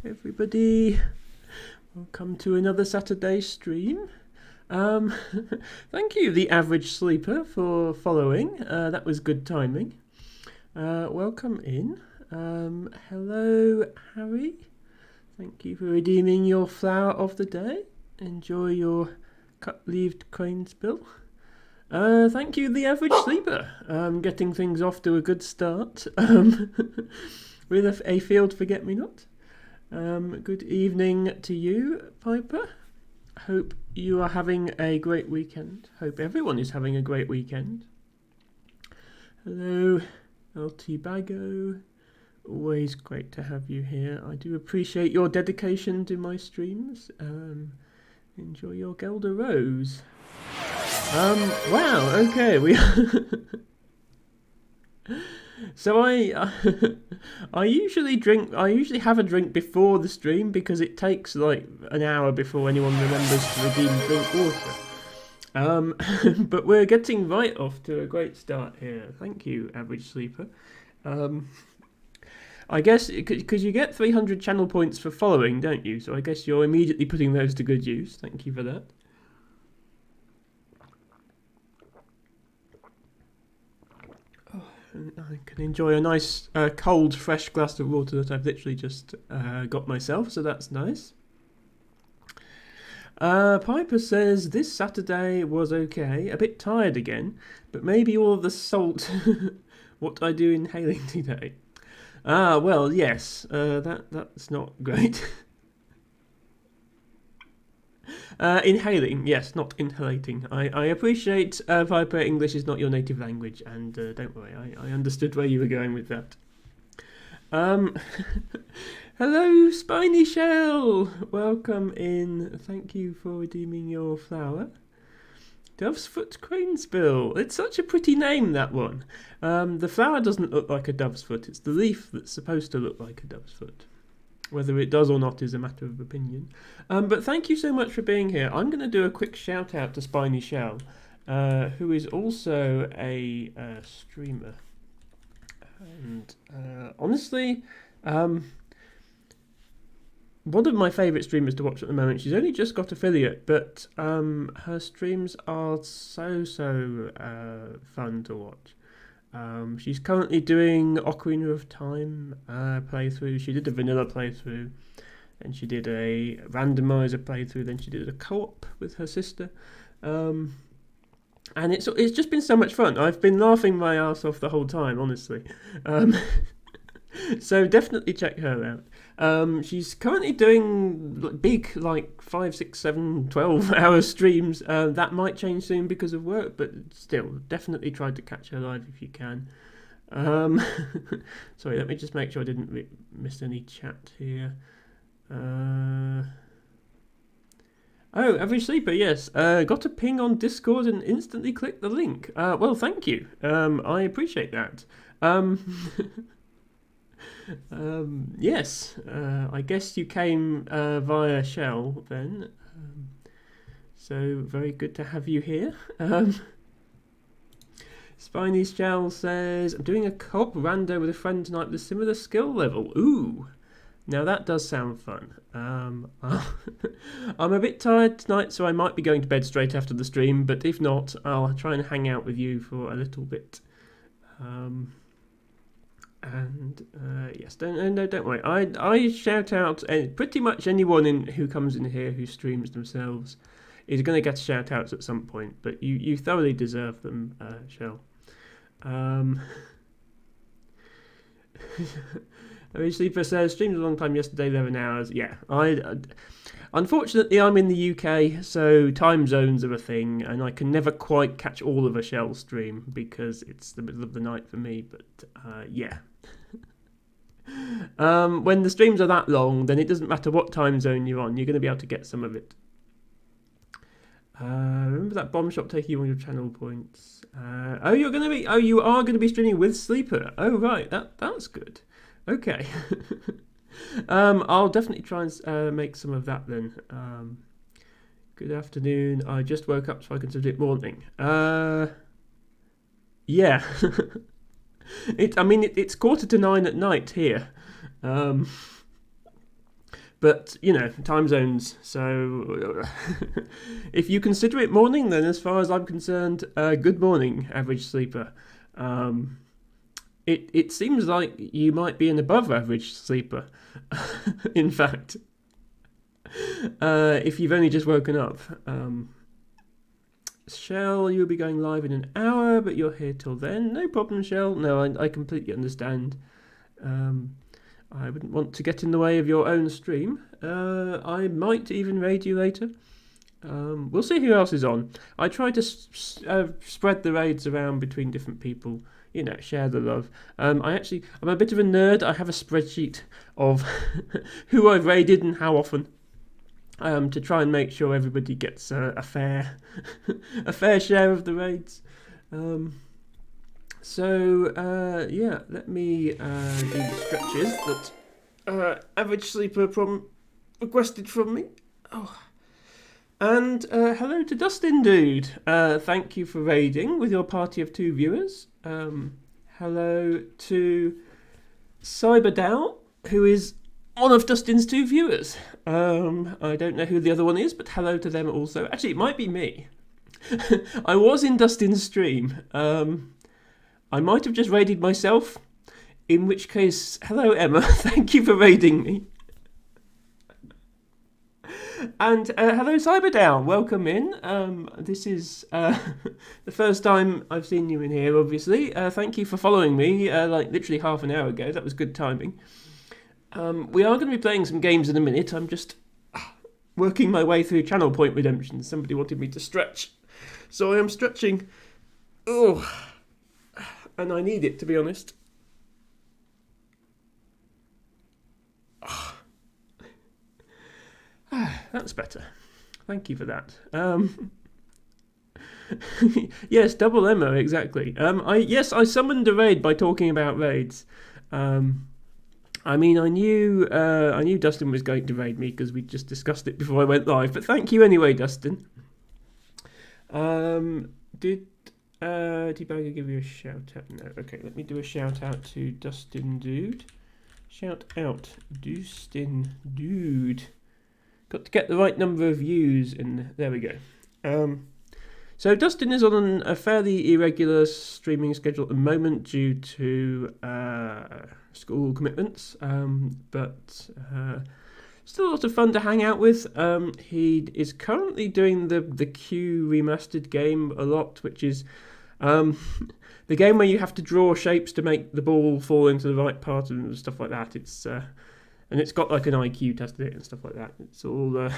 Everybody, Welcome to another Saturday stream. Um, Thank you, the average sleeper, for following. That was good timing. Welcome in. Hello, Harry. Thank you for redeeming your flower of the day. Enjoy your cut-leaved crane's bill. Thank you, the average sleeper. Getting things off to a good start with a field forget-me-not. Good evening to you, Piper. Hope you are having a great weekend. Hope everyone is having a great weekend. Hello, LT Bago. Always great to have you here. I do appreciate your dedication to my streams. Enjoy your Gelder Rose. Wow, okay, we So I usually have a drink before the stream because it takes like an hour before anyone remembers to redeem drink water. But we're getting right off to a great start here. Thank you, average sleeper. I guess because you get 300 channel points for following, don't you? So I guess you're immediately putting those to good use. Thank you for that. I can enjoy a nice cold, fresh glass of water that I've literally just got myself, so that's nice. Piper says, this Saturday was okay, a bit tired again, but maybe all of the salt, what I do inhaling today. Well, yes, that's not great. Inhaling, yes, not inhalating. I appreciate, Piper, English is not your native language, and don't worry, I understood where you were going with that. Hello, Spiny Shell! Welcome in. Thank you for redeeming your flower. Dove's Foot Cranespill. It's such a pretty name, that one. The flower doesn't look like a dove's foot. It's the leaf that's supposed to look like a dove's foot. Whether it does or not is a matter of opinion. But thank you so much for being here. I'm going to do a quick shout out to Spiny Shell, who is also a streamer. And honestly, one of my favourite streamers to watch at the moment. She's only just got affiliate, but her streams are so fun to watch. She's currently doing Ocarina of Time playthrough. She did a vanilla playthrough, and she did a randomizer playthrough. Then she did a co-op with her sister, and it's just been so much fun. I've been laughing my ass off the whole time, honestly. So definitely check her out. She's currently doing big, like 5, 6, 7, 12-hour streams. That might change soon because of work, but still, definitely try to catch her live if you can. Sorry, let me just make sure I didn't miss any chat here. Oh, Average Sleeper, yes. Got a ping on Discord and instantly clicked the link. Well, thank you. I appreciate that. Yes, I guess you came via Shell then. So very good to have you here. Spiny Shell says, I'm doing a co-op rando with a friend tonight with a similar skill level. Ooh, now that does sound fun. I'm a bit tired tonight, so I might be going to bed straight after the stream, but if not, I'll try and hang out with you for a little bit. And yes, don't worry. I shout out pretty much anyone who comes in here who streams themselves is going to get shout outs at some point, but you thoroughly deserve them, Shell. Sleeper says, streamed a long time yesterday, 11 hours. Yeah, unfortunately, I'm in the UK, so time zones are a thing, and I can never quite catch all of a Shell stream because it's the middle of the night for me, but yeah. When the streams are that long, then it doesn't matter what time zone you're on, you're going to be able to get some of it. Remember that bomb shop taking you on your channel points. You are going to be streaming with Sleeper. Oh right, that's good. Okay. I'll definitely try and make some of that then. Good afternoon. I just woke up, so I consider it morning. Yeah. It's 9:15 at night here. But But, time zones. So if you consider it morning, then as far as I'm concerned, good morning, average sleeper. It seems like you might be an above average sleeper, in fact, if you've only just woken up. Shell, you'll be going live in an hour, but you're here till then. No problem, Shell. No, I completely understand. I wouldn't want to get in the way of your own stream. I might even raid you later. We'll see who else is on. I try to spread the raids around between different people. Share the love. I'm a bit of a nerd. I have a spreadsheet of who I've raided and how often, to try and make sure everybody gets a fair share of the raids. Let me do the stretches that Average Sleeper requested from me. Oh. And hello to Dustin Dude. Thank you for raiding with your party of 2 viewers. Hello to Cyberdow, who is one of Dustin's 2 viewers. I don't know who the other one is, but hello to them also. Actually, it might be me. I was in Dustin's stream. I might have just raided myself, in which case, hello Emma, thank you for raiding me. And hello Cyberdown, welcome in. This is the first time I've seen you in here, obviously. Thank you for following me, literally half an hour ago. That was good timing. We are going to be playing some games in a minute. I'm just working my way through channel point redemption. Somebody wanted me to stretch, so I am stretching. Oh, and I need it, to be honest. That's better. Thank you for that. Yes, double Emma, exactly. I summoned a raid by talking about raids. I knew Dustin was going to raid me because we just discussed it before I went live. But thank you anyway, Dustin. Did Debugger give you a shout out? No. Okay, let me do a shout out to Dustin Dude. Shout out, Dustin Dude. Got to get the right number of views, and there we go. So Dustin is on a fairly irregular streaming schedule at the moment due to school commitments, but still a lot of fun to hang out with. He is currently doing the Q remastered game a lot, which is the game where you have to draw shapes to make the ball fall into the right part and stuff like that. And it's got like an IQ test in it and stuff like that. It's all.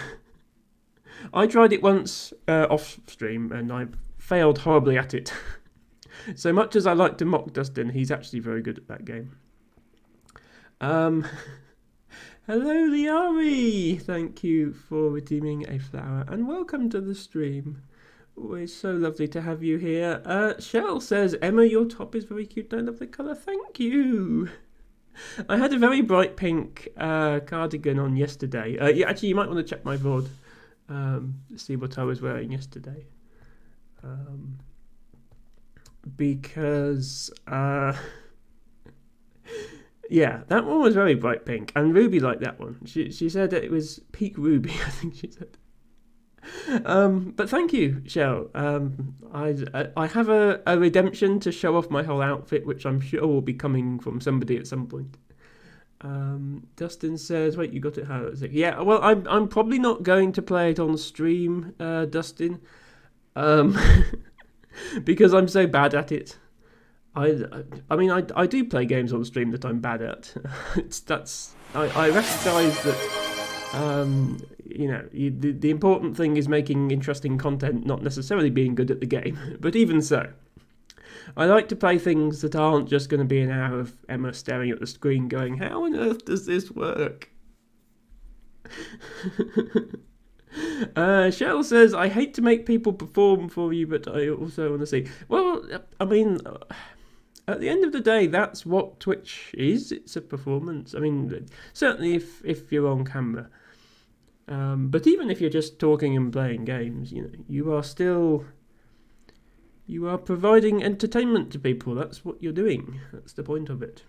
I tried it once off stream and I failed horribly at it. So much as I like to mock Dustin, he's actually very good at that game. Hello, Liari! Thank you for redeeming a flower and welcome to the stream. Always so lovely to have you here. Shell says, Emma, your top is very cute. I love the colour. Thank you. I had a very bright pink cardigan on yesterday. Actually, you might want to check my VOD. See what I was wearing yesterday. Because, that one was very bright pink. And Ruby liked that one. She said that it was peak Ruby, I think she said. But thank you, Shell. I have a redemption to show off my whole outfit, which I'm sure will be coming from somebody at some point. Dustin says, "Wait, you got it? How is it?" Yeah, well, I'm probably not going to play it on stream, Dustin, because I'm so bad at it. I mean, I do play games on stream that I'm bad at. I recognise that. The important thing is making interesting content, not necessarily being good at the game. But even so, I like to play things that aren't just going to be an hour of Emma staring at the screen going, how on earth does this work? Shell says, I hate to make people perform for you, but I also want to see. Well, I mean, at the end of the day, that's what Twitch is. It's a performance. I mean, certainly if you're on camera. But even if you're just talking and playing games, you are providing entertainment to people. That's what you're doing. That's the point of it.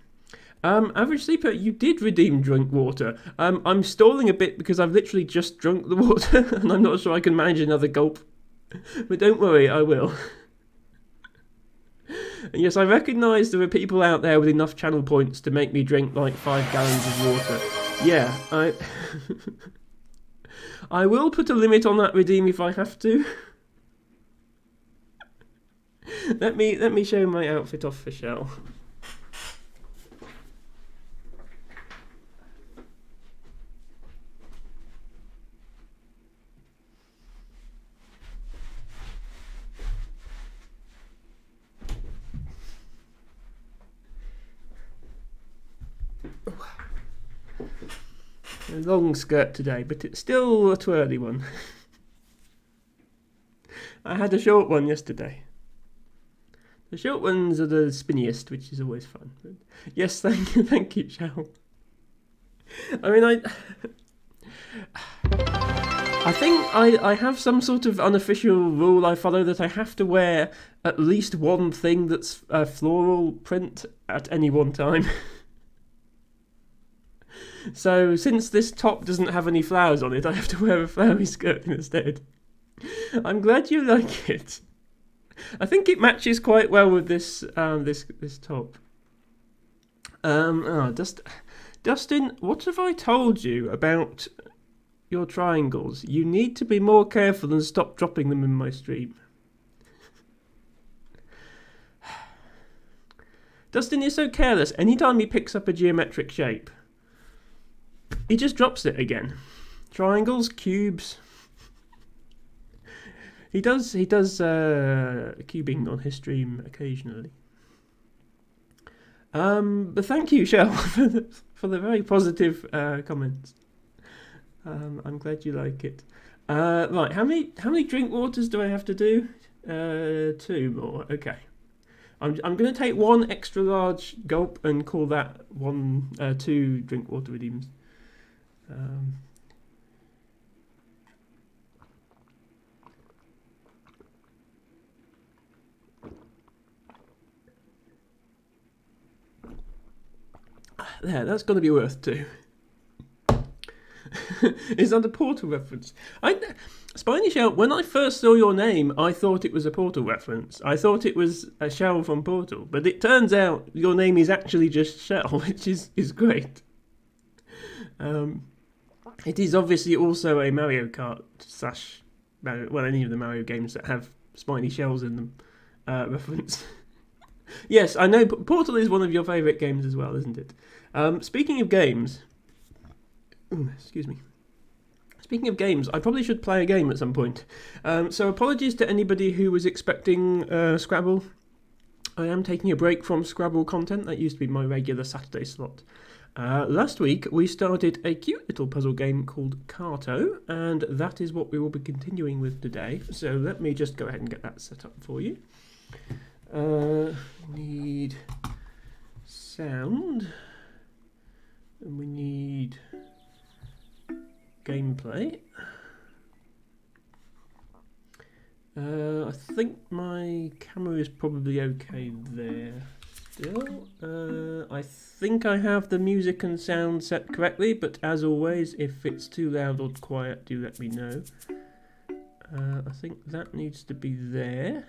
Average Sleeper, you did redeem drink water. I'm stalling a bit because I've literally just drunk the water and I'm not sure I can manage another gulp. But don't worry, I will. And yes, I recognise there are people out there with enough channel points to make me drink like 5 gallons of water. Yeah, I will put a limit on that redeem if I have to. Let me show my outfit off for Shell. A long skirt today, but it's still a twirly one. I had a short one yesterday. The short ones are the spinniest, which is always fun. But yes, thank you, Shell. I mean, I think I have some sort of unofficial rule I follow that I have to wear at least one thing that's a floral print at any one time. So since this top doesn't have any flowers on it, I have to wear a flowery skirt instead. I'm glad you like it. I think it matches quite well with this this top. Dustin, what have I told you about your triangles? You need to be more careful and stop dropping them in my stream. Dustin is so careless. Anytime he picks up a geometric shape, he just drops it again. Triangles, cubes. He does cubing on his stream occasionally. But thank you, Shell, for the very positive comments. I'm glad you like it. Right, how many drink waters do I have to do? 2 more. Okay. I'm going to take 1 extra large gulp and call that 2 drink water redeems. There, that's going to be worth 2. Is that a Portal reference? Spiny Shell, when I first saw your name, I thought it was a Portal reference. I thought it was a Shell from Portal, but it turns out your name is actually just Shell, which is great. It is obviously also a Mario Kart / any of the Mario games that have spiny shells in them reference. Yes, I know Portal is one of your favourite games as well, isn't it? Speaking of games, excuse me. Speaking of games, I probably should play a game at some point. So apologies to anybody who was expecting Scrabble. I am taking a break from Scrabble content. That used to be my regular Saturday slot. Last week we started a cute little puzzle game called Carto, and that is what we will be continuing with today. So let me just go ahead and get that set up for you. Need sound, and we need gameplay. I think my camera is probably okay there still. I think I have the music and sound set correctly, but as always, if it's too loud or quiet, do let me know. I think that needs to be there.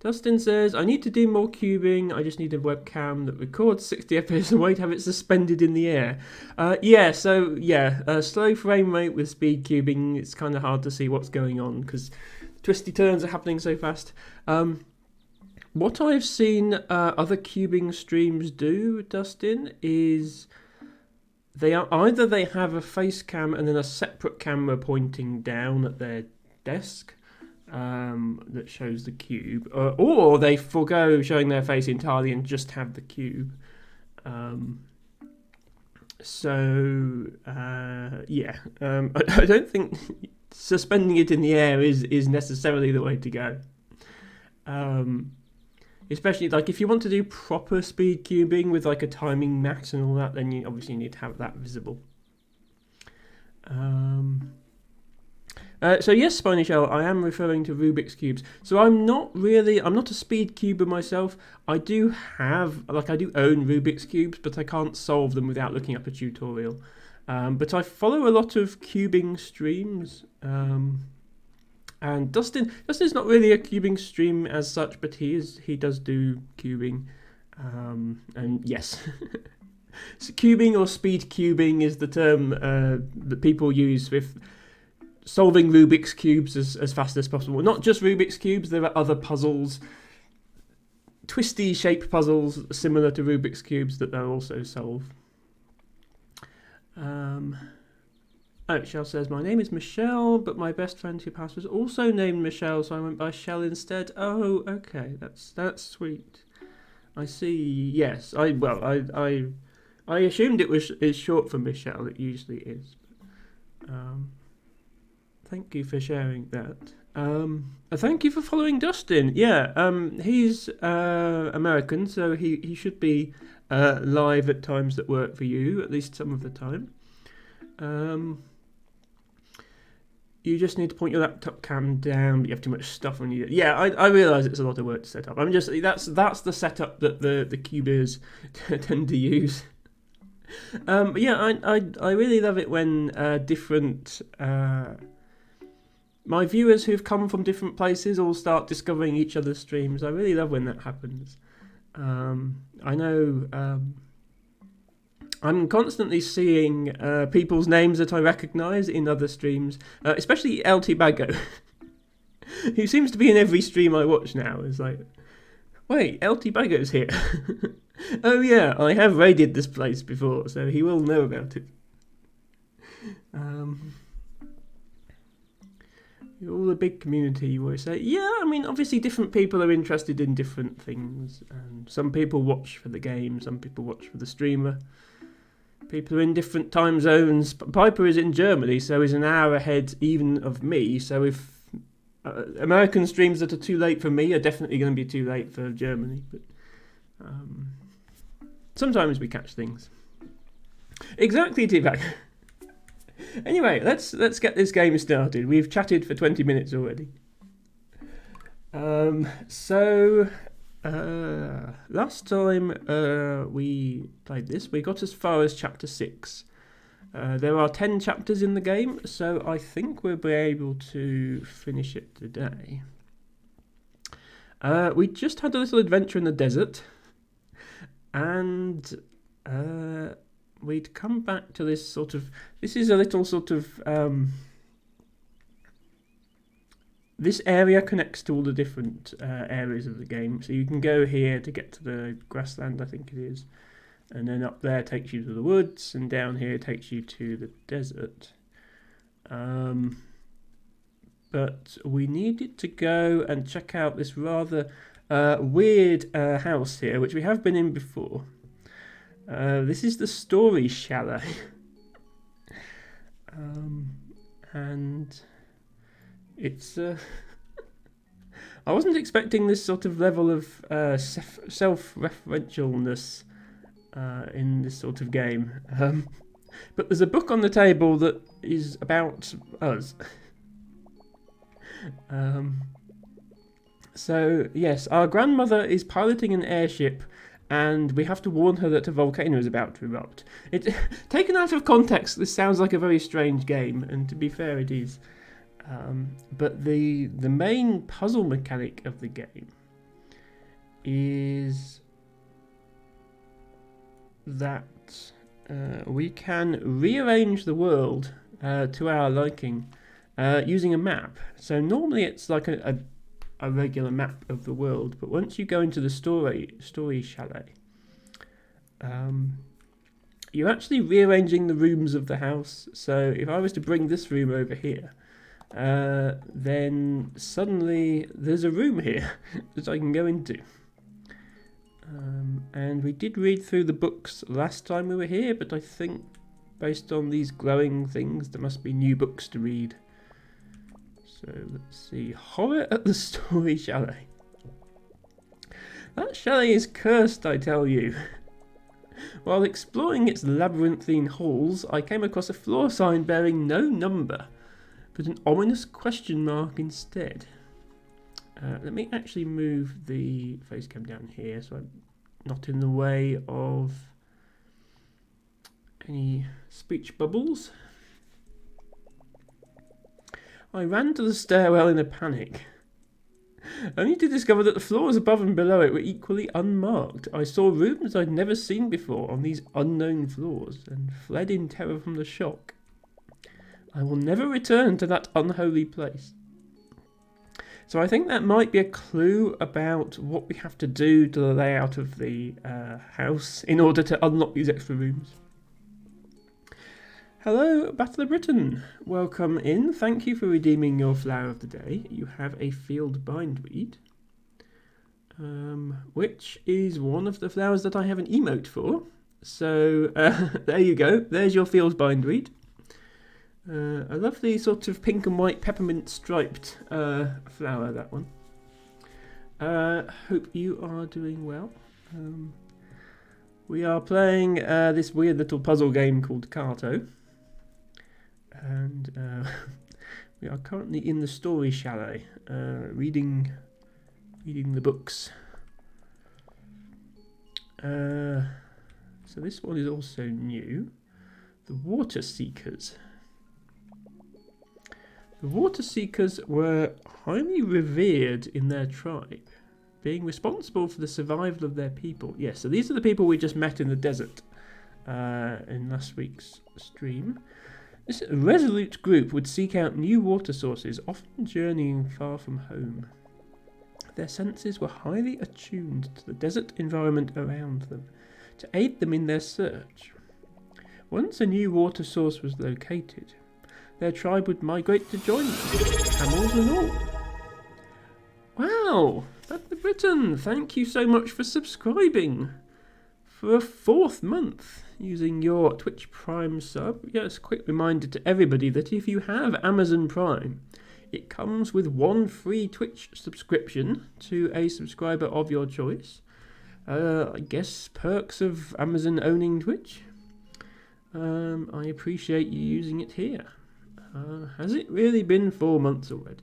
Dustin says, I need to do more cubing. I just need a webcam that records 60 FPS and wait to have it suspended in the air. Slow frame rate with speed cubing, it's kind of hard to see what's going on because twisty turns are happening so fast. What I've seen other cubing streams do, Dustin, is they have a face cam and then a separate camera pointing down at their desk. That shows the cube, or they forego showing their face entirely and just have the cube. I don't think suspending it in the air is necessarily the way to go. Especially like if you want to do proper speed cubing with like a timing max and all that, then you obviously need to have that visible. So yes, Spiny Shell, I am referring to Rubik's Cubes. So I'm not a speed cuber myself. I do own Rubik's Cubes, but I can't solve them without looking up a tutorial. But I follow a lot of cubing streams. And Dustin's not really a cubing stream as such, but he does do cubing. And yes, so cubing or speed cubing is the term that people use with solving Rubik's Cubes as fast as possible. Not just Rubik's Cubes, there are other puzzles, twisty shape puzzles similar to Rubik's Cubes that they'll also solve. Shell says, my name is Michelle, but my best friend who passed was also named Michelle, so I went by Shell instead. Oh, okay, that's sweet. I see. Yes, I assumed it's short for Michelle. It usually is. Thank you for sharing that. Thank you for following Dustin. Yeah, he's American, so he should be live at times that work for you, at least some of the time. You just need to point your laptop cam down, but you have too much stuff on you. Yeah, I realise it's a lot of work to set up. That's the setup that the cubers tend to use. But yeah, I really love it when different my viewers who've come from different places all start discovering each other's streams. I really love when that happens. I know. I'm constantly seeing people's names that I recognise in other streams, especially LT Bago, who seems to be in every stream I watch now. It's like, wait, LT Bago's here. Oh yeah, I have raided this place before, so he will know about it. You're all a big community, you always say. Yeah, I mean, obviously different people are interested in different things. And some people watch for the game, some people watch for the streamer. People are in different time zones. Piper is in Germany, so he's an hour ahead even of me. So if American streams that are too late for me are definitely going to be too late for Germany. But sometimes we catch things. Exactly, T-Bag. Anyway, let's get this game started. We've chatted for 20 minutes already. Last time we played this, we got as far as chapter 6. There are 10 chapters in the game, so I think we'll be able to finish it today. We just had a little adventure in the desert, and we'd come back to this sort of... This is a little sort of... This area connects to all the different areas of the game. So you can go here to get to the grassland, I think it is. And then up there takes you to the woods, and down here takes you to the desert. But we needed to go and check out this rather weird house here, which we have been in before. This is the Story Chalet. And it's... I wasn't expecting this sort of level of self-referentialness in this sort of game. But there's a book on the table that is about us. So, yes, our grandmother is piloting an airship, and we have to warn her that a volcano is about to erupt. Taken out of context, this sounds like a very strange game, and to be fair, it is. But the main puzzle mechanic of the game is that we can rearrange the world to our liking using a map. So normally it's like a regular map of the world, but once you go into the story chalet, you're actually rearranging the rooms of the house. So if I was to bring this room over here, then suddenly there's a room here that I can go into. And we did read through the books last time we were here, but I think based on these glowing things there must be new books to read. So let's see. Horror at the Story Chalet. That chalet is cursed, I tell you. While exploring its labyrinthine halls, I came across a floor sign bearing no number. but an ominous question mark instead. Let me actually move the face cam down here so I'm not in the way of any speech bubbles. I ran to the stairwell in a panic, only to discover that the floors above and below it were equally unmarked. I saw rooms I'd never seen before on these unknown floors and fled in terror from the shock. I will never return to that unholy place. So I think that might be a clue about what we have to do to the layout of the house in order to unlock these extra rooms. Hello, Battle of Britain. Welcome in. Thank you for redeeming your flower of the day. You have a field bindweed, which is one of the flowers that I have an emote for. So there you go. There's your field bindweed. A lovely sort of pink and white peppermint striped flower, that one. Hope you are doing well. We are playing this weird little puzzle game called Carto. And we are currently in the story chalet, reading the books. So this one is also new. The Water Seekers. The Water Seekers were highly revered in their tribe, being responsible for the survival of their people. Yes, so these are the people we just met in the desert in last week's stream. This resolute group would seek out new water sources, often journeying far from home. Their senses were highly attuned to the desert environment around them, to aid them in their search. Once a new water source was located, their tribe would migrate to join them, camels and all. Wow! Battle of Britain, thank you so much for subscribing for a 4th month using your Twitch Prime sub. Yes, quick reminder to everybody that if you have Amazon Prime, it comes with 1 free Twitch subscription to a subscriber of your choice. I guess perks of Amazon owning Twitch. I appreciate you using it here. Has it really been 4 months already?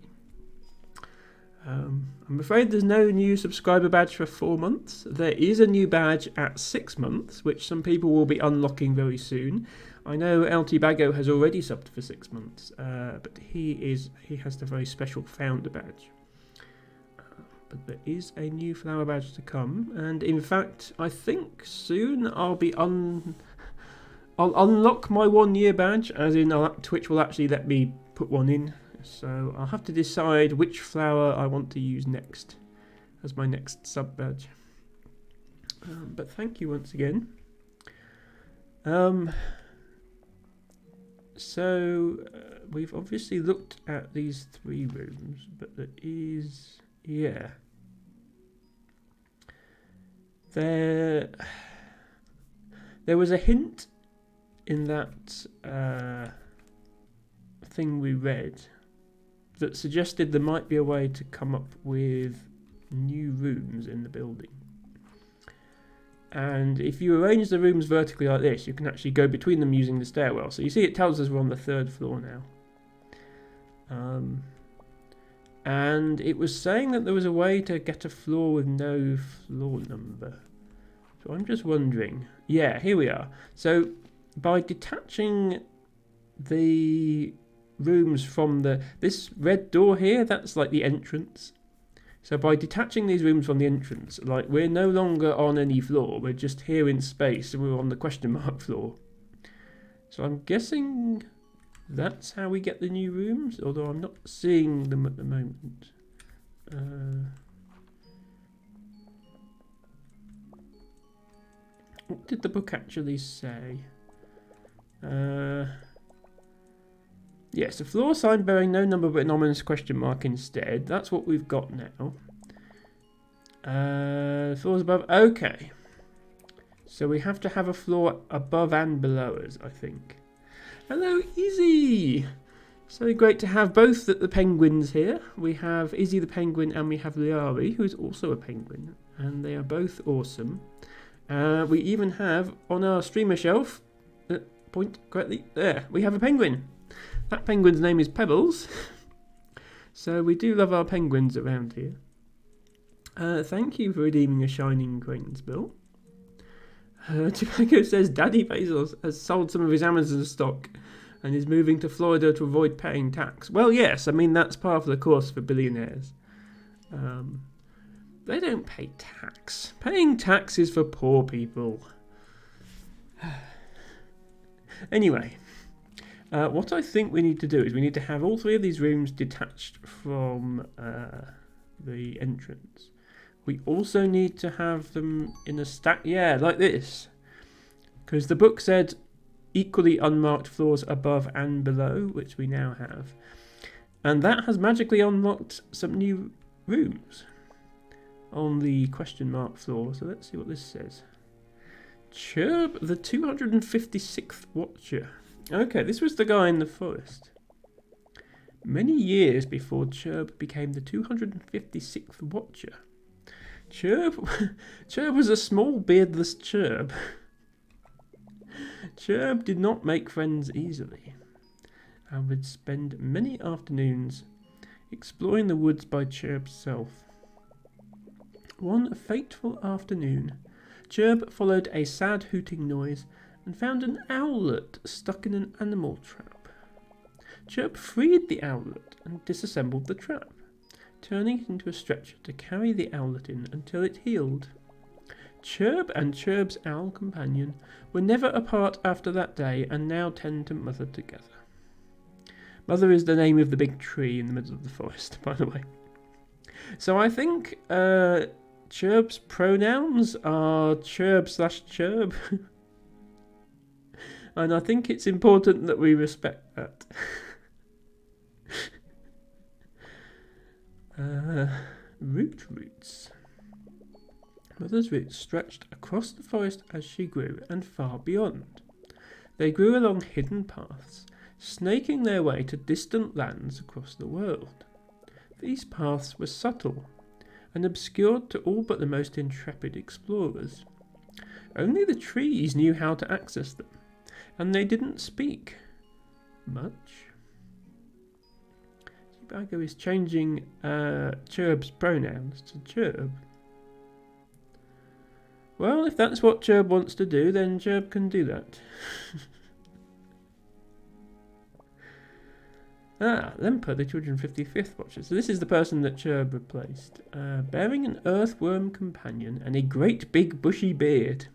I'm afraid there's no new subscriber badge for 4 months. There is a new badge at 6 months, which some people will be unlocking very soon. I know LT Bago has already subbed for 6 months, but he has the very special founder badge. But there is a new flower badge to come, and in fact, I think soon I'll unlock my 1-year badge, as in Twitch will actually let me put one in. So I'll have to decide which flower I want to use next as my next sub badge. But thank you once again. So we've obviously looked at these 3 rooms, but there is, yeah. There was a hint in that thing we read that suggested there might be a way to come up with new rooms in the building. And if you arrange the rooms vertically like this, you can actually go between them using the stairwell. So you see it tells us we're on the 3rd floor now. And it was saying that there was a way to get a floor with no floor number. So I'm just wondering. Yeah, here we are. So by detaching the rooms from this red door here, that's like the entrance. So by detaching these rooms from the entrance, like we're no longer on any floor, we're just here in space, and we're on the question mark floor. So I'm guessing that's how we get the new rooms, although I'm not seeing them at the moment. What did the book actually say? Yes, a floor sign bearing no number but an ominous question mark instead. That's what we've got now. Floors above. Okay. So we have to have a floor above and below us, I think. Hello, Izzy! So great to have both the penguins here. We have Izzy the penguin and we have Liari, who is also a penguin. And they are both awesome. We even have on our streamer shelf, point correctly, there, we have a penguin. That penguin's name is Pebbles. So we do love our penguins around here. Thank you for redeeming a shining acquaintance bill. Tobacco says Daddy Bezos has sold some of his Amazon stock and is moving to Florida to avoid paying tax. Well, yes, I mean, that's part of the course for billionaires. They don't pay tax. Paying tax is for poor people. Anyway, what I think we need to do is we need to have all three of these rooms detached from the entrance. We also need to have them in a stack, yeah, like this. Because the book said equally unmarked floors above and below, which we now have. And that has magically unlocked some new rooms on the question mark floor. So let's see what this says. Chirp, the 256th Watcher. Okay, this was the guy in the forest. Many years before Chirp became the 256th Watcher. Chirp was a small beardless Chirp. Chirp did not make friends easily and would spend many afternoons exploring the woods by Chirp's self. One fateful afternoon, Chirp followed a sad hooting noise and found an owlet stuck in an animal trap. Chirp freed the owlet and disassembled the trap, turning it into a stretcher to carry the owlet in until it healed. Chirp and Chirp's owl companion were never apart after that day and now tend to mother together. Mother is the name of the big tree in the middle of the forest, by the way. So I think Chirp's pronouns are Chirp/Chirp. And I think it's important that we respect that. Roots. Mother's roots stretched across the forest as she grew and far beyond. They grew along hidden paths, snaking their way to distant lands across the world. These paths were subtle and obscured to all but the most intrepid explorers. Only the trees knew how to access them, and they didn't speak much. Tobacco is changing Chirp's pronouns to Chirp. Well, if that's what Chirp wants to do, then Chirp can do that. Lemper, the 255th Watcher. So this is the person that Chirp replaced. Bearing an earthworm companion and a great big bushy beard.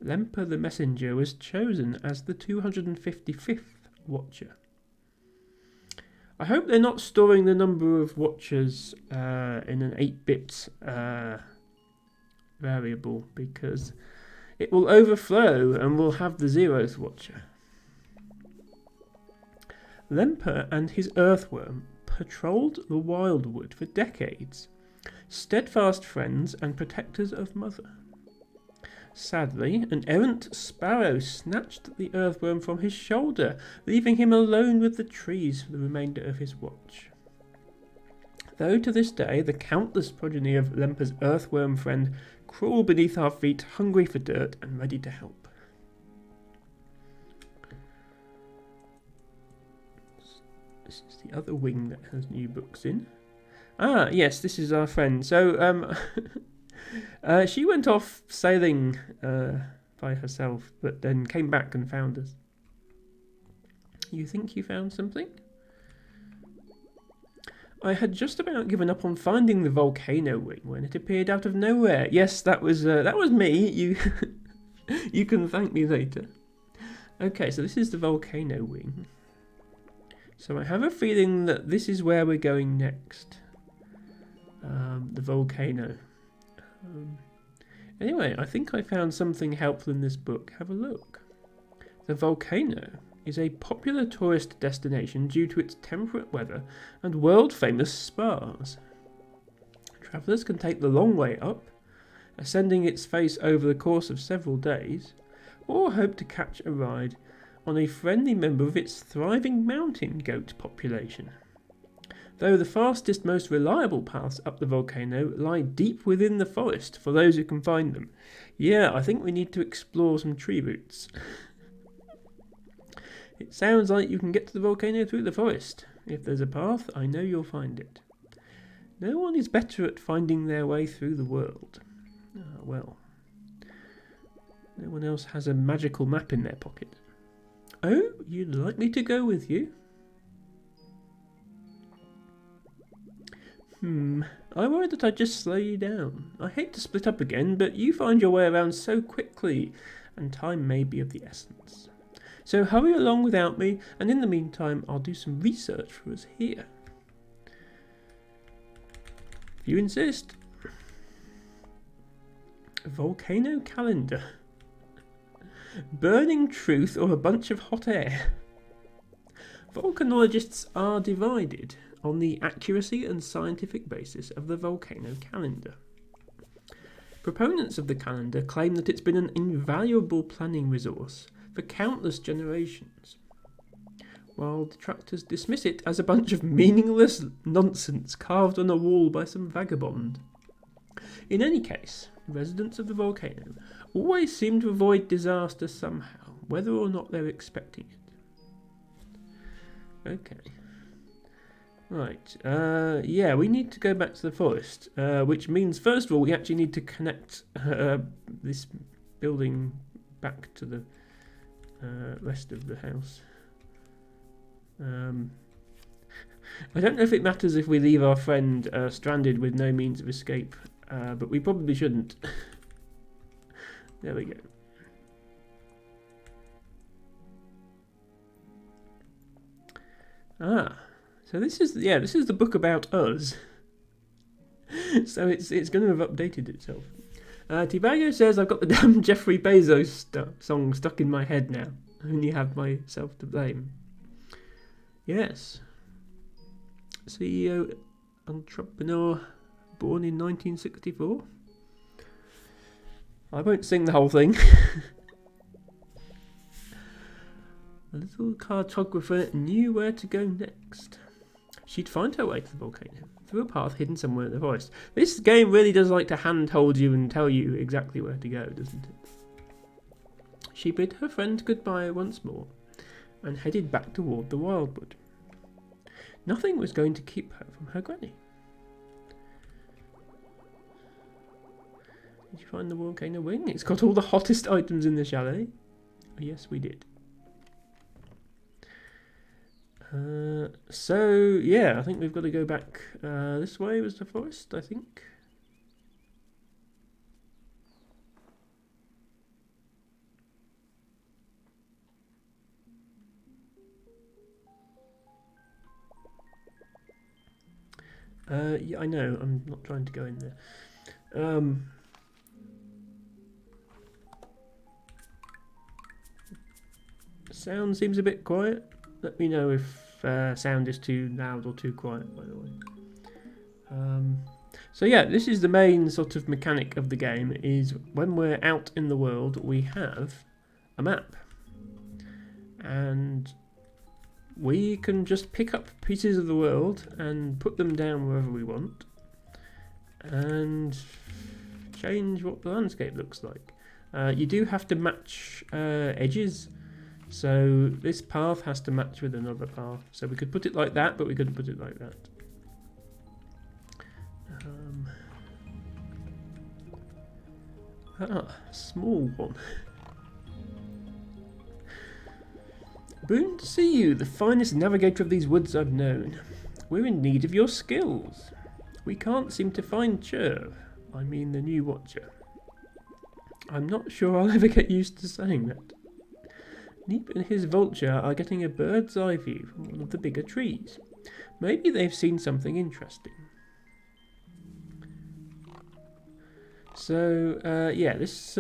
Lemper the Messenger was chosen as the 255th Watcher. I hope they're not storing the number of Watchers in an 8-bit variable, because it will overflow and we'll have the 0th Watcher. Lemper and his earthworm patrolled the wildwood for decades, steadfast friends and protectors of Mother. Sadly, an errant sparrow snatched the earthworm from his shoulder, leaving him alone with the trees for the remainder of his watch. Though to this day the countless progeny of Lemper's earthworm friend crawl beneath our feet, hungry for dirt and ready to help. This is the other wing that has new books in. Yes, this is our friend. So, she went off sailing by herself, but then came back and found us. You think you found something? I had just about given up on finding the volcano wing when it appeared out of nowhere. Yes, that was me. You you can thank me later. Okay, so this is the volcano wing. So I have a feeling that this is where we're going next. The volcano. Anyway, I think I found something helpful in this book. Have a look. The volcano is a popular tourist destination due to its temperate weather and world-famous spas. Travellers can take the long way up, ascending its face over the course of several days, or hope to catch a ride on a friendly member of its thriving mountain goat population. Though the fastest, most reliable paths up the volcano lie deep within the forest for those who can find them. Yeah, I think we need to explore some tree routes. It sounds like you can get to the volcano through the forest. If there's a path, I know you'll find it. No one is better at finding their way through the world. Well, no one else has a magical map in their pocket. Oh, you'd like me to go with you? I worried that I'd just slow you down. I hate to split up again, but you find your way around so quickly, and time may be of the essence. So hurry along without me, and in the meantime, I'll do some research for us here. If you insist. A volcano calendar. Burning truth or a bunch of hot air? Volcanologists are divided on the accuracy and scientific basis of the volcano calendar. Proponents of the calendar claim that it's been an invaluable planning resource for countless generations, while detractors dismiss it as a bunch of meaningless nonsense carved on a wall by some vagabond. In any case, residents of the volcano always seem to avoid disaster somehow, whether or not they're expecting it. Okay. Right, yeah, we need to go back to the forest, which means, first of all, we actually need to connect this building back to the rest of the house. I don't know if it matters if we leave our friend stranded with no means of escape, but we probably shouldn't. There we go. So this is the book about us. So it's going to have updated itself. Tibago says, I've got the damn Jeffrey Bezos song stuck in my head now. I only have myself to blame. Yes. CEO, entrepreneur, born in 1964. I won't sing the whole thing. A little cartographer knew where to go next. She'd find her way to the volcano, through a path hidden somewhere in the forest. This game really does like to handhold you and tell you exactly where to go, doesn't it? She bid her friend goodbye once more, and headed back toward the wildwood. Nothing was going to keep her from her granny. Did you find the volcano wing? It's got all the hottest items in the chalet. Oh, yes, we did. So, yeah, I think we've got to go back this way was the forest, I think. Yeah, I know, I'm not trying to go in there. Sound seems a bit quiet. Let me know if sound is too loud or too quiet, by the way. So yeah, this is the main sort of mechanic of the game, is when we're out in the world, we have a map. And we can just pick up pieces of the world and put them down wherever we want. And change what the landscape looks like. You do have to match edges. So this path has to match with another path. So we could put it like that, but we couldn't put it like that. Small one. Boon to see you, the finest navigator of these woods I've known. We're in need of your skills. We can't seem to find Churv. I mean the new watcher. I'm not sure I'll ever get used to saying that. Neep and his vulture are getting a bird's eye view from one of the bigger trees. Maybe they've seen something interesting. So, yeah, this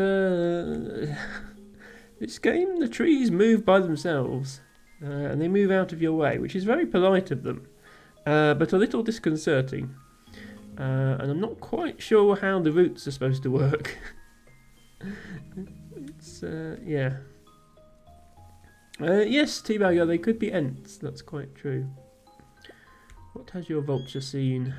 this game, the trees move by themselves, and they move out of your way, which is very polite of them, but a little disconcerting. And I'm not quite sure how the routes are supposed to work. It's, yeah. Yes, Teabagger, they could be Ents, that's quite true. What has your vulture seen?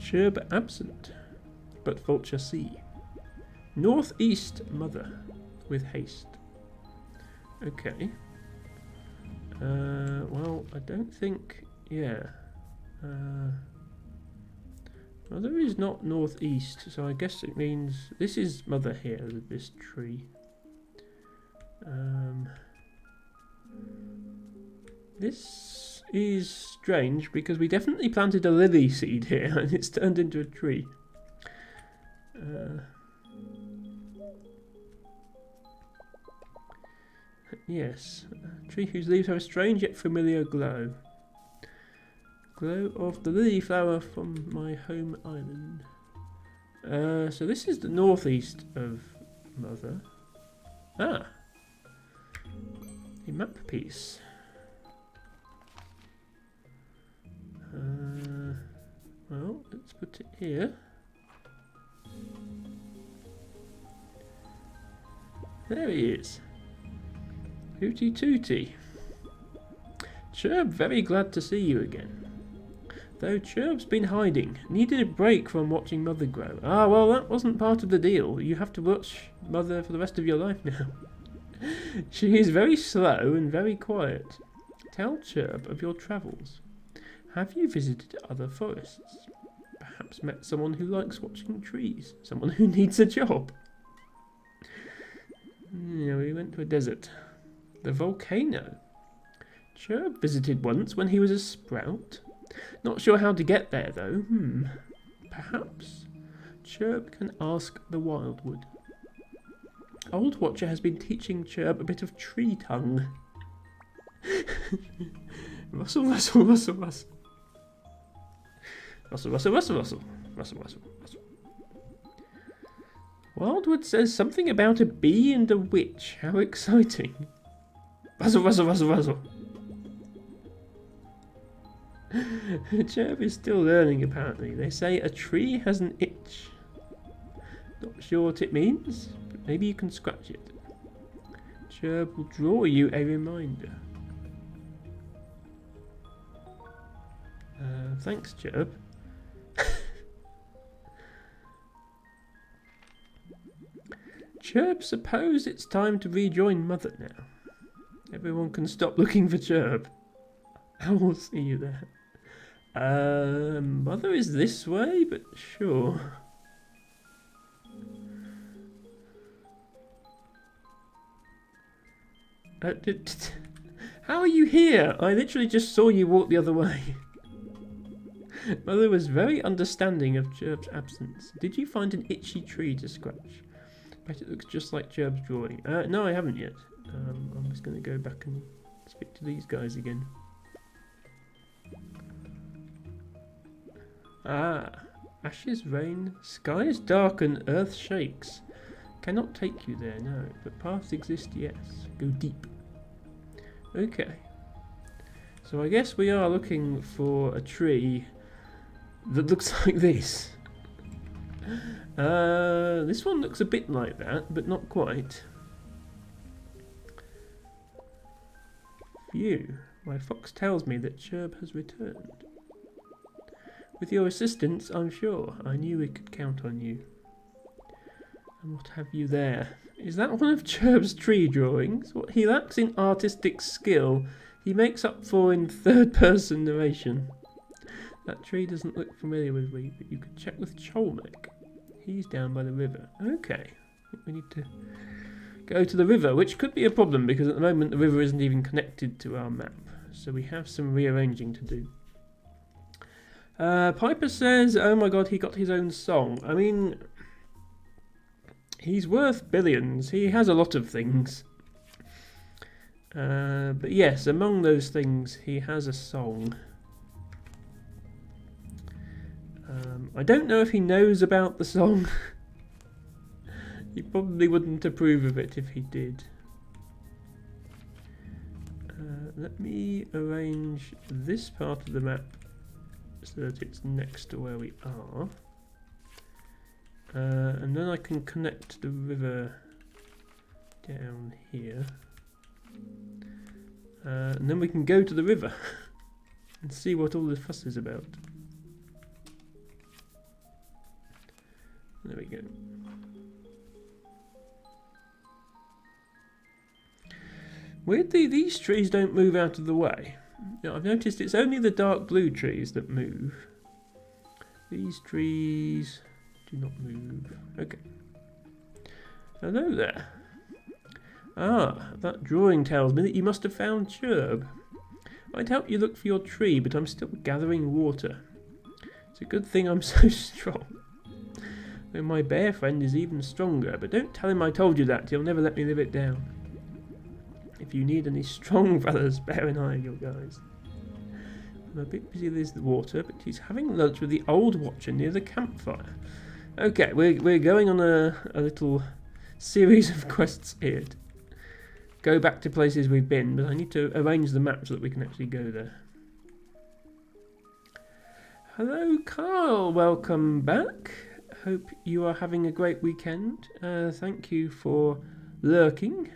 Cherb absent, but vulture see. Northeast mother with haste. Okay. Well, I don't think... Yeah. Mother is not northeast, so I guess it means... This is mother here, this tree. This is strange because we definitely planted a lily seed here and it's turned into a tree. Yes, a tree whose leaves have a strange yet familiar glow. Glow of the lily flower from my home island. So this is the northeast of Mother. Ah! A map piece. Well, let's put it here. There he is. Hooty tooty. Cherb, very glad to see you again. Though Cherb's been hiding. Needed a break from watching Mother grow. Ah, well, that wasn't part of the deal. You have to watch Mother for the rest of your life now. She is very slow and very quiet. Tell Cherb of your travels. Have you visited other forests? Perhaps met someone who likes watching trees? Someone who needs a job? Yeah, we went to a desert. The volcano. Cherb visited once when he was a sprout. Not sure how to get there though. Perhaps Cherb can ask the wildwood. Old Watcher has been teaching Cherb a bit of tree tongue. Rustle, rustle, rustle, rustle. Rustle, rustle, rustle, rustle. Rustle, rustle, rustle. Wildwood says something about a bee and a witch. How exciting. Rustle, rustle, rustle, rustle. Cherb is still learning apparently. They say a tree has an itch. Not sure what it means, but maybe you can scratch it. Cherb will draw you a reminder. Thanks, Cherb. Cherb, suppose it's time to rejoin Mother now. Everyone can stop looking for Cherb. I will see you there. Mother is this way, but sure. How are you here? I literally just saw you walk the other way. Mother was very understanding of Cherb's absence. Did you find an itchy tree to scratch? Bet it looks just like Cherb's drawing. No, I haven't yet. I'm just going to go back and speak to these guys again. Ah, ashes rain, skies darken, earth shakes. Cannot take you there, no, but paths exist, yes. Go deep. Okay. So I guess we are looking for a tree that looks like this. This one looks a bit like that, but not quite. Phew, my fox tells me that Cherb has returned. With your assistance, I'm sure. I knew we could count on you. And what have you there? Is that one of Cherb's tree drawings? What he lacks in artistic skill, he makes up for in third-person narration. That tree doesn't look familiar with me, but you could check with Cholmek. He's down by the river. Okay. I think we need to go to the river, which could be a problem because at the moment the river isn't even connected to our map. So we have some rearranging to do. Piper says, oh my god, he got his own song. I mean, he's worth billions. He has a lot of things. But yes, among those things, he has a song. I don't know if he knows about the song. He probably wouldn't approve of it if he did. Let me arrange this part of the map so that it's next to where we are. And then I can connect the river down here. And then we can go to the river and see what all the fuss is about. go. Weirdly, these trees don't move out of the way. Now, I've noticed it's only the dark blue trees that move. These trees do not move. Okay. Hello there. Ah, that drawing tells me that you must have found Cherb. I'd help you look for your tree, but I'm still gathering water. It's a good thing I'm so strong. Though my bear friend is even stronger, but don't tell him I told you that. He'll never let me live it down. If you need any strong fellas, Bear and I are your guys. I'm a bit busy with the water, but he's having lunch with the old watcher near the campfire. Okay, we're going on a little series of quests here. Go back to places we've been, but I need to arrange the map so that we can actually go there. Hello, Carl. Welcome back. Hope you are having a great weekend. Thank you for lurking.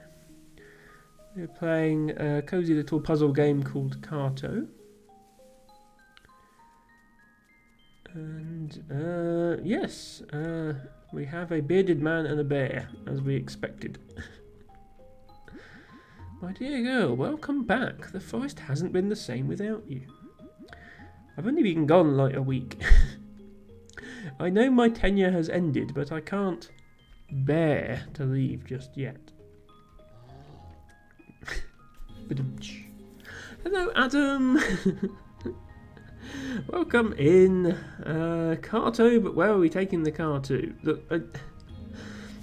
We're playing a cosy little puzzle game called Carto. And, yes, we have a bearded man and a bear, as we expected. My dear girl, welcome back. The forest hasn't been the same without you. I've only been gone like a week. I know my tenure has ended, but I can't bear to leave just yet. Hello, Adam. Welcome in. Car to, but where are we taking the car to? Look,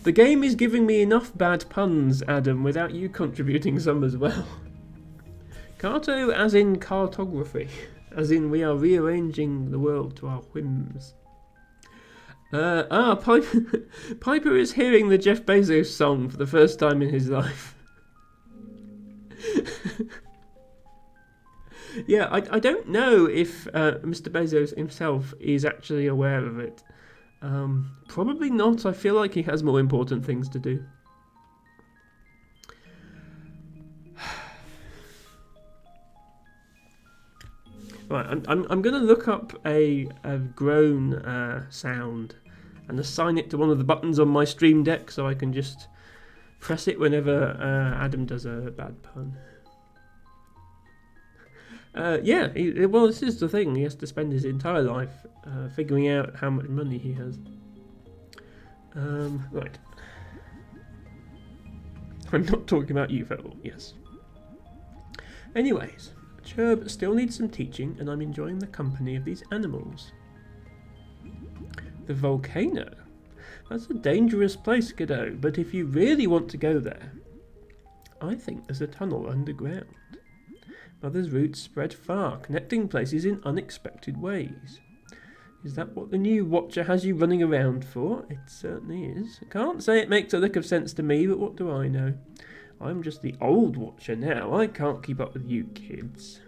the game is giving me enough bad puns, Adam, without you contributing some as well. Carto as in cartography, as in we are rearranging the world to our whims. Piper is hearing the Jeff Bezos song for the first time in his life. Yeah, I don't know if Mr. Bezos himself is actually aware of it. Probably not. I feel like he has more important things to do. Right, I'm going to look up a groan sound and assign it to one of the buttons on my Stream Deck so I can just press it whenever Adam does a bad pun. Yeah, well, this is the thing. He has to spend his entire life figuring out how much money he has. Right. I'm not talking about you, fellow. Yes. Anyways, Cherb still needs some teaching, and I'm enjoying the company of these animals. The volcano? That's a dangerous place, kiddo, but if you really want to go there, I think there's a tunnel underground. Mother's roots spread far, connecting places in unexpected ways. Is that what the new Watcher has you running around for? It certainly is. I can't say it makes a lick of sense to me, but what do I know? I'm just the old Watcher now. I can't keep up with you kids.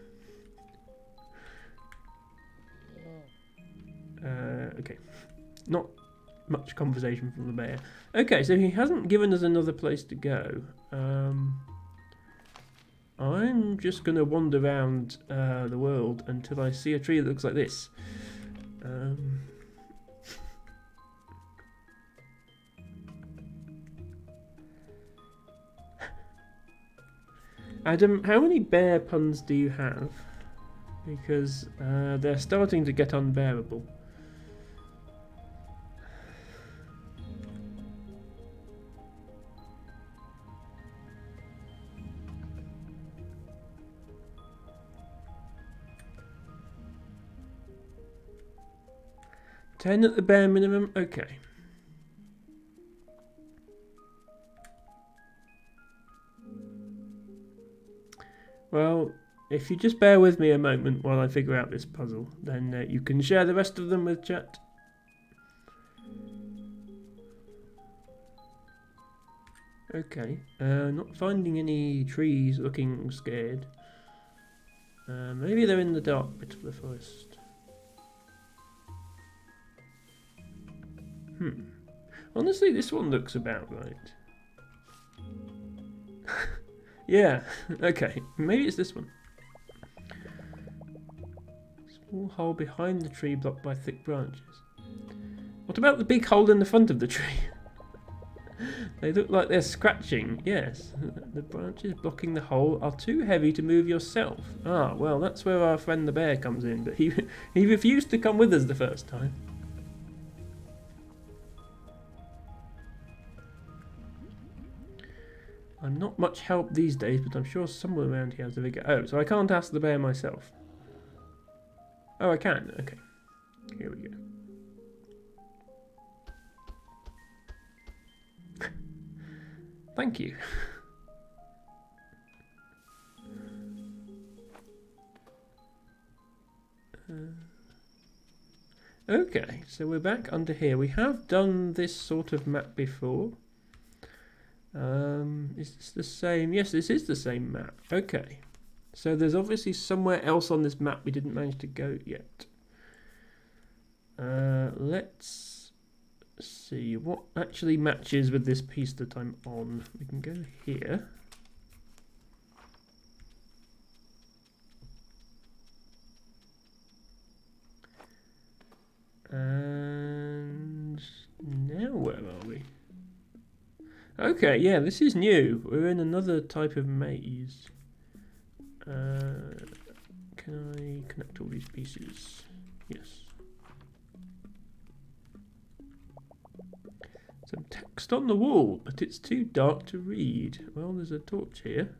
Okay. Not much conversation from the bear. Okay, so he hasn't given us another place to go. I'm just going to wander around the world until I see a tree that looks like this. Adam, how many bear puns do you have? Because they're starting to get unbearable. $10 at the bare minimum? Okay. Well, if you just bear with me a moment while I figure out this puzzle, then you can share the rest of them with chat. Okay, not finding any trees looking scared. Maybe they're in the dark bit of the forest. Honestly, this one looks about right. Yeah, okay, maybe it's this one. Small hole behind the tree blocked by thick branches. What about the big hole in the front of the tree? They look like they're scratching. Yes, the branches blocking the hole are too heavy to move yourself. Ah, well, that's where our friend the bear comes in, but he refused to come with us the first time. I'm not much help these days, but I'm sure someone around here has a bigger... Oh, so I can't ask the bear myself. Oh, I can. Okay. Here we go. Thank you. Okay, so we're back under here. We have done this sort of map before. Is this the same? Yes, this is the same map. Okay. So there's obviously somewhere else on this map we didn't manage to go yet. Let's see what actually matches with this piece that I'm on. We can go here. And now where are we? Okay, yeah, this is new. We're in another type of maze. Can I connect all these pieces? Yes. Some text on the wall, but it's too dark to read. Well, there's a torch here.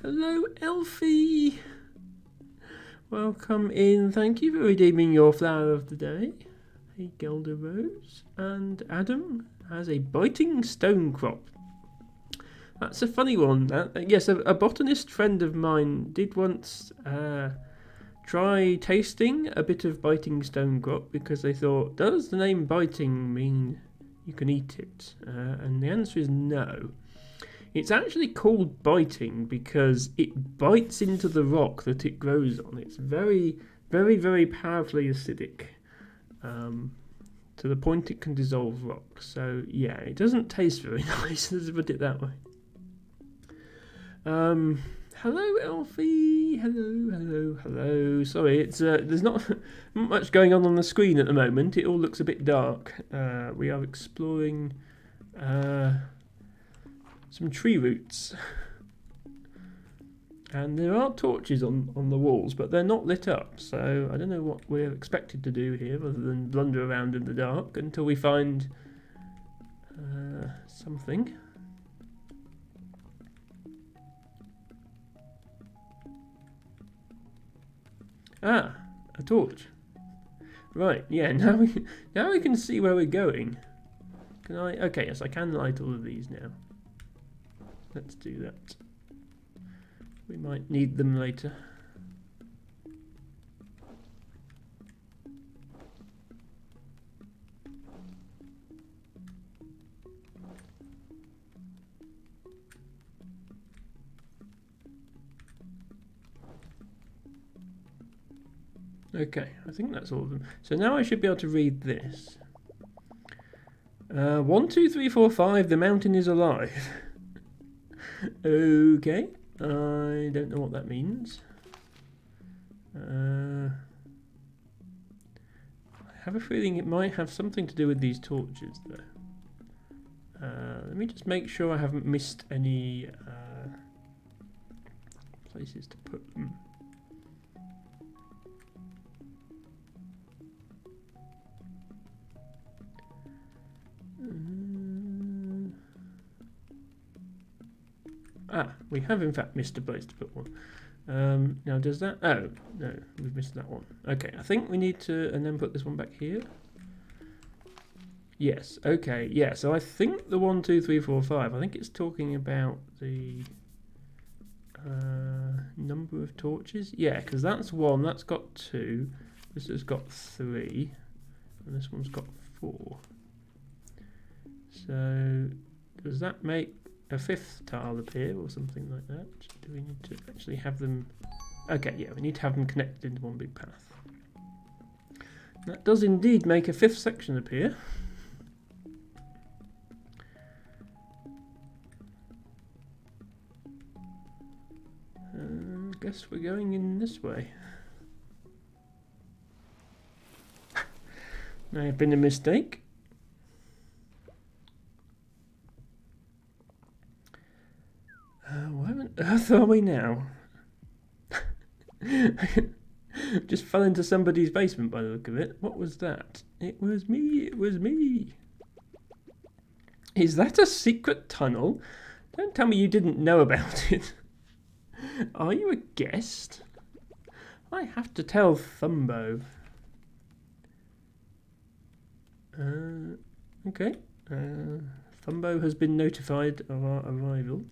Hello, Elfie! Welcome in. Thank you for redeeming your flower of the day. Hey, Gelder Rose. And Adam has a biting stone crop. That's a funny one. Yes, a botanist friend of mine did once try tasting a bit of biting stone crop because they thought, does the name biting mean you can eat it? And the answer is no. It's actually called biting because it bites into the rock that it grows on. It's very, very, very powerfully acidic. To the point it can dissolve rock. So yeah, it doesn't taste very nice, let's put it that way. Hello, Elfie. Hello. Sorry, it's there's not much going on the screen at the moment. It all looks a bit dark. We are exploring some tree roots. And there are torches on the walls, but they're not lit up, so I don't know what we're expected to do here other than blunder around in the dark until we find something. Ah, a torch. Right, yeah, now we can see where we're going. Can I? Okay, yes, I can light all of these now. Let's do that. We might need them later. Okay, I think that's all of them. So now I should be able to read this. 1, 2, 3, 4, 5. The mountain is alive. Okay. I don't know what that means. I have a feeling it might have something to do with these torches, though. Let me just make sure I haven't missed any places to put them. We have in fact missed a place to put one. Now does that... Oh, no, we've missed that one. Okay, I think we need to... And then put this one back here. Yes, okay, yeah, so I think the 1, 2, 3, 4, 5, I think it's talking about the number of torches. Yeah, because that's 1, that's got 2, this has got 3, and this one's got 4. So, does that make a 5th tile appear or something like that? Do we need to actually have them... Okay, yeah, we need to have them connected into one big path. That does indeed make a 5th section appear. Guess we're going in this way. I have been a mistake. Where on earth are we now? Just fell into somebody's basement by the look of it. What was that? It was me, it was me. Is that a secret tunnel? Don't tell me you didn't know about it. Are you a guest? I have to tell Thumbo. Okay. Thumbo has been notified of our arrival.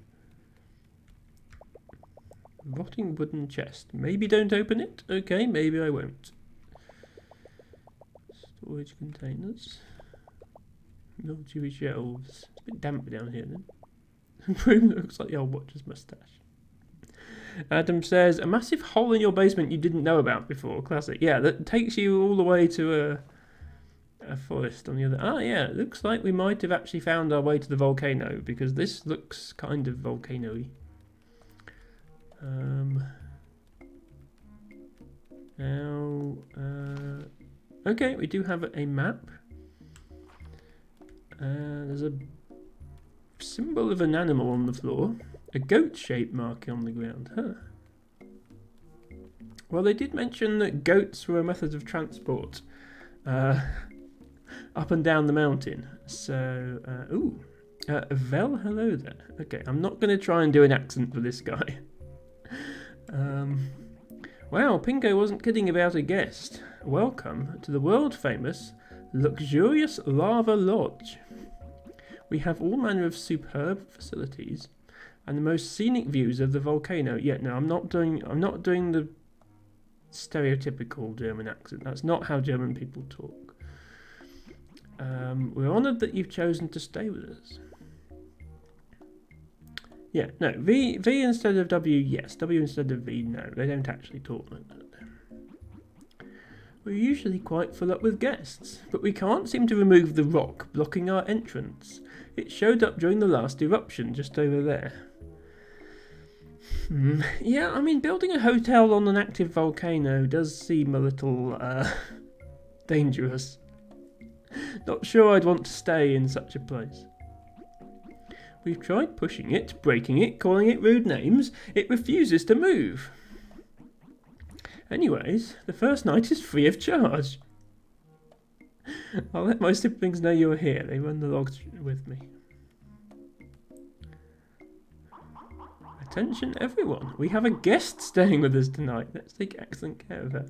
Rotting wooden chest. Maybe don't open it. Okay, maybe I won't. Storage containers. Mildewy shelves. It's a bit damp down here then. Broom looks like the old watcher's moustache. Adam says, a massive hole in your basement you didn't know about before. Classic. Yeah, that takes you all the way to a forest on the other. Ah, yeah, it looks like we might have actually found our way to the volcano, because this looks kind of volcano-y. Now, okay, we do have a map. There's a symbol of an animal on the floor. A goat-shaped marking on the ground. Huh. Well, they did mention that goats were a method of transport up and down the mountain. So, Vel, hello there. Okay, I'm not going to try and do an accent for this guy. Wow, Pinko wasn't kidding about a guest. Welcome to the world-famous luxurious lava lodge. We have all manner of superb facilities and the most scenic views of the volcano. Yeah, no, I'm not doing the stereotypical German accent. That's not how German people talk. We're honoured that you've chosen to stay with us. Yeah, no, V instead of W, yes. W instead of V, no. They don't actually talk like that. We're usually quite full up with guests, but we can't seem to remove the rock blocking our entrance. It showed up during the last eruption, just over there. Yeah, I mean, building a hotel on an active volcano does seem a little, dangerous. Not sure I'd want to stay in such a place. We've tried pushing it, breaking it, calling it rude names. It refuses to move. Anyways, the first night is free of charge. I'll let my siblings know you're here. They run the logs with me. Attention everyone. We have a guest staying with us tonight. Let's take excellent care of her.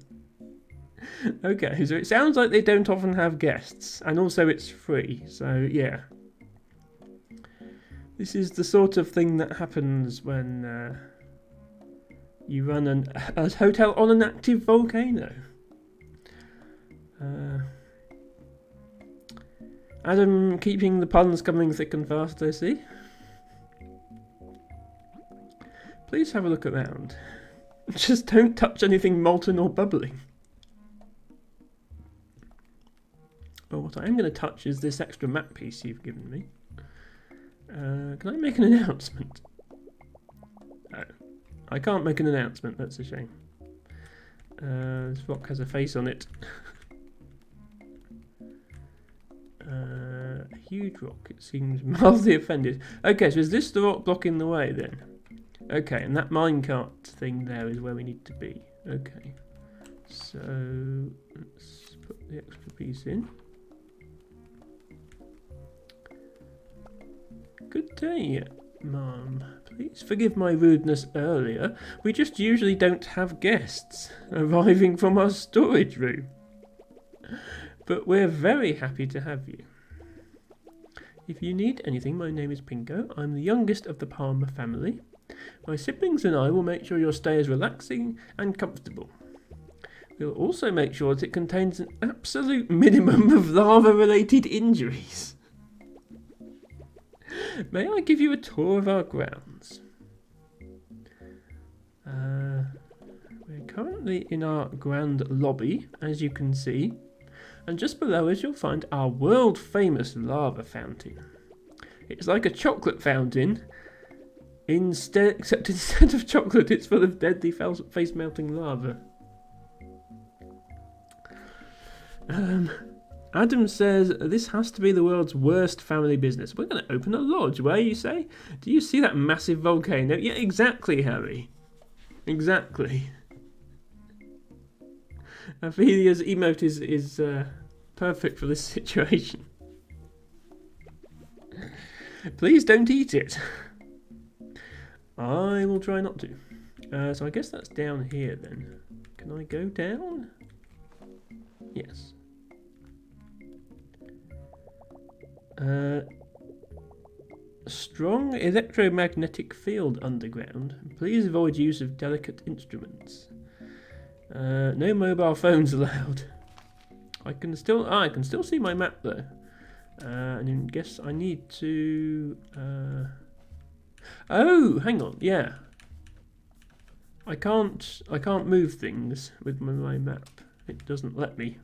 Okay, so it sounds like they don't often have guests. And also it's free. So, yeah. This is the sort of thing that happens when you run a hotel on an active volcano. Adam keeping the puns coming thick and fast, I see. Please have a look around. Just don't touch anything molten or bubbling. Well, what I am going to touch is this extra map piece you've given me. Can I make an announcement? No, I can't make an announcement, that's a shame. This rock has a face on it. A huge rock, it seems mildly offended. Okay, so is this the rock blocking the way then? Okay, and that minecart thing there is where we need to be. Okay, so let's put the extra piece in. Good day, Mum. Please forgive my rudeness earlier. We just usually don't have guests arriving from our storage room. But we're very happy to have you. If you need anything, my name is Pinko. I'm the youngest of the Palmer family. My siblings and I will make sure your stay is relaxing and comfortable. We'll also make sure that it contains an absolute minimum of lava-related injuries. May I give you a tour of our grounds? We're currently in our grand lobby, as you can see. And just below us you'll find our world-famous lava fountain. It's like a chocolate fountain, except instead of chocolate it's full of deadly face-melting lava. Adam says, this has to be the world's worst family business. We're going to open a lodge, where you say? Do you see that massive volcano? Yeah, exactly, Harry. Exactly. Ophelia's emote is perfect for this situation. Please don't eat it. I will try not to. So I guess that's down here then. Can I go down? Yes. Strong electromagnetic field underground. Please avoid use of delicate instruments. No mobile phones allowed. I can still see my map though. And I guess I need to. Oh, hang on. Yeah. I can't move things with my map. It doesn't let me.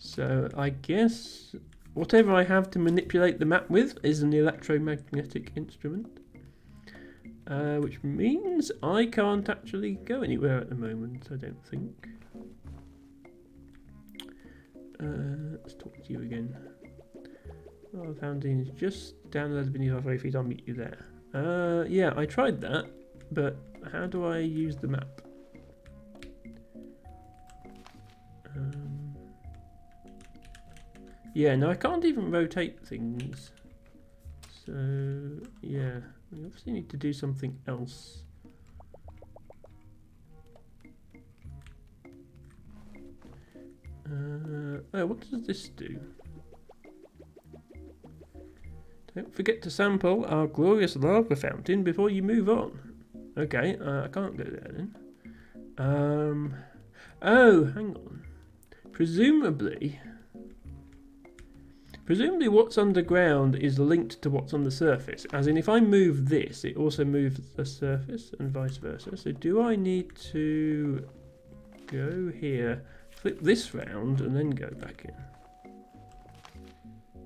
So I guess whatever I have to manipulate the map with is an electromagnetic instrument. Which means I can't actually go anywhere at the moment, I don't think. Let's talk to you again. Oh, fountain is just down there beneath our 3 feet. I'll meet you there. Yeah, I tried that, but how do I use the map? Yeah, no, I can't even rotate things. So, yeah, we obviously need to do something else. Oh, what does this do? Don't forget to sample our glorious lava fountain before you move on. Okay, I can't go there then. Oh, hang on. Presumably what's underground is linked to what's on the surface. As in, if I move this, it also moves the surface and vice versa. So do I need to go here, flip this round, and then go back in?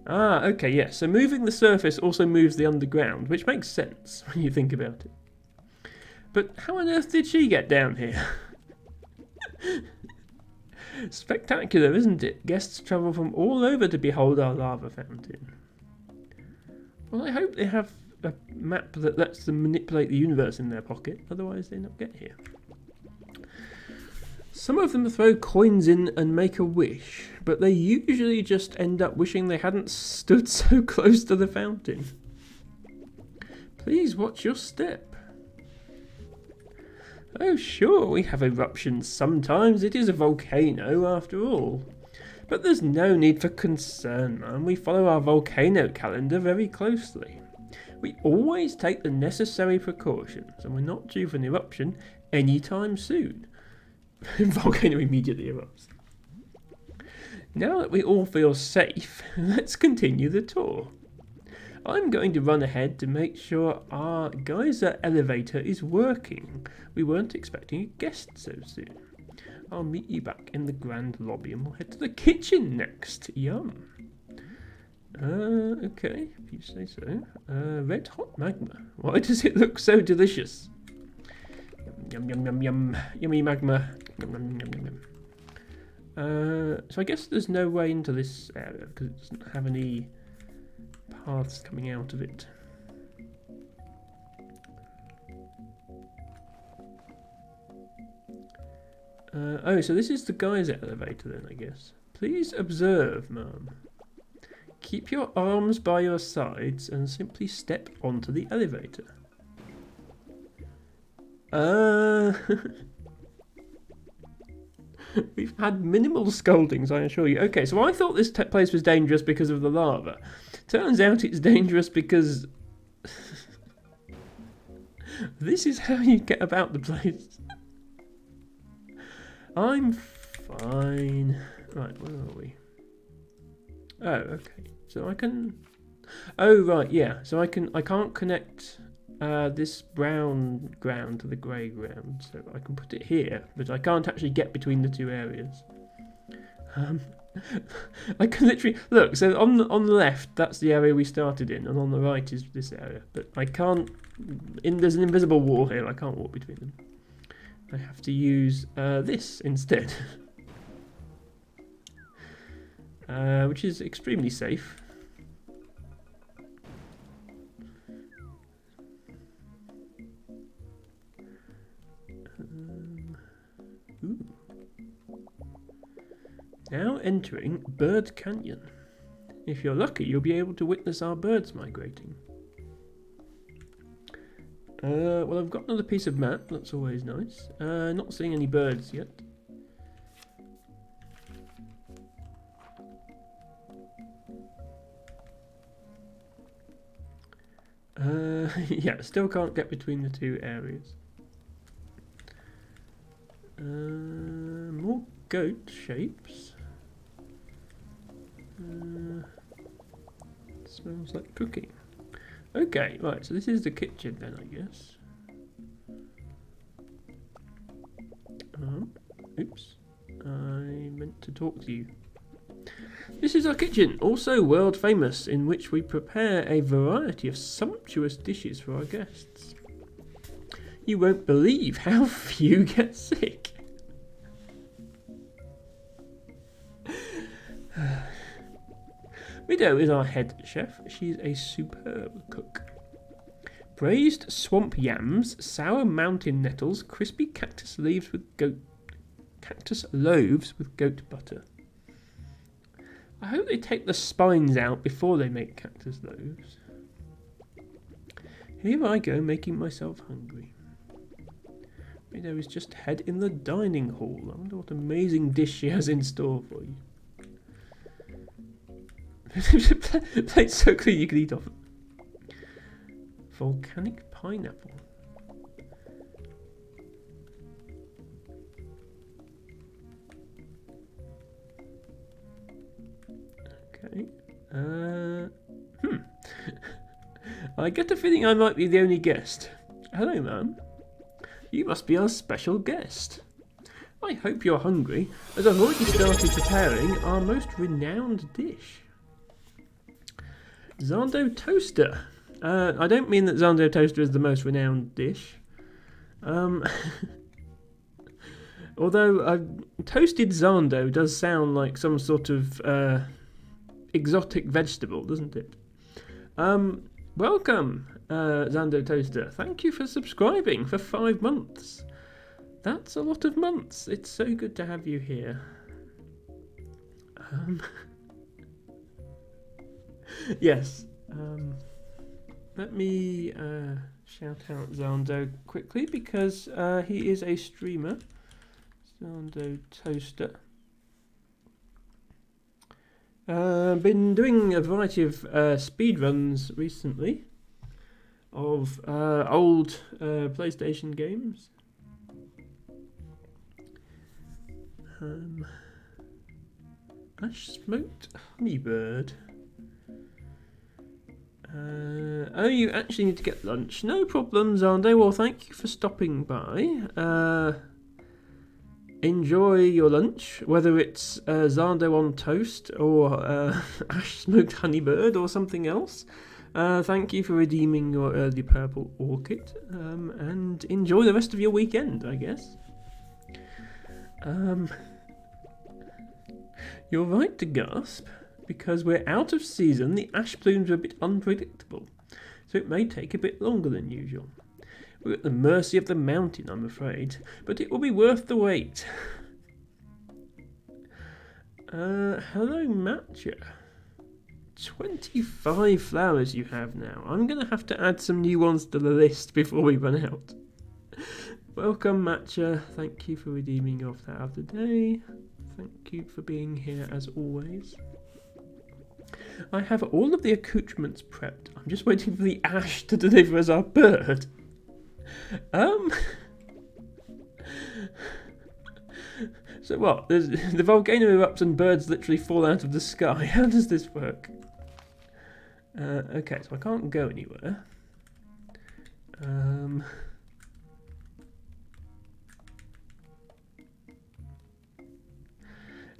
Ah, okay, yeah. So moving the surface also moves the underground, which makes sense when you think about it. But how on earth did she get down here? Spectacular, isn't it? Guests travel from all over to behold our lava fountain. Well, I hope they have a map that lets them manipulate the universe in their pocket, otherwise they not get here. Some of them throw coins in and make a wish, but they usually just end up wishing they hadn't stood so close to the fountain. Please watch your step. Oh sure, we have eruptions sometimes. It is a volcano after all. But there's no need for concern, man. We follow our volcano calendar very closely. We always take the necessary precautions, and we're not due for an eruption anytime soon. Volcano immediately erupts. Now that we all feel safe, let's continue the tour. I'm going to run ahead to make sure our geyser elevator is working. We weren't expecting a guest so soon. I'll meet you back in the grand lobby and we'll head to the kitchen next. Yum. Okay, if you say so. Red hot magma. Why does it look so delicious? Yum, yum, yum, yum. Yummy magma. Yum, yum, yum, yum, yum. So I guess there's no way into this area because it doesn't have any paths coming out of it. Oh, so this is the geyser elevator then, I guess. Please observe, ma'am. Keep your arms by your sides and simply step onto the elevator. We've had minimal scoldings, I assure you. Okay, so I thought this place was dangerous because of the lava. Turns out it's dangerous because this is how you get about the place. I'm fine. Right, where are we? Oh, okay. So I can. Oh, right, yeah. So I can't connect this brown ground to the grey ground. So I can put it here, but I can't actually get between the two areas. I can literally look. So on the left, that's the area we started in, and on the right is this area. But I can't. There's an invisible wall here. I can't walk between them. I have to use this instead. Which is extremely safe. Ooh. Now entering Bird Canyon. If you're lucky, you'll be able to witness our birds migrating. Well, I've got another piece of map. That's always nice. Not seeing any birds yet. Yeah, still can't get between the two areas. More goat shapes. Smells like cooking. Okay, right, so this is the kitchen then, I guess. Oops. I meant to talk to you. This is our kitchen, also world famous, in which we prepare a variety of sumptuous dishes for our guests. You won't believe how few get sick. Widow is our head chef. She's a superb cook. Braised swamp yams, sour mountain nettles, crispy cactus loaves with goat butter. I hope they take the spines out before they make cactus loaves. Here I go, making myself hungry. Widow is just head in the dining hall. I wonder what amazing dish she has in store for you. Plate's so clean you can eat off it. Volcanic pineapple. Okay. I get the feeling I might be the only guest. Hello, ma'am. You must be our special guest. I hope you're hungry, as I've already started preparing our most renowned dish. Zando Toaster. I don't mean that Zando Toaster is the most renowned dish. Although toasted Zando does sound like some sort of exotic vegetable, doesn't it? Welcome, Zando Toaster. Thank you for subscribing for 5 months. That's a lot of months. It's so good to have you here. Yes. Let me shout out Zando quickly because he is a streamer. Zando Toaster. Been doing a variety of speedruns recently of old PlayStation games. Ash smoked honeybird. Oh, you actually need to get lunch. No problem, Zando. Well, thank you for stopping by. Enjoy your lunch, whether it's Zando on toast or Ash smoked honeybird or something else. Thank you for redeeming your early purple orchid, and enjoy the rest of your weekend, I guess. You're right to gasp. Because we're out of season, the ash plumes are a bit unpredictable, so it may take a bit longer than usual. We're at the mercy of the mountain, I'm afraid, but it will be worth the wait. Hello, Matcha. 25 flowers you have now. I'm going to have to add some new ones to the list before we run out. Welcome, Matcha. Thank you for redeeming your flower of the day. Thank you for being here as always. I have all of the accoutrements prepped. I'm just waiting for the ash to deliver as our bird. So what? The volcano erupts and birds literally fall out of the sky. How does this work? Okay, so I can't go anywhere.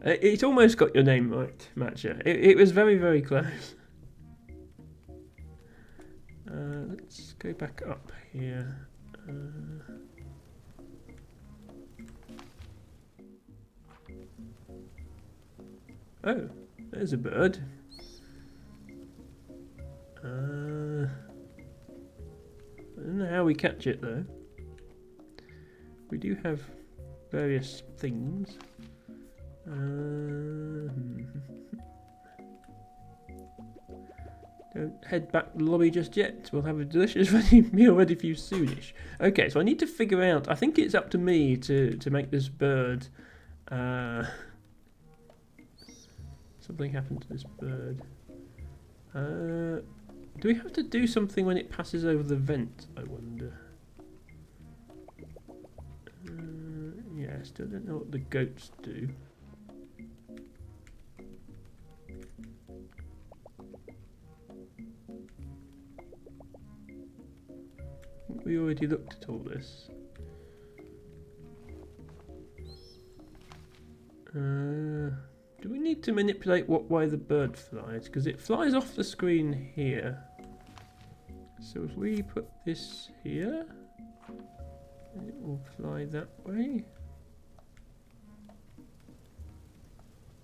It almost got your name right, Matcha. It was very, very close. Let's go back up here. Oh, there's a bird. I don't know how we catch it though. We do have various things. Don't head back to the lobby just yet. We'll have a delicious meal ready for you soonish. Okay, so I need to figure out. I think it's up to me to make this bird. Something happened to this bird. Do we have to do something when it passes over the vent? I wonder. Yeah, I still don't know what the goats do. We already looked at all this. Do we need to manipulate why the bird flies? Because it flies off the screen here. So if we put this here, it will fly that way.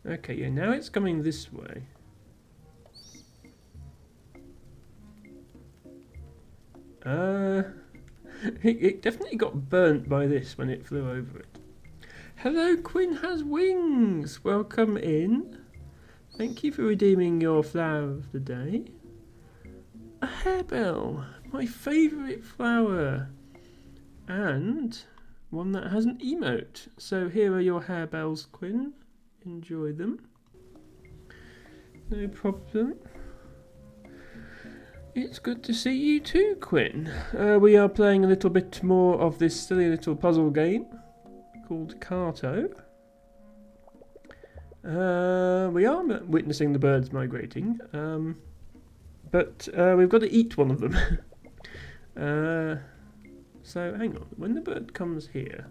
Okay, yeah, now it's coming this way. It definitely got burnt by this when it flew over it. Hello, Quinn has wings! Welcome in. Thank you for redeeming your flower of the day. A harebell, my favourite flower. And one that has an emote. So here are your harebells, Quinn. Enjoy them. No problem. It's good to see you too, Quinn. We are playing a little bit more of this silly little puzzle game called Carto. We are witnessing the birds migrating, but we've got to eat one of them. So hang on, when the bird comes here,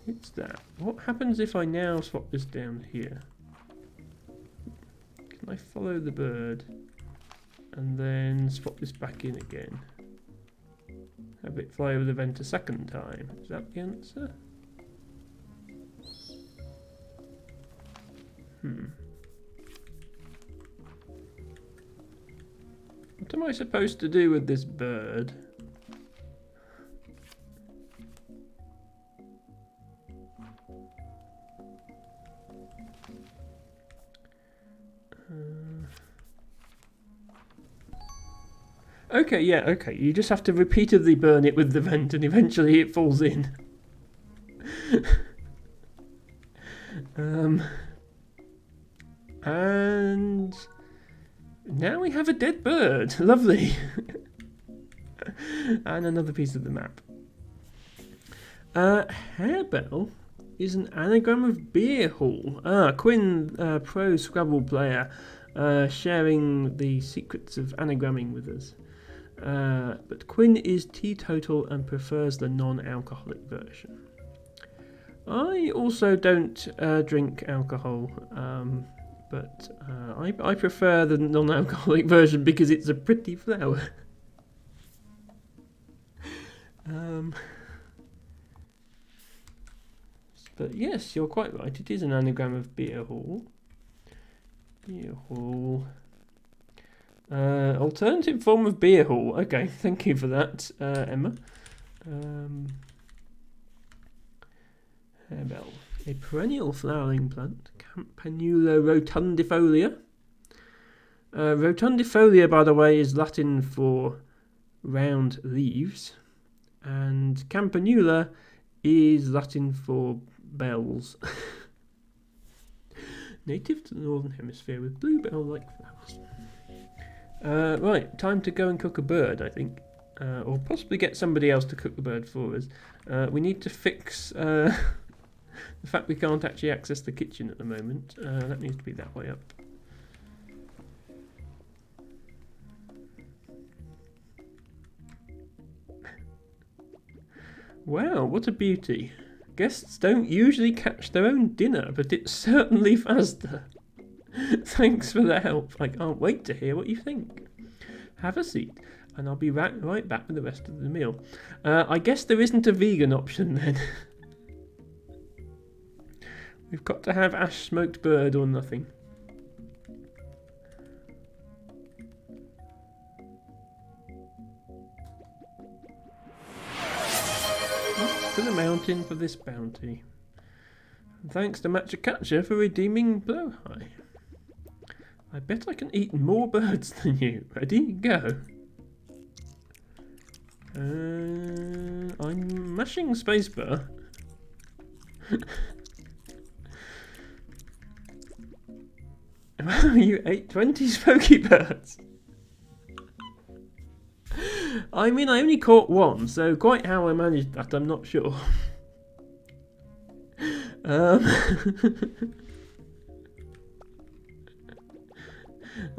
it's that. What happens if I now swap this down here? Can I follow the bird and then swap this back in again? Have it fly over the vent a second time? Is that the answer? What am I supposed to do with this bird? Okay, yeah, okay. You just have to repeatedly burn it with the vent and eventually it falls in. And now we have a dead bird. Lovely. And another piece of the map. Harebell is an anagram of beer hall. Quinn, pro Scrabble player, sharing the secrets of anagramming with us. But Quinn is teetotal and prefers the non-alcoholic version. I also don't drink alcohol, but I prefer the non-alcoholic version because it's a pretty flower. But yes, you're quite right. It is an anagram of beer hall. Beer hall. Alternative form of beer hall. Okay, thank you for that, Emma. Harebell. A perennial flowering plant, Campanula rotundifolia. Rotundifolia, by the way, is Latin for round leaves, and Campanula is Latin for bells. Native to the Northern Hemisphere with bluebell-like flowers. Right, time to go and cook a bird, I think. Or possibly get somebody else to cook the bird for us. We need to fix the fact we can't actually access the kitchen at the moment. That needs to be that way up. Wow, what a beauty. Guests don't usually catch their own dinner, but it's certainly faster. Thanks for the help. I can't wait to hear what you think. Have a seat, and I'll be right back with the rest of the meal. I guess there isn't a vegan option then. We've got to have ash smoked bird or nothing. To the mountain for this bounty. And thanks to Matcha Catcher for redeeming Blowhigh. I bet I can eat more birds than you. Ready? Go. I'm mashing spacebar. Wow, you ate 20 spooky birds. I mean, I only caught one, so quite how I managed that, I'm not sure.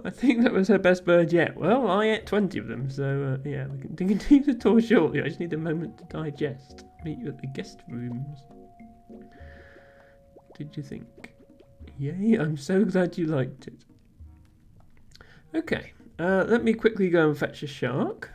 I think that was her best bird yet. Well, I ate 20 of them, so yeah, we can continue the tour shortly. I just need a moment to digest. Meet you at the guest rooms. What did you think? Yay, I'm so glad you liked it. Okay, let me quickly go and fetch a shark.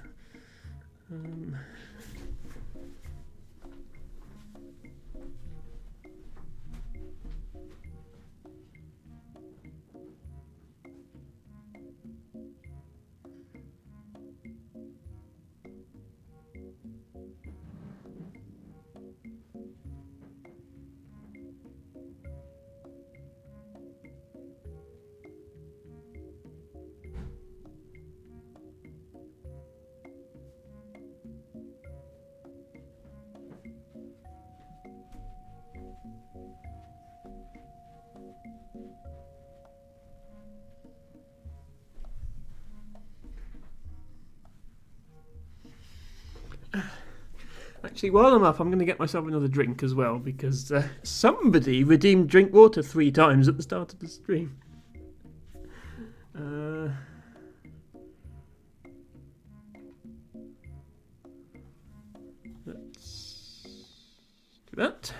Actually, while I'm up, I'm going to get myself another drink as well, because somebody redeemed drink water 3 times at the start of the stream. Let's do that.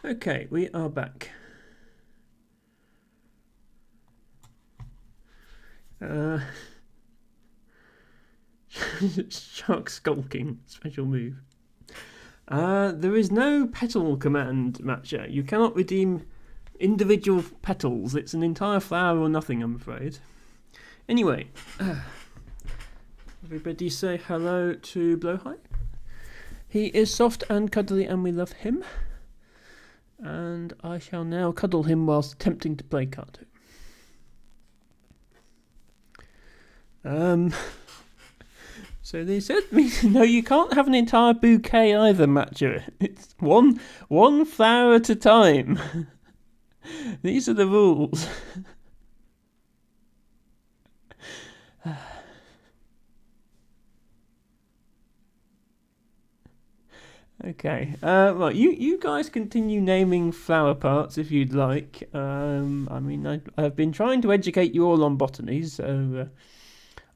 Okay, we are back. Shark skulking, special move. There is no petal command, Matcha. You cannot redeem individual petals. It's an entire flower or nothing, I'm afraid. Anyway, everybody say hello to Blowhigh. He is soft and cuddly and we love him. And I shall now cuddle him whilst attempting to play cartoon. So they said me, no, you can't have an entire bouquet either, Matcha. It's one flower at a time. These are the rules. Okay. Right, you guys continue naming flower parts if you'd like. I mean, I've been trying to educate you all on botany, so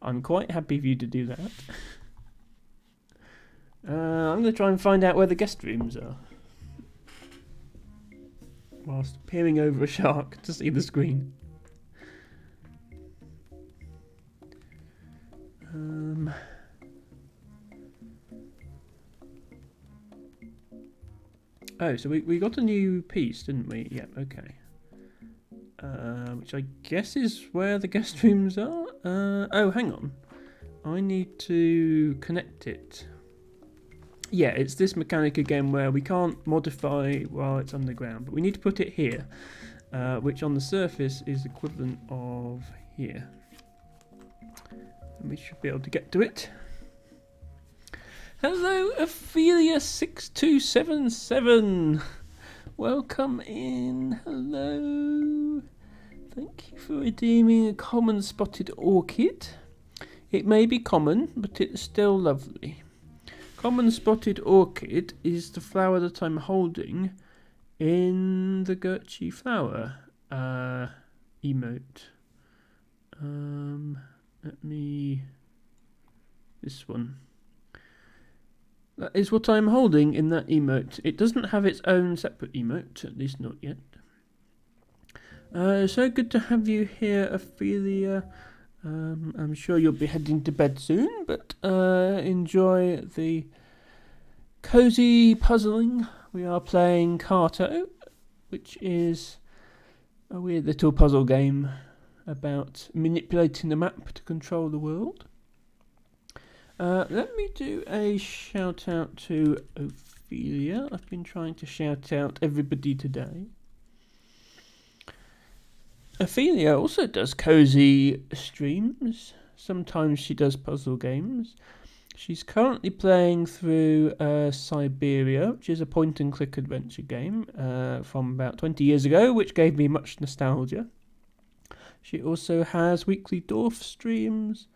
I'm quite happy for you to do that. I'm going to try and find out where the guest rooms are, whilst peering over a shark to see the screen. Oh, so we got a new piece, didn't we? Yeah, okay. Which I guess is where the guest rooms are. Oh, hang on. I need to connect it. Yeah, it's this mechanic again where we can't modify while it's underground, but we need to put it here, which on the surface is equivalent of here. And we should be able to get to it. Hello, Ophelia6277. Welcome in. Hello. Thank you for redeeming a common spotted orchid. It may be common, but it's still lovely. Common spotted orchid is the flower that I'm holding in the Gertrude flower emote. This one. That is what I'm holding in that emote. It doesn't have its own separate emote, at least not yet. So good to have you here, Ophelia. I'm sure you'll be heading to bed soon, but enjoy the cozy puzzling. We are playing Carto, which is a weird little puzzle game about manipulating the map to control the world. Let me do a shout out to Ophelia. I've been trying to shout out everybody today. Ophelia also does cozy streams. Sometimes she does puzzle games. She's currently playing through Siberia, which is a point-and-click adventure game from about 20 years ago, which gave me much nostalgia. She also has weekly Dwarf streams.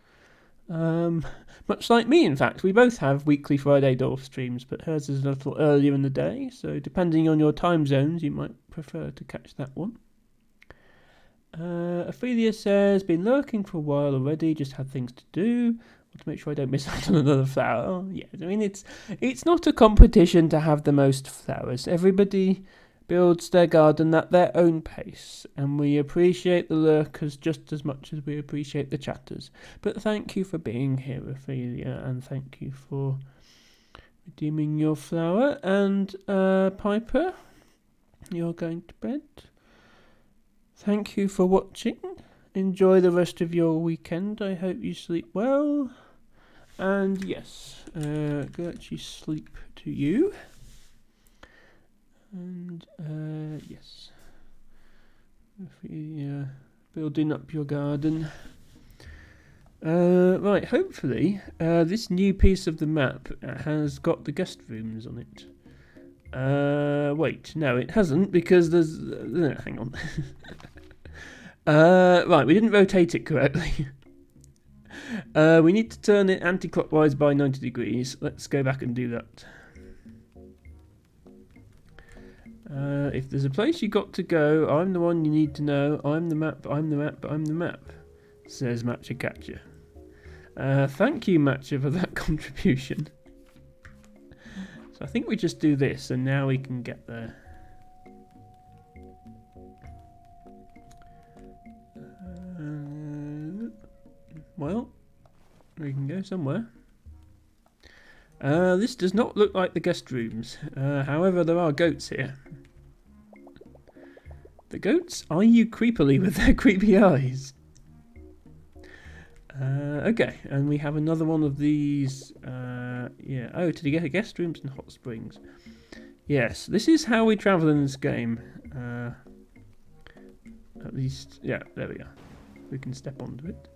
Much like me, in fact. We both have weekly Friday Dwarf streams, but hers is a little earlier in the day, so depending on your time zones, you might prefer to catch that one. Ophelia says, been lurking for a while already, just had things to do. Want to make sure I don't miss out on another flower. Oh, yeah, I mean, it's not a competition to have the most flowers. Everybody builds their garden at their own pace, and we appreciate the lurkers just as much as we appreciate the chatters. But thank you for being here, Ophelia, and thank you for redeeming your flower. And Piper, you're going to bed. Thank you for watching. Enjoy the rest of your weekend. I hope you sleep well. And yes, Gertrude, sleep to you. And yes, building up your garden. Right, hopefully this new piece of the map has got the guest rooms on it. Wait, no, it hasn't, because there's... hang on. Right, we didn't rotate it correctly. We need to turn it anti-clockwise by 90 degrees. Let's go back and do that. If there's a place you got to go, I'm the one you need to know. I'm the map, I'm the map, I'm the map, says Matcha Catcher. Thank you, Matcha, for that contribution. So I think we just do this, and now we can get there. Well, we can go somewhere. This does not look like the guest rooms. However, there are goats here. The goats eye you creepily with their creepy eyes. Okay, and we have another one of these. Yeah. Oh, to get guest rooms and hot springs. Yes, this is how we travel in this game. At least, yeah, there we are. We can step onto it.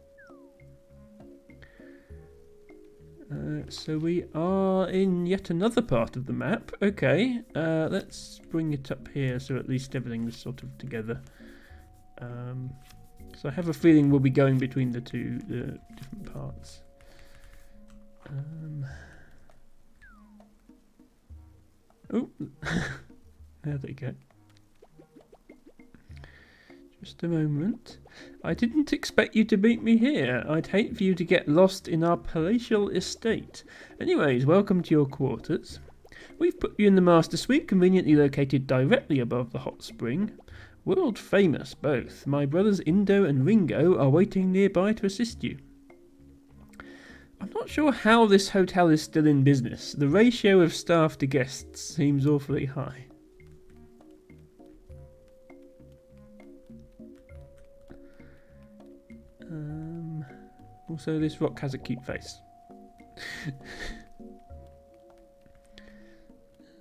So we are in yet another part of the map. Okay, let's bring it up here so at least everything's sort of together. So I have a feeling we'll be going between the different parts. Oh, there they go. Just a moment. I didn't expect you to meet me here. I'd hate for you to get lost in our palatial estate. Anyways, welcome to your quarters. We've put you in the master suite, conveniently located directly above the hot spring. World famous, both. My brothers Indo and Ringo are waiting nearby to assist you. I'm not sure how this hotel is still in business. The ratio of staff to guests seems awfully high. Also, this rock has a cute face.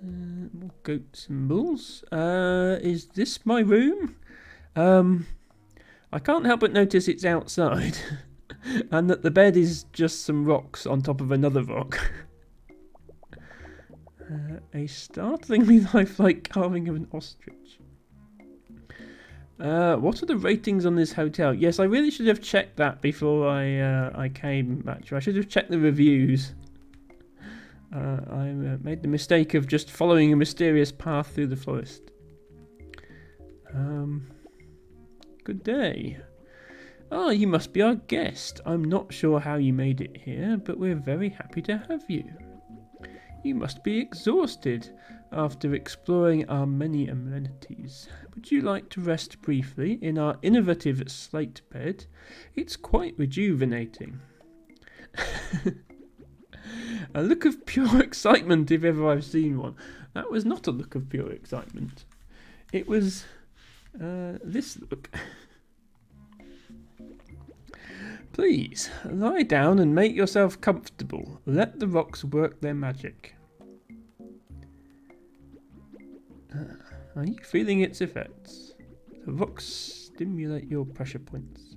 More goat symbols. Is this my room? I can't help but notice it's outside. And that the bed is just some rocks on top of another rock. A startlingly lifelike carving of an ostrich. What are the ratings on this hotel? Yes, I really should have checked that before I came, actually. I should have checked the reviews. I made the mistake of just following a mysterious path through the forest. Good day. Ah, you must be our guest. I'm not sure how you made it here, but we're very happy to have you. You must be exhausted after exploring our many amenities. Would you like to rest briefly in our innovative slate bed? It's quite rejuvenating. A look of pure excitement, if ever I've seen one. That was not a look of pure excitement. It was this look. Please, lie down and make yourself comfortable. Let the rocks work their magic. Are you feeling its effects? The rocks stimulate your pressure points,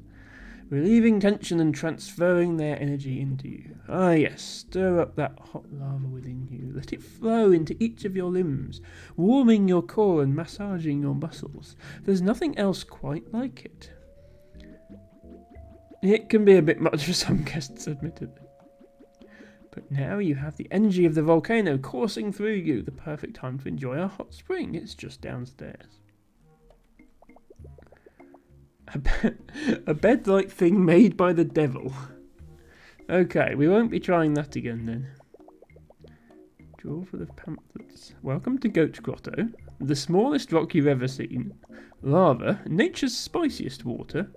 relieving tension and transferring their energy into you. Ah yes, stir up that hot lava within you. Let it flow into each of your limbs, warming your core and massaging your muscles. There's nothing else quite like it. It can be a bit much for some guests, admittedly. But now you have the energy of the volcano coursing through you. The perfect time to enjoy our hot spring. It's just downstairs. A bed-like thing made by the devil. Okay, we won't be trying that again then. Draw for the pamphlets. Welcome to Goat Grotto. The smallest rock you've ever seen. Lava. Nature's spiciest water.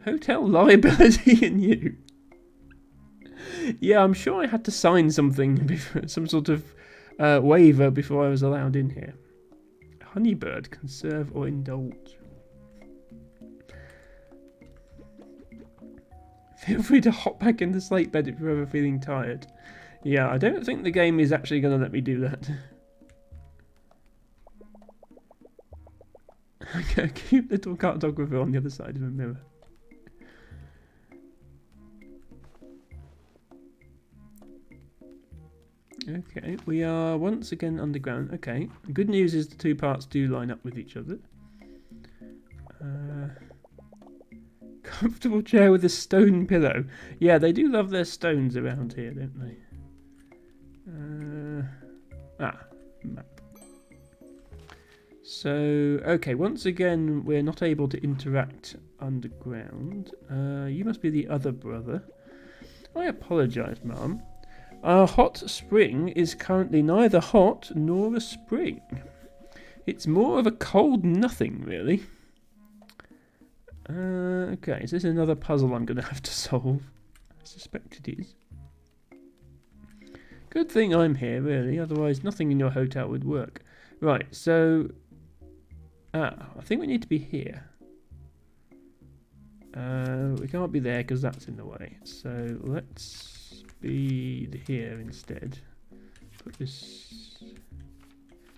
Hotel liability in you. Yeah, I'm sure I had to sign something, before, some sort of waiver before I was allowed in here. Honeybird, conserve or indulge. Feel free to hop back in the slate bed if you're ever feeling tired. Yeah, I don't think the game is actually going to let me do that. Okay, a cute little cartographer on the other side of a mirror. Okay, we are once again underground. Okay, good news is the two parts do line up with each other. Comfortable chair with a stone pillow. Yeah, they do love their stones around here, don't they? Map. So, okay, once again, we're not able to interact underground. You must be the other brother. I apologise, Mum. Our hot spring is currently neither hot nor a spring. It's more of a cold nothing, really. Okay, is this another puzzle I'm going to have to solve? I suspect it is. Good thing I'm here, really, otherwise nothing in your hotel would work. Right, so... I think we need to be here. We can't be there because that's in the way. So let's be here instead. Put this...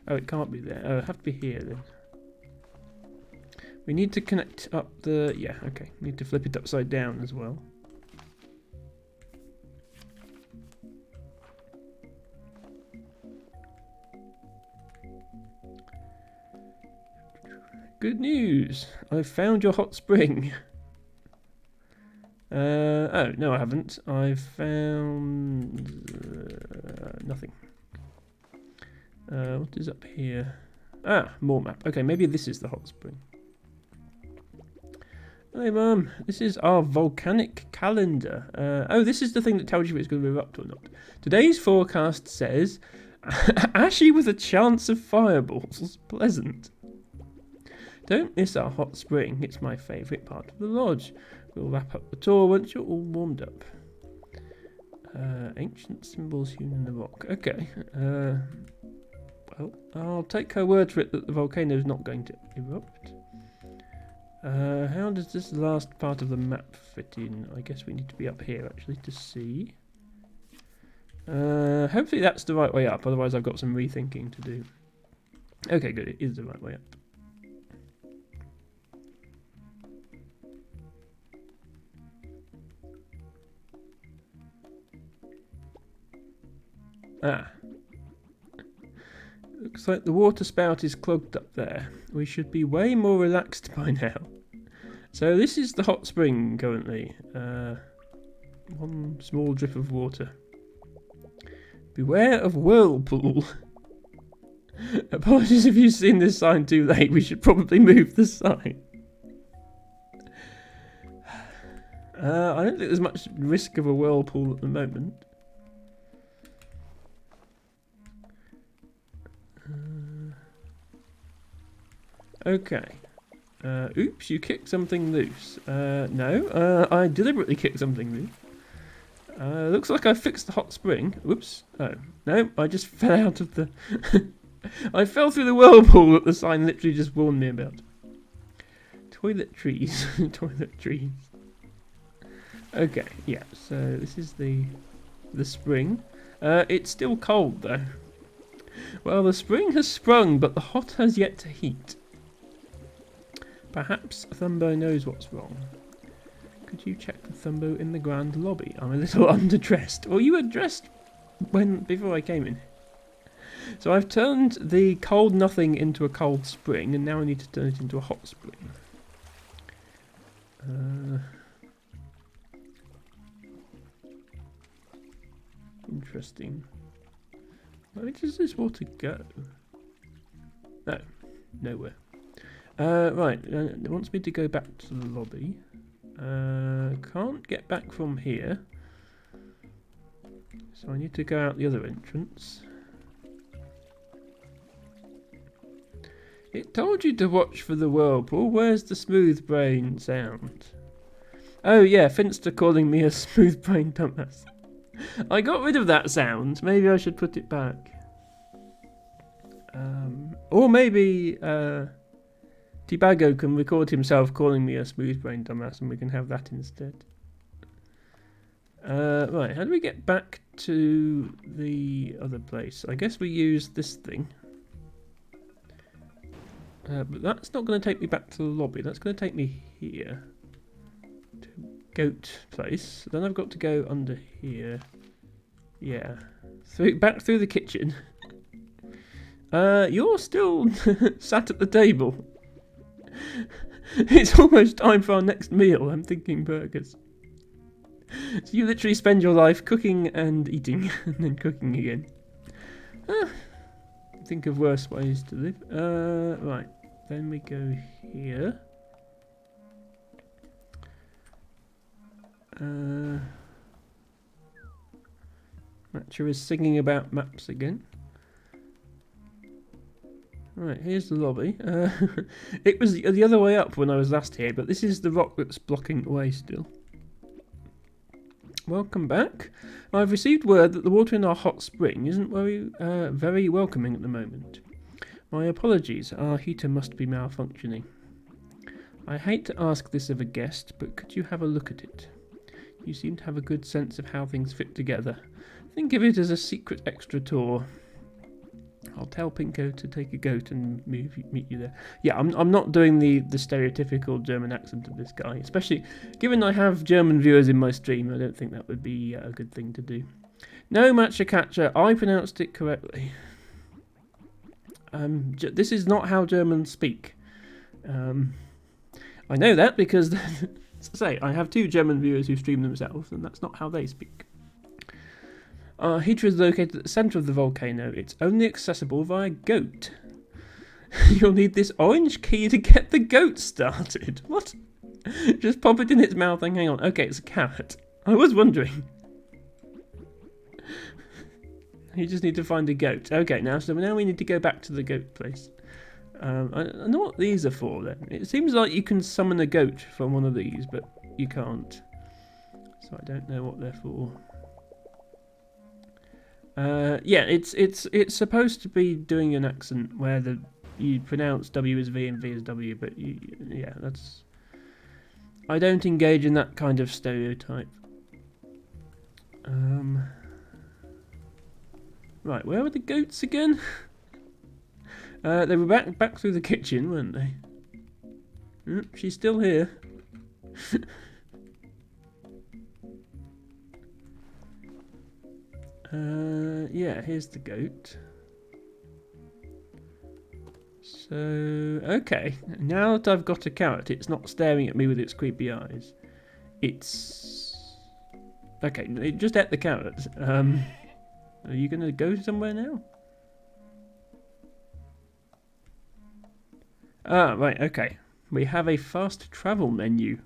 Oh, it can't be there. Oh, it'll have to be here then. We need to connect up the... Yeah, okay. Need to flip it upside down as well. Good news! I've found your hot spring. Oh, no I haven't. I've found... nothing. What is up here? Ah, more map. Okay, maybe this is the hot spring. Hey Mum, this is our volcanic calendar. Oh, this is the thing that tells you if it's going to erupt or not. Today's forecast says, ashy with a chance of fireballs. Pleasant. Don't miss our hot spring. It's my favourite part of the lodge. We'll wrap up the tour once you're all warmed up. Ancient symbols hewn in the rock. Okay. Well, I'll take her word for it that the volcano's not going to erupt. How does this last part of the map fit in? I guess we need to be up here actually to see. Hopefully that's the right way up, otherwise I've got some rethinking to do. Okay, good, it is the right way up. Ah. Looks like the water spout is clogged up there. We should be way more relaxed by now. So this is the hot spring currently. One small drip of water. Beware of whirlpool. Apologies if you've seen this sign too late. We should probably move the sign. I don't think there's much risk of a whirlpool at the moment. Okay. Oops, you kicked something loose. No, I deliberately kicked something loose. Looks like I fixed the hot spring. Whoops. Oh, no, I just fell out of the... I fell through the whirlpool that the sign literally just warned me about. Toiletries. Toiletries. Okay, yeah, so this is the spring. It's still cold, though. Well, the spring has sprung, but the hot has yet to heat. Perhaps Thumbo knows what's wrong. Could you check the Thumbo in the grand lobby? I'm a little underdressed. Well, you were dressed before I came in. So I've turned the cold nothing into a cold spring, and now I need to turn it into a hot spring. Interesting. Where does this water go? No, nowhere. Right, it wants me to go back to the lobby. Can't get back from here. So I need to go out the other entrance. It told you to watch for the whirlpool. Where's the smooth brain sound? Oh yeah, Finster calling me a smooth brain dumbass. I got rid of that sound. Maybe I should put it back. Or maybe Tibago can record himself calling me a smooth brain dumbass and we can have that instead. Right, how do we get back to the other place? I guess we use this thing. But that's not going to take me back to the lobby. That's going to take me here. To Goat Place. Then I've got to go under here. Yeah. Back through the kitchen. You're still sat at the table. It's almost time for our next meal. I'm thinking burgers. So you literally spend your life cooking and eating, and then cooking again. Think of worse ways to live. Right. Then we go here. Matcha is singing about maps again. Right, here's the lobby. It was the other way up when I was last here, but this is the rock that's blocking the way still. Welcome back. I've received word that the water in our hot spring isn't very welcoming at the moment. My apologies, our heater must be malfunctioning. I hate to ask this of a guest, but could you have a look at it? You seem to have a good sense of how things fit together. Think of it as a secret extra tour. I'll tell Pinko to take a goat and meet you there. Yeah, I'm not doing the stereotypical German accent of this guy, especially given I have German viewers in my stream. I don't think that would be a good thing to do. No, Matcha Catcher, I pronounced it correctly. This is not how Germans speak. I know that because, as I say, I have 2 German viewers who stream themselves, and that's not how they speak. Our heater is located at the centre of the volcano. It's only accessible via goat. You'll need this orange key to get the goat started. What? Just pop it in its mouth and hang on. Okay, it's a carrot. I was wondering. You just need to find a goat. Okay, so now we need to go back to the goat place. I know what these are for then. It seems like you can summon a goat from one of these, but you can't. So I don't know what they're for. Yeah, it's supposed to be doing an accent where you pronounce W as V and V as W, but yeah, that's... I don't engage in that kind of stereotype. Right, where were the goats again? They were back through the kitchen, weren't they? She's still here. Yeah, here's the goat. So, okay. Now that I've got a carrot, it's not staring at me with its creepy eyes. It's... Okay, it just ate the carrot. Are you going to go somewhere now? Ah, right, okay. We have a fast travel menu.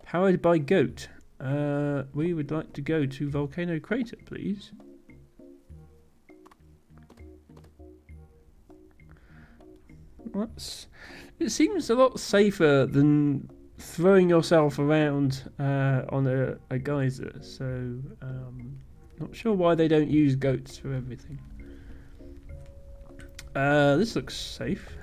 Powered by goat. We would like to go to Volcano Crater, please. It seems a lot safer than throwing yourself around on a geyser, so not sure why they don't use goats for everything. This looks safe.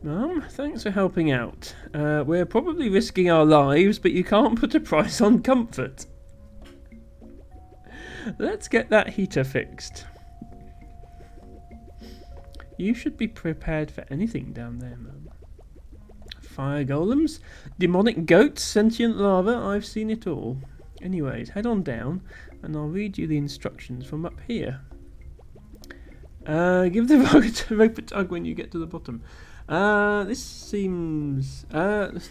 Thanks for helping out. We're probably risking our lives, but you can't put a price on comfort. Let's get that heater fixed. You should be prepared for anything down there, Mum. Fire golems, demonic goats, sentient lava, I've seen it all. Anyways, head on down, and I'll read you the instructions from up here. Give the rope a tug when you get to the bottom. This seems... the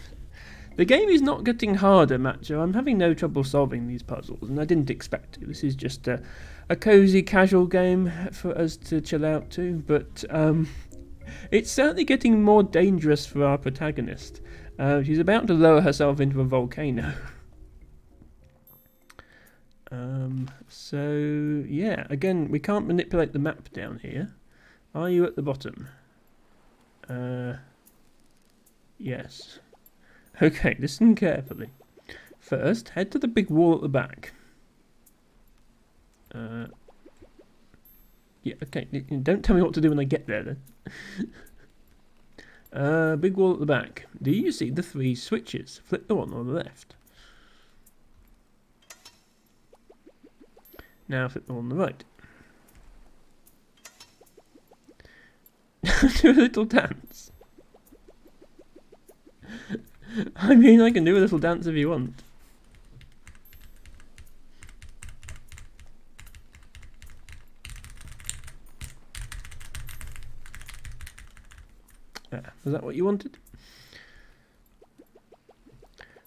game is not getting harder, Matcho. I'm having no trouble solving these puzzles, and I didn't expect to. This is just a cosy, casual game for us to chill out to, but it's certainly getting more dangerous for our protagonist. She's about to lower herself into a volcano. So, yeah, again, we can't manipulate the map down here. Are you at the bottom? Yes. Okay, listen carefully. First, head to the big wall at the back. Yeah, okay, don't tell me what to do when I get there then. Big wall at the back. Do you see the 3 switches? Flip the one on the left. Now flip the one on the right. Do a little dance. I mean, I can do a little dance if you want. Was that what you wanted?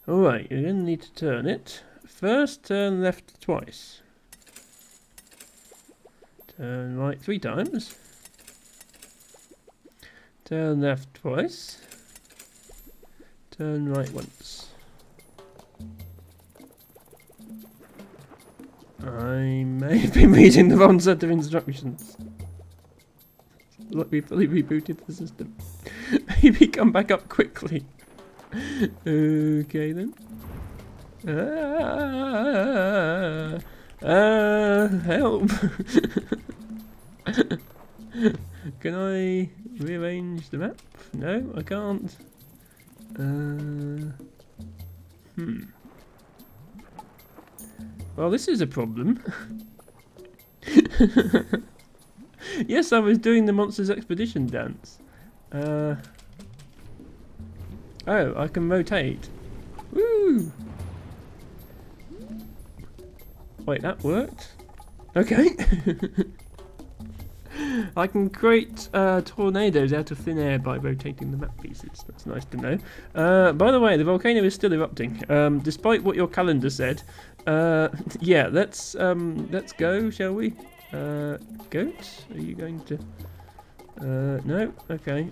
Alright, you're going to need to turn it. First, turn left twice. Turn right 3 times. Turn left twice. Turn right once. I may have been reading the wrong set of instructions. Look, we fully rebooted the system. Maybe come back up quickly. Okay then. Help! Can I rearrange the map? No, I can't. Well, this is a problem. Yes, I was doing the Monsters Expedition dance. Oh, I can rotate. Woo! Wait, that worked? Okay. I can create tornadoes out of thin air by rotating the map pieces. That's nice to know. By the way, the volcano is still erupting, despite what your calendar said. Yeah, let's go, shall we? Goat, are you going to? No. Okay.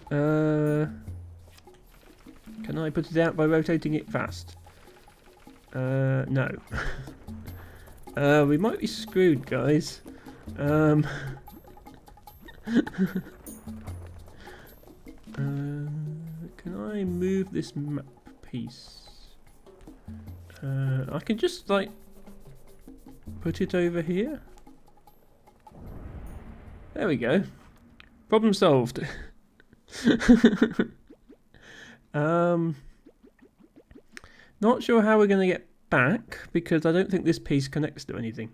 Can I put it out by rotating it fast? No. We might be screwed, guys. Can I move this map piece? I can just like put it over here. There we go. Problem solved. Not sure how we're going to get back because I don't think this piece connects to anything.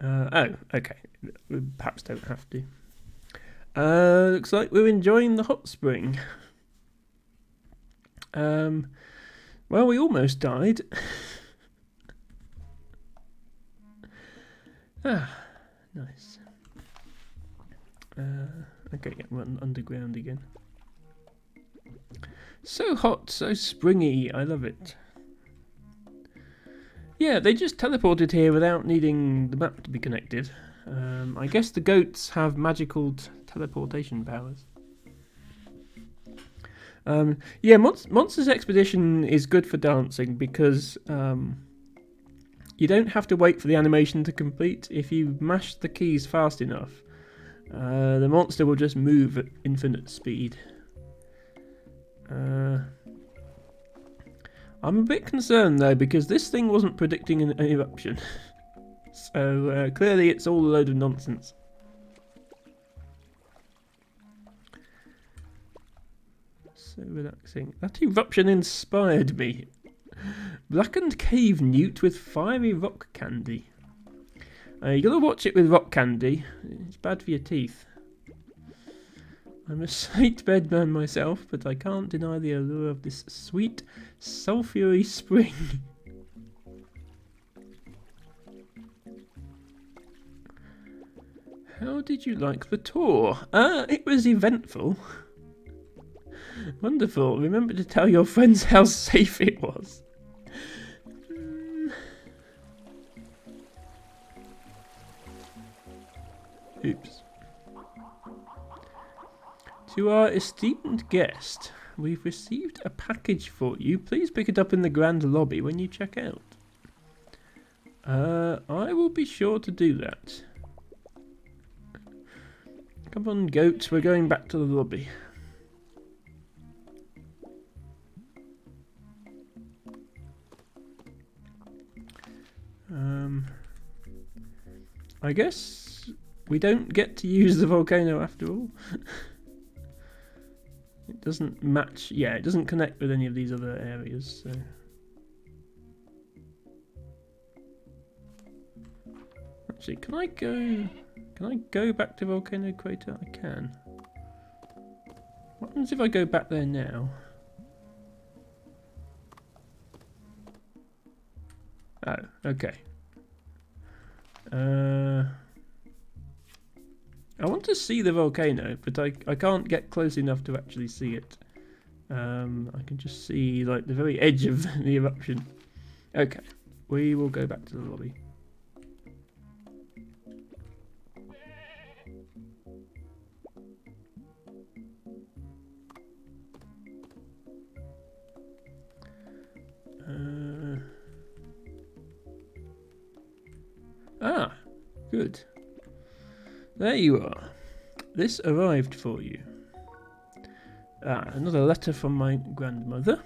Oh, okay. We perhaps don't have to. Looks like we're enjoying the hot spring. Well, we almost died. Ah, nice. Okay, yeah, we're underground again. So hot, so springy, I love it. Yeah, they just teleported here without needing the map to be connected. I guess the goats have magical teleportation powers. Yeah, Monsters Expedition is good for dancing because you don't have to wait for the animation to complete. If you mash the keys fast enough, the monster will just move at infinite speed. I'm a bit concerned though because this thing wasn't predicting an eruption. So clearly it's all a load of nonsense. So relaxing. That eruption inspired me. Blackened cave newt with fiery rock candy. You gotta watch it with rock candy. It's bad for your teeth. I'm a slight bedman myself, but I can't deny the allure of this sweet, sulphury spring. How did you like the tour? It was eventful. Wonderful. Remember to tell your friends how safe it was. Oops. To our esteemed guest, we've received a package for you. Please pick it up in the grand lobby when you check out. I will be sure to do that. Come on, goats, we're going back to the lobby. I guess we don't get to use the volcano after all. It doesn't match. Yeah, it doesn't connect with any of these other areas. So. Actually, can I go back to Volcano Crater? I can. What happens if I go back there now? Oh, okay. I want to see the volcano, but I can't get close enough to actually see it. I can just see like the very edge of the eruption. Okay, we will go back to the lobby. Good. There you are. This arrived for you. Another letter from my grandmother.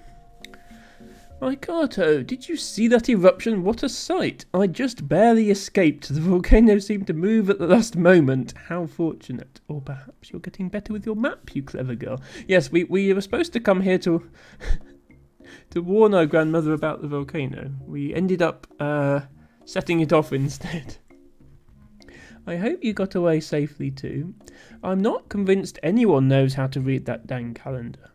My Kato, did you see that eruption? What a sight! I just barely escaped. The volcano seemed to move at the last moment. How fortunate. Or perhaps you're getting better with your map, you clever girl. Yes, we were supposed to come here to to warn our grandmother about the volcano. We ended up setting it off instead. I hope you got away safely too. I'm not convinced anyone knows how to read that dang calendar.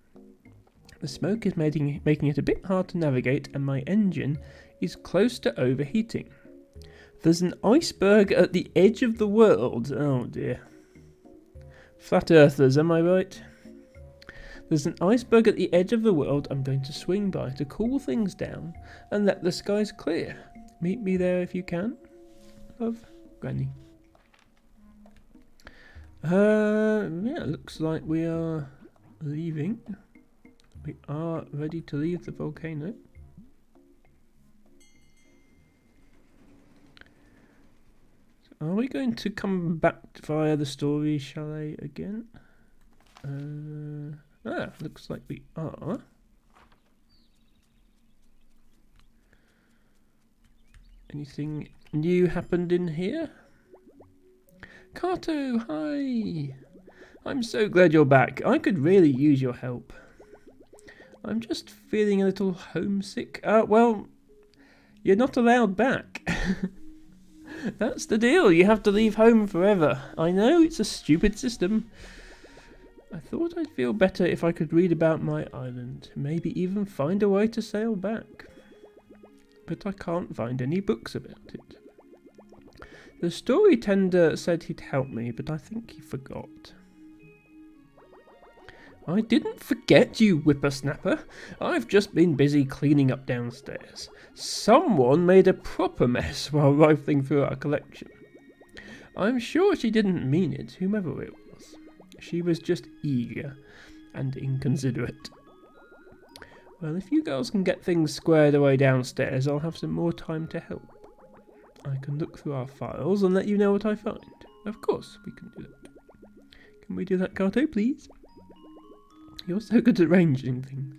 The smoke is making it a bit hard to navigate, and my engine is close to overheating. There's an iceberg at the edge of the world. Oh dear. Flat earthers, am I right? There's an iceberg at the edge of the world I'm going to swing by to cool things down and let the skies clear. Meet me there if you can. Love, Granny. Yeah, looks like we are leaving. We are ready to leave the volcano. Are we going to come back via the story chalet again? Looks like we are. Anything new happened in here? Kato, hi! I'm so glad you're back. I could really use your help. I'm just feeling a little homesick. Well, you're not allowed back. That's the deal. You have to leave home forever. I know it's a stupid system. I thought I'd feel better if I could read about my island. Maybe even find a way to sail back. But I can't find any books about it. The story tender said he'd help me, but I think he forgot. I didn't forget you, whippersnapper. I've just been busy cleaning up downstairs. Someone made a proper mess while rifling through our collection. I'm sure she didn't mean it, whomever it was. She was just eager and inconsiderate. Well, if you girls can get things squared away downstairs, I'll have some more time to help. I can look through our files and let you know what I find. Of course, we can do that. Can we do that, Carto, please? You're so good at arranging things.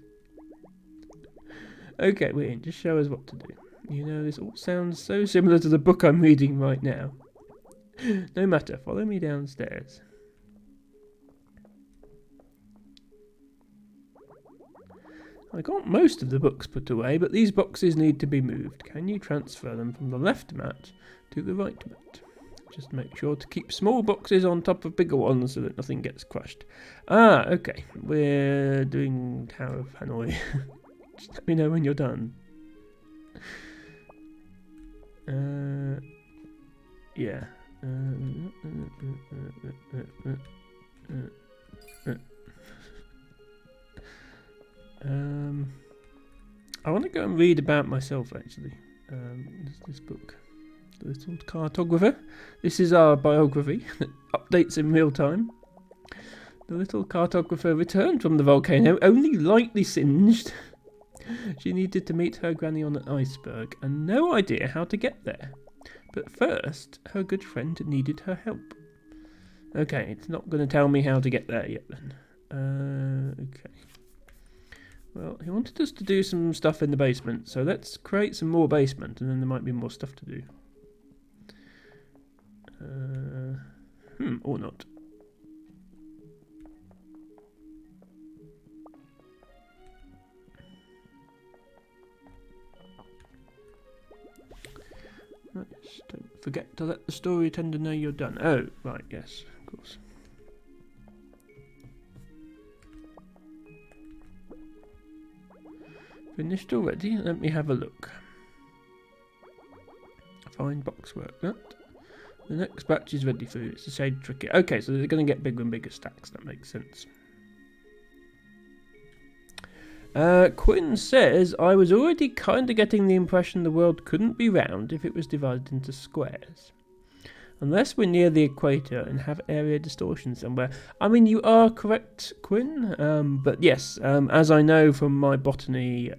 Okay, we're in. Just show us what to do. You know, this all sounds so similar to the book I'm reading right now. No matter, follow me downstairs. I got most of the books put away, but these boxes need to be moved. Can you transfer them from the left mat to the right mat? Just make sure to keep small boxes on top of bigger ones so that nothing gets crushed. Ah, okay. We're doing Tower of Hanoi. Just let me know when you're done. Yeah. I want to go and read about myself, actually. This book, The Little Cartographer. This is our biography that updates in real time. The little cartographer returned from the volcano, only lightly singed. She needed to meet her granny on an iceberg, and no idea how to get there. But first, her good friend needed her help. Okay, it's not going to tell me how to get there yet, then. Okay. Well, he wanted us to do some stuff in the basement, so let's create some more basement, and then there might be more stuff to do. Or not. Right, don't forget to let the story tender know you're done. Oh, right, yes, of course. Finished already? Let me have a look. Fine box work, that. The next batch is ready for you. It's a shade tricky. Okay, so they're going to get bigger and bigger stacks. That makes sense. Quinn says, I was already kind of getting the impression the world couldn't be round if it was divided into squares. Unless we're near the equator and have area distortion somewhere. I mean, you are correct, Quinn. But yes, as I know from my botany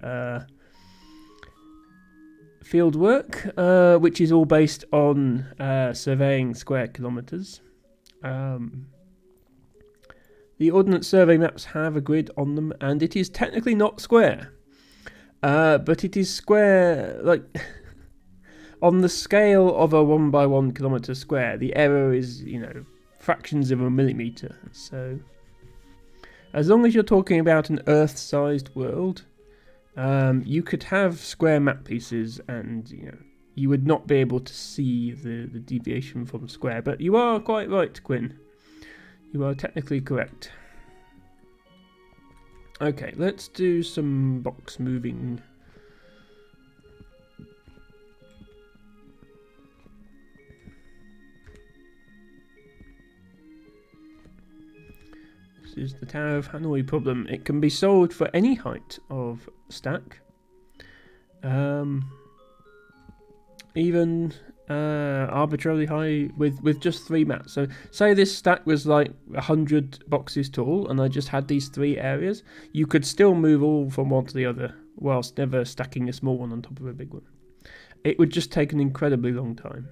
field work, which is all based on surveying square kilometres. The Ordnance Survey maps have a grid on them, and it is technically not square. But it is square, like... on the scale of a 1 by 1 kilometre square, the error is, fractions of a millimetre. So, as long as you're talking about an Earth-sized world, you could have square map pieces, and you would not be able to see the deviation from square. But you are quite right, Quinn. You are technically correct. Okay, let's do some box moving. This is the Tower of Hanoi problem. It can be solved for any height of stack. Even arbitrarily high with just 3 mats. So say this stack was like 100 boxes tall and I just had these 3 areas. You could still move all from one to the other whilst never stacking a small one on top of a big one. It would just take an incredibly long time.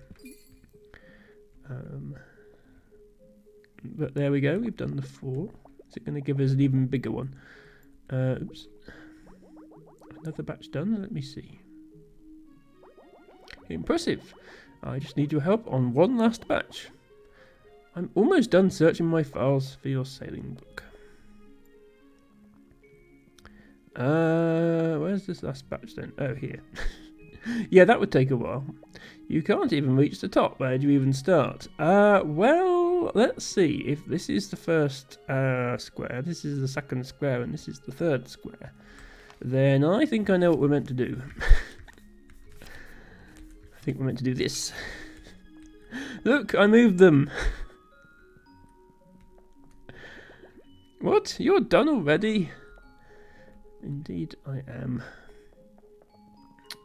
But there we go, we've done the 4. Is it going to give us an even bigger one? Oops. Another batch done, let me see. Impressive. I just need your help on one last batch. I'm almost done searching my files for your sailing book. Where's this last batch then? Oh, here. Yeah, that would take a while. You can't even reach the top. Where do you even start? Well, let's see. If this is the first square, this is the second square, and this is the third square, then I think I know what we're meant to do. I think we're meant to do this. Look, I moved them. What? You're done already? Indeed I am.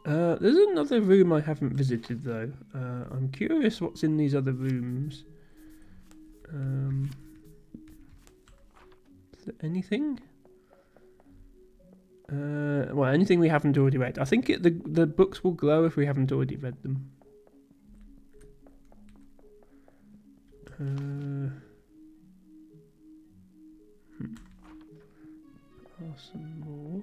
There's another room I haven't visited though. I'm curious what's in these other rooms. Is there anything? Well, anything we haven't already read. I think the books will glow if we haven't already read them. Some more.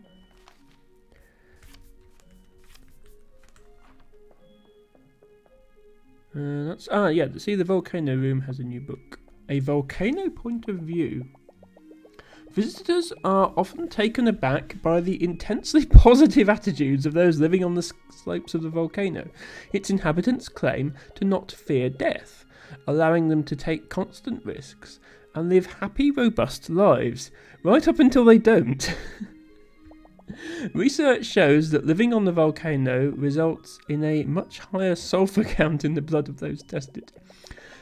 Yeah. See, the volcano room has a new book. A volcano point of view. Visitors are often taken aback by the intensely positive attitudes of those living on the slopes of the volcano. Its inhabitants claim to not fear death, allowing them to take constant risks and live happy, robust lives, right up until they don't. Research shows that living on the volcano results in a much higher sulfur count in the blood of those tested.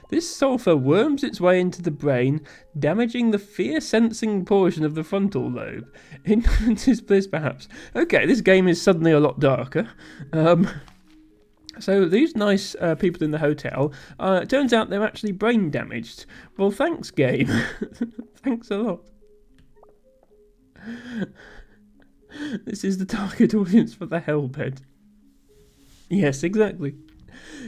This sulfur worms its way into the brain, damaging the fear-sensing portion of the frontal lobe. Ignorance is bliss, perhaps. Okay, this game is suddenly a lot darker. So these nice people in the hotel, it turns out they're actually brain damaged. Well, thanks, game. Thanks a lot. This is the target audience for the hellbed. Yes, exactly.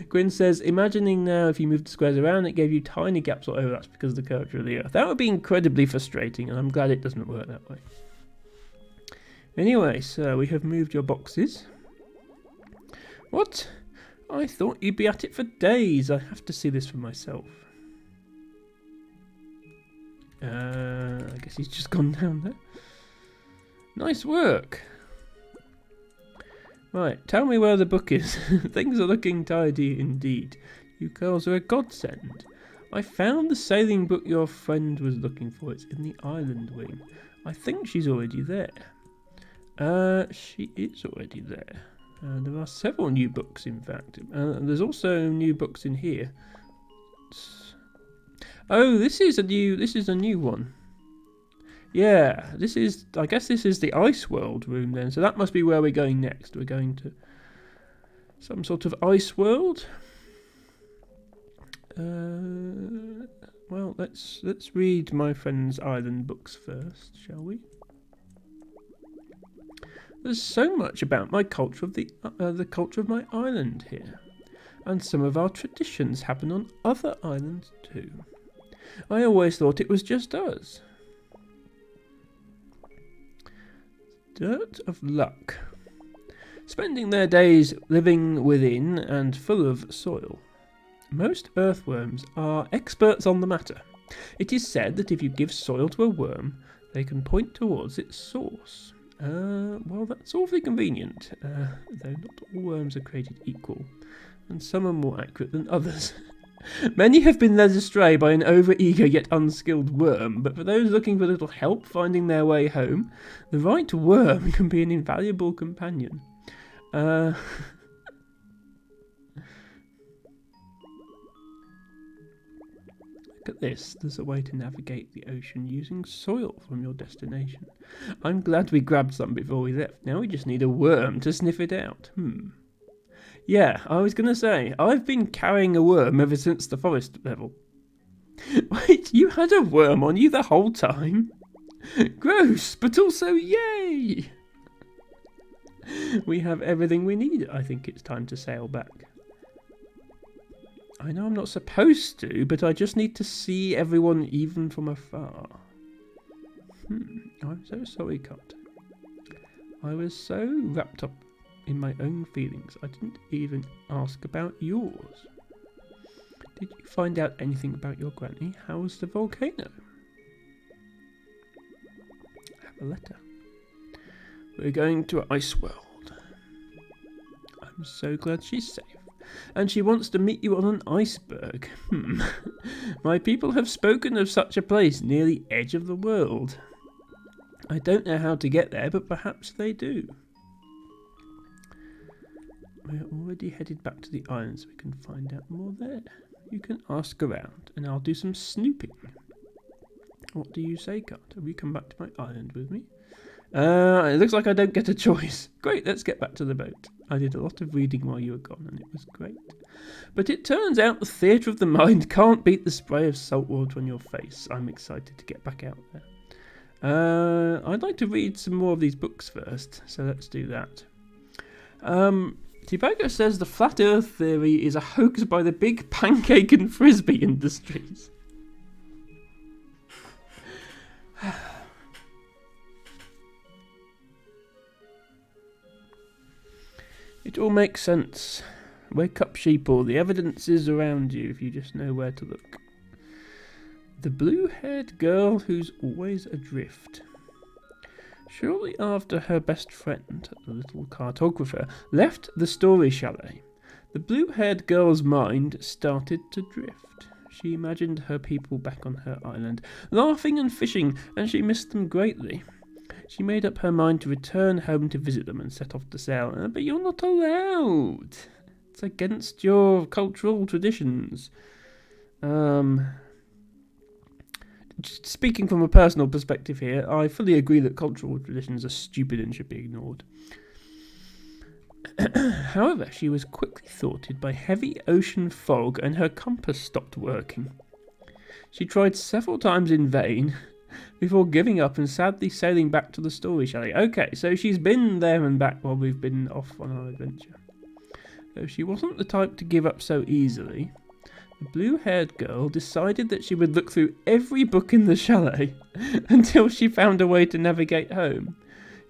Gwyn says, imagining now if you moved the squares around, it gave you tiny gaps. Oh, that's because of the curvature of the earth. That would be incredibly frustrating, and I'm glad it doesn't work that way. Anyway, so we have moved your boxes. What? I thought you'd be at it for days. I have to see this for myself. I guess he's just gone down there. Nice work. Right, tell me where the book is. Things are looking tidy indeed. You girls are a godsend. I found the sailing book your friend was looking for. It's in the island wing. I think she's already there. She is already there. There are several new books, in fact. There's also new books in here. Oh, this is a new one. Yeah, I guess this is the Ice World room then. So that must be where we're going next. We're going to some sort of ice world. Well, let's read my friend's island books first, shall we? There's so much about my culture of the culture of my island here, and some of our traditions happen on other islands too. I always thought it was just us. Dirt of luck. Spending their days living within and full of soil. Most earthworms are experts on the matter. It is said that if you give soil to a worm, they can point towards its source. Well, that's awfully convenient, though not all worms are created equal, and some are more accurate than others. Many have been led astray by an over-eager yet unskilled worm, but for those looking for a little help finding their way home, the right worm can be an invaluable companion. Look at this, there's a way to navigate the ocean using soil from your destination. I'm glad we grabbed some before we left. Now we just need a worm to sniff it out. Yeah, I was going to say, I've been carrying a worm ever since the forest level. Wait, you had a worm on you the whole time? Gross, but also yay! We have everything we need. I think it's time to sail back. I know I'm not supposed to, but I just need to see everyone even from afar. I'm so sorry, Cut. I was so wrapped up in my own feelings, I didn't even ask about yours. Did you find out anything about your granny? How was the volcano? I have a letter. We're going to Ice World. I'm so glad she's safe. And she wants to meet you on an iceberg. My people have spoken of such a place near the edge of the world. I don't know how to get there, but perhaps they do. We're already headed back to the island so we can find out more there. You can ask around, and I'll do some snooping. What do you say, Carter? Will you come back to my island with me? It looks like I don't get a choice. Great, let's get back to the boat. I did a lot of reading while you were gone, and it was great. But it turns out the theatre of the mind can't beat the spray of salt water on your face. I'm excited to get back out there. I'd like to read some more of these books first, so let's do that. Tibago says the flat earth theory is a hoax by the big pancake and frisbee industries. It all makes sense. Wake up, sheeple. The evidence is around you if you just know where to look. The blue-haired girl who's always adrift. Shortly after her best friend, the little cartographer, left the story chalet, the blue-haired girl's mind started to drift. She imagined her people back on her island, laughing and fishing, and she missed them greatly. She made up her mind to return home to visit them and set off to sail. But you're not allowed. It's against your cultural traditions. Speaking from a personal perspective here, I fully agree that cultural traditions are stupid and should be ignored. However, she was quickly thwarted by heavy ocean fog and her compass stopped working. She tried several times in vain, before giving up and sadly sailing back to the story chalet. Okay, so she's been there and back while we've been off on our adventure. Though she wasn't the type to give up so easily, the blue-haired girl decided that she would look through every book in the chalet until she found a way to navigate home.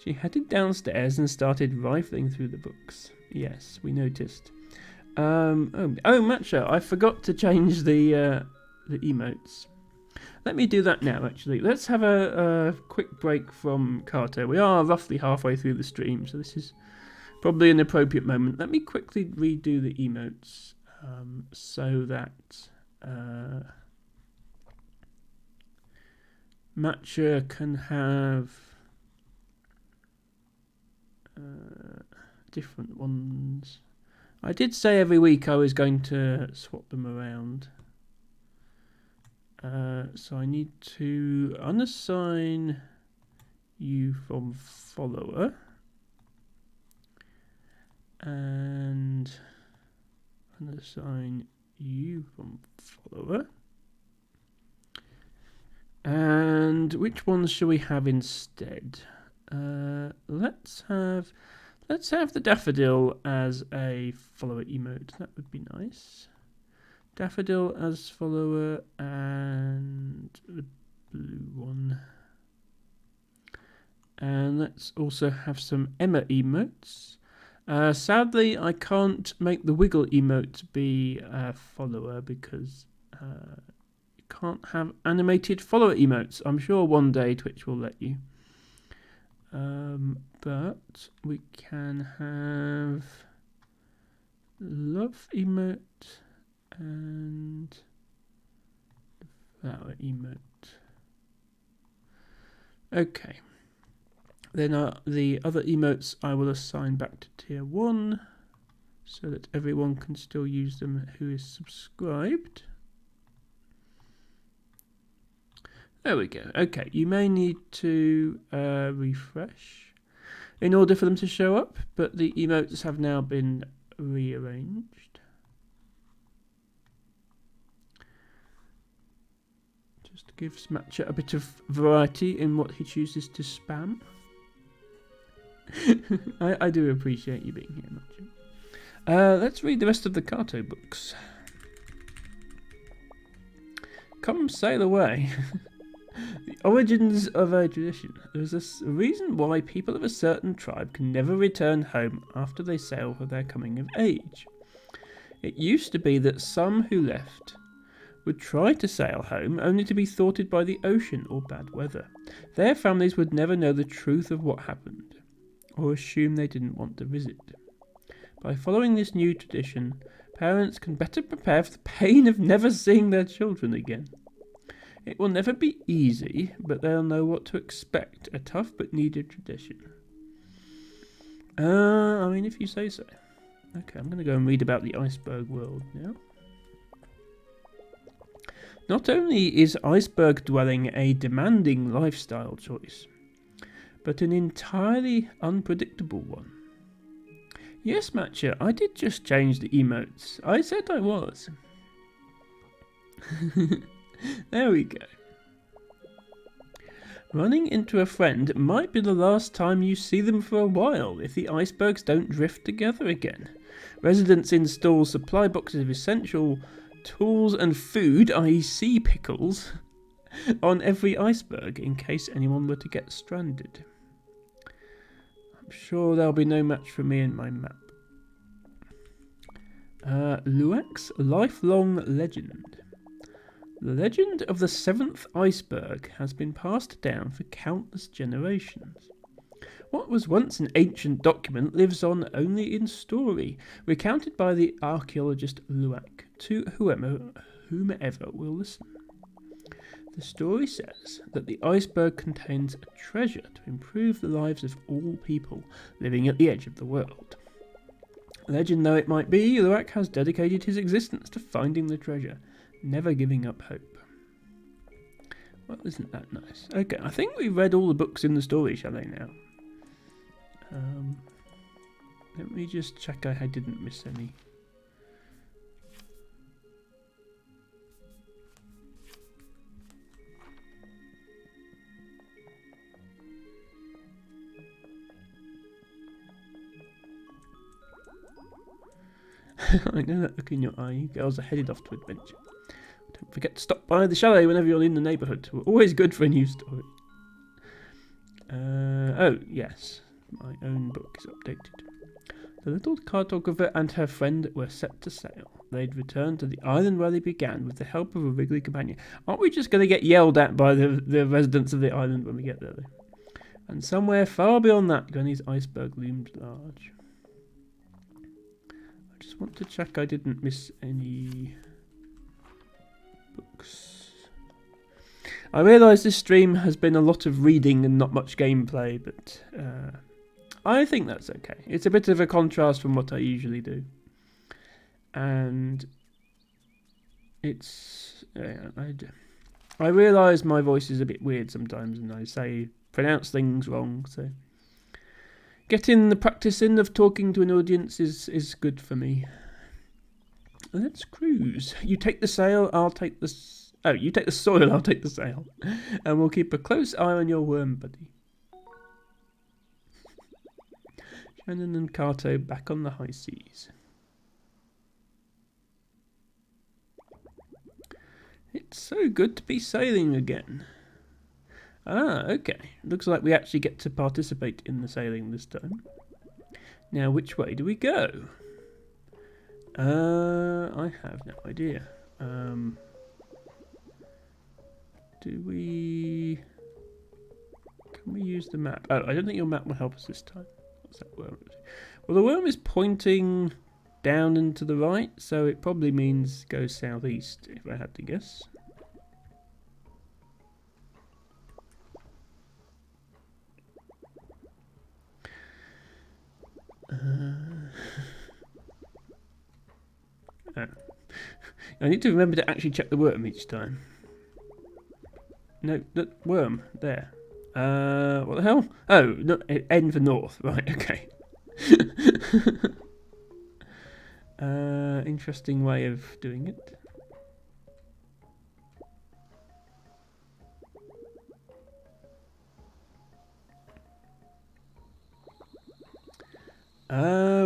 She headed downstairs and started rifling through the books. Yes, we noticed. Matcha, I forgot to change the emotes. Let me do that now, actually. Let's have a quick break from Carter. We are roughly halfway through the stream, so this is probably an appropriate moment. Let me quickly redo the emotes so that Matcha can have different ones. I did say every week I was going to swap them around. So I need to unassign you from follower and unassign you from follower. And which ones shall we have instead? Let's have the daffodil as a follower emote. That would be nice. Daffodil as follower and the blue one. And let's also have some Emma emotes. Sadly, I can't make the wiggle emote be a follower because you can't have animated follower emotes. I'm sure one day Twitch will let you. But we can have love emote and flower emote. Okay. Then the other emotes I will assign back to tier 1 so that everyone can still use them who is subscribed. There we go. Okay, you may need to refresh in order for them to show up, but the emotes have now been rearranged. Just gives Matcha a bit of variety in what he chooses to spam. I do appreciate you being here, Matcha. Let's read the rest of the Carto books. Come sail away. The origins of a tradition. There's a reason why people of a certain tribe can never return home after they sail for their coming of age. It used to be that some who left would try to sail home only to be thwarted by the ocean or bad weather. Their families would never know the truth of what happened, or assume they didn't want to visit. By following this new tradition, parents can better prepare for the pain of never seeing their children again. It will never be easy, but they'll know what to expect. A tough but needed tradition. I mean, if you say so. Okay, I'm going to go and read about the iceberg world now. Not only is iceberg dwelling a demanding lifestyle choice, but an entirely unpredictable one. Yes, Matcha, I did just change the emotes. I said I was. There we go. Running into a friend might be the last time you see them for a while if the icebergs don't drift together again. Residents install supply boxes of essential tools and food, i.e. sea pickles, on every iceberg in case anyone were to get stranded. I'm sure there'll be no match for me and my map. Luak's lifelong legend. The legend of the seventh iceberg has been passed down for countless generations. What was once an ancient document lives on only in story, recounted by the archaeologist Luak to whomever will listen. The story says that the iceberg contains a treasure to improve the lives of all people living at the edge of the world. Legend though it might be, Luak has dedicated his existence to finding the treasure, never giving up hope. Well, isn't that nice? Okay, I think we read all the books in the story, shall I now? Let me just check I didn't miss any. I know that look in your eye. You girls are headed off to adventure. Don't forget to stop by the chalet whenever you're in the neighbourhood. We're always good for a new story. Oh, yes. My own book is updated. The little cartographer and her friend were set to sail. They'd return to the island where they began with the help of a wriggly companion. Aren't we just going to get yelled at by the residents of the island when we get there, though? And somewhere far beyond that, Gunny's iceberg loomed large. I just want to check I didn't miss any books. I realise this stream has been a lot of reading and not much gameplay, but I think that's okay. It's a bit of a contrast from what I usually do. And it's... I realise my voice is a bit weird sometimes and I pronounce things wrong, so... Getting the practice in of talking to an audience is good for me. Let's cruise. You take the sail, I'll take the... Oh, you take the soil, I'll take the sail. And we'll keep a close eye on your worm, buddy. Shannon and Kato back on the high seas. It's so good to be sailing again. Ah, okay. Looks like we actually get to participate in the sailing this time. Now, which way do we go? I have no idea. Do we... Can we use the map? Oh, I don't think your map will help us this time. What's that worm? Well, the worm is pointing down and to the right, so it probably means go southeast, if I had to guess. Oh. I need to remember to actually check the worm each time. No, the worm, there. What the hell? Oh, no, N for north, right, okay. Interesting way of doing it.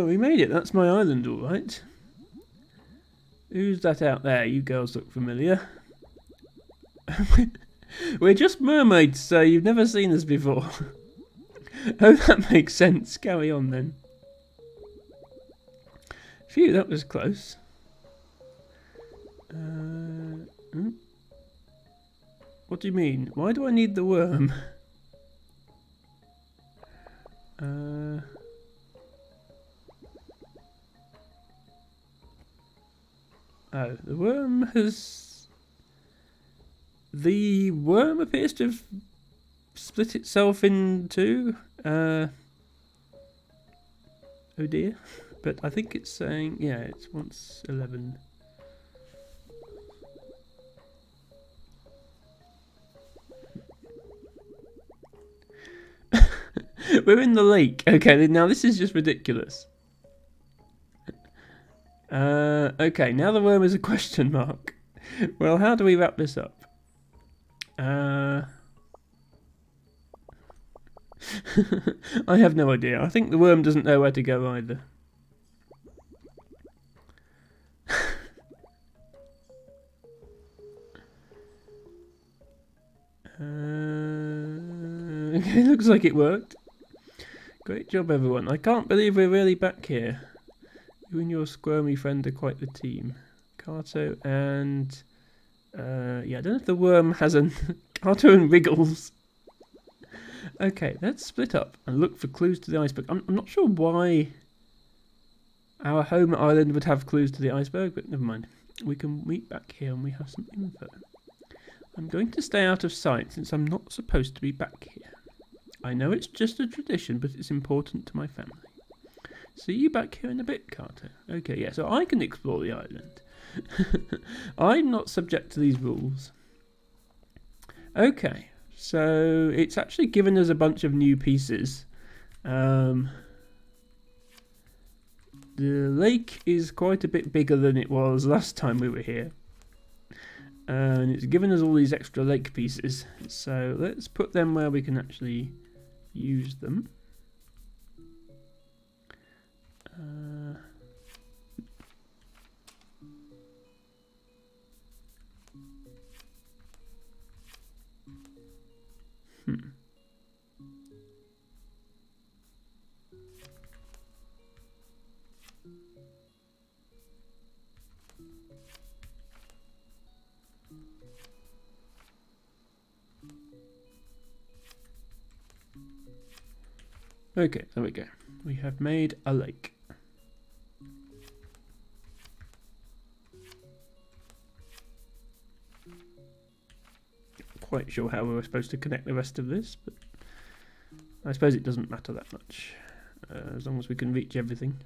We made it. That's my island, all right. Who's that out there? You girls look familiar. We're just mermaids, so you've never seen us before. Oh, that makes sense. Carry on, then. Phew, that was close. What do you mean? Why do I need the worm? Oh, the worm has... The worm appears to have split itself in two. Oh dear. But I think it's saying, yeah, it's once 11. We're in the lake. Okay, now this is just ridiculous. Okay, now the worm is a question mark. Well, how do we wrap this up? I have no idea. I think the worm doesn't know where to go either. Okay, looks like it worked. Great job, everyone. I can't believe we're really back here. You and your squirmy friend are quite the team. Carto and... yeah, I don't know if the worm has a... Carto and Wriggles. Okay, let's split up and look for clues to the iceberg. I'm not sure why our home island would have clues to the iceberg, but never mind. We can meet back here and we have some info. I'm going to stay out of sight since I'm not supposed to be back here. I know it's just a tradition, but it's important to my family. See you back here in a bit, Carter. Okay, yeah, so I can explore the island. I'm not subject to these rules. Okay, so it's actually given us a bunch of new pieces. The lake is quite a bit bigger than it was last time we were here. And it's given us all these extra lake pieces. So let's put them where we can actually use them. Okay, there we go. We have made a lake. Quite sure how we were supposed to connect the rest of this, but I suppose it doesn't matter that much, as long as we can reach everything.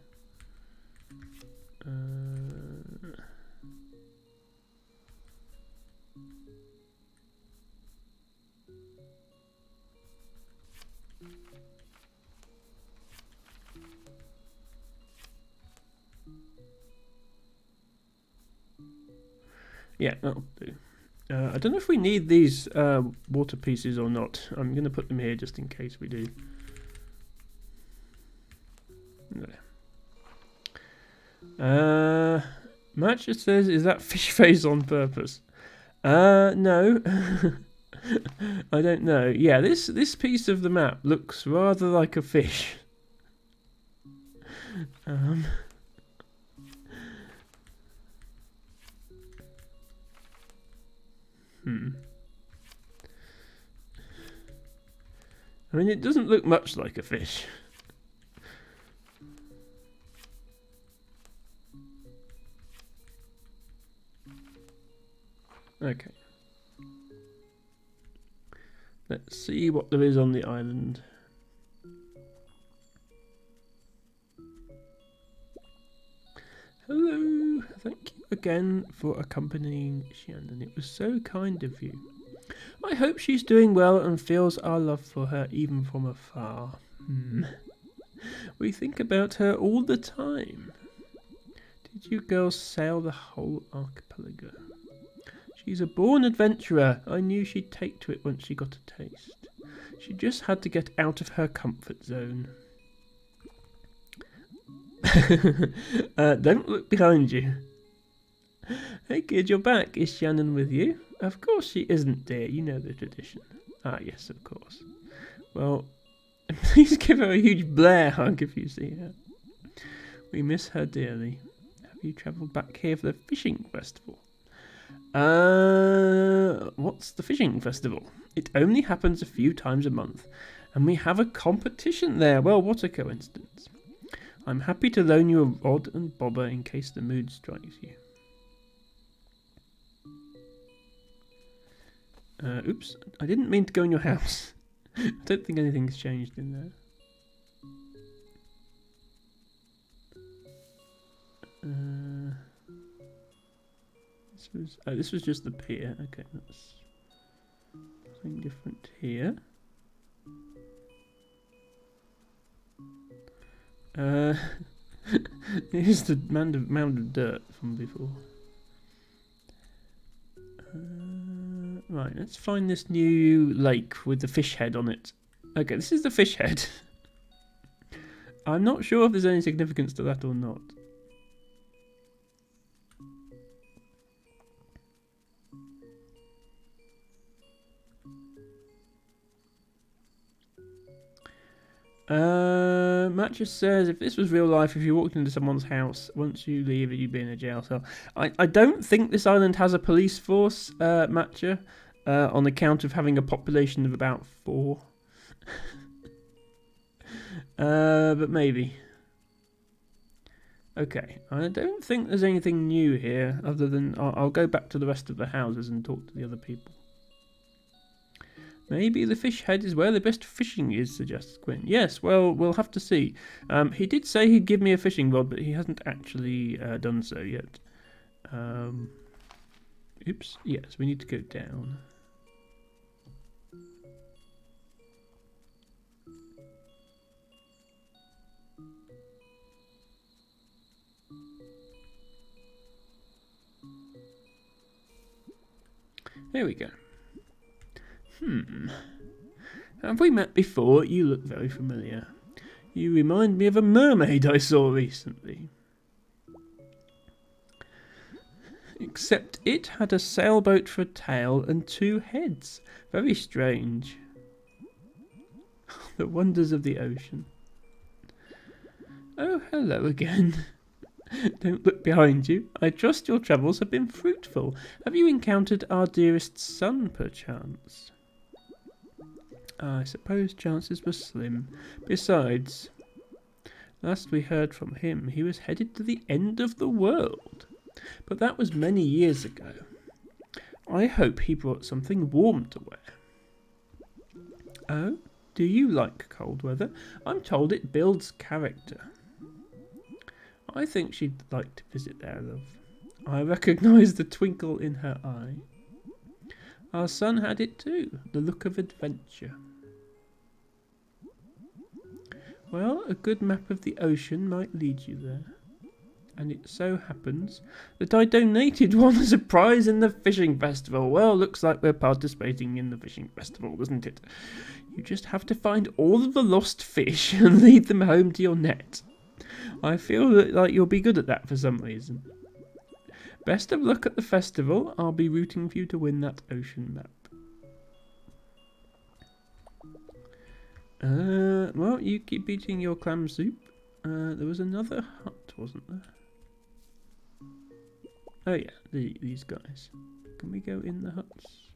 Yeah, that'll do. I don't know if we need these water pieces or not. I'm going to put them here just in case we do. There. Match just says, is that fish face on purpose? No. I don't know. Yeah, this piece of the map looks rather like a fish. I mean, it doesn't look much like a fish. Okay. Let's see what there is on the island. Hello. Thank you again for accompanying Shannon. It was so kind of you. I hope she's doing well and feels our love for her even from afar. We think about her all the time. Did you girls sail the whole archipelago? She's a born adventurer. I knew she'd take to it once she got a taste. She just had to get out of her comfort zone. Don't look behind you. Hey kid, you're back. Is Shannon with you? Of course she isn't, dear. You know the tradition. Ah, yes, of course. Well, please give her a huge Blair hug if you see her. We miss her dearly. Have you travelled back here for the fishing festival? What's the fishing festival? It only happens a few times a month, and we have a competition there. Well, what a coincidence. I'm happy to loan you a rod and bobber in case the mood strikes you. Oops, I didn't mean to go in your house. I don't think anything's changed in there. This was just the pier. Okay, that's something different here. Here's the mound of dirt from before. Right, let's find this new lake with the fish head on it. Okay, this is the fish head. I'm not sure if there's any significance to that or not. Matches says, if this was real life, if you walked into someone's house, once you leave, you'd be in a jail cell. I don't think this island has a police force, Matcha, on account of having a population of about 4. But maybe. Okay, I don't think there's anything new here, other than I'll go back to the rest of the houses and talk to the other people. Maybe the fish head is where the best fishing is, suggests Quinn. Yes, well, we'll have to see. He did say he'd give me a fishing rod, but he hasn't actually done so yet. Oops, yes, we need to go down. There we go. Have we met before? You look very familiar. You remind me of a mermaid I saw recently. Except it had a sailboat for a tail and 2 heads. Very strange. The wonders of the ocean. Oh, hello again. Don't look behind you. I trust your travels have been fruitful. Have you encountered our dearest son, perchance? I suppose chances were slim. Besides, last we heard from him, he was headed to the end of the world. But that was many years ago. I hope he brought something warm to wear. Oh, do you like cold weather? I'm told it builds character. I think she'd like to visit there, love. I recognise the twinkle in her eye. Our son had it too, the look of adventure. Well, a good map of the ocean might lead you there. And it so happens that I donated one as a prize in the fishing festival. Well, looks like we're participating in the fishing festival, doesn't it? You just have to find all of the lost fish and lead them home to your net. I feel like you'll be good at that for some reason. Best of luck at the festival. I'll be rooting for you to win that ocean map. Well, you keep eating your clam soup. There was another hut, wasn't there? Oh yeah, these guys. Can we go in the huts?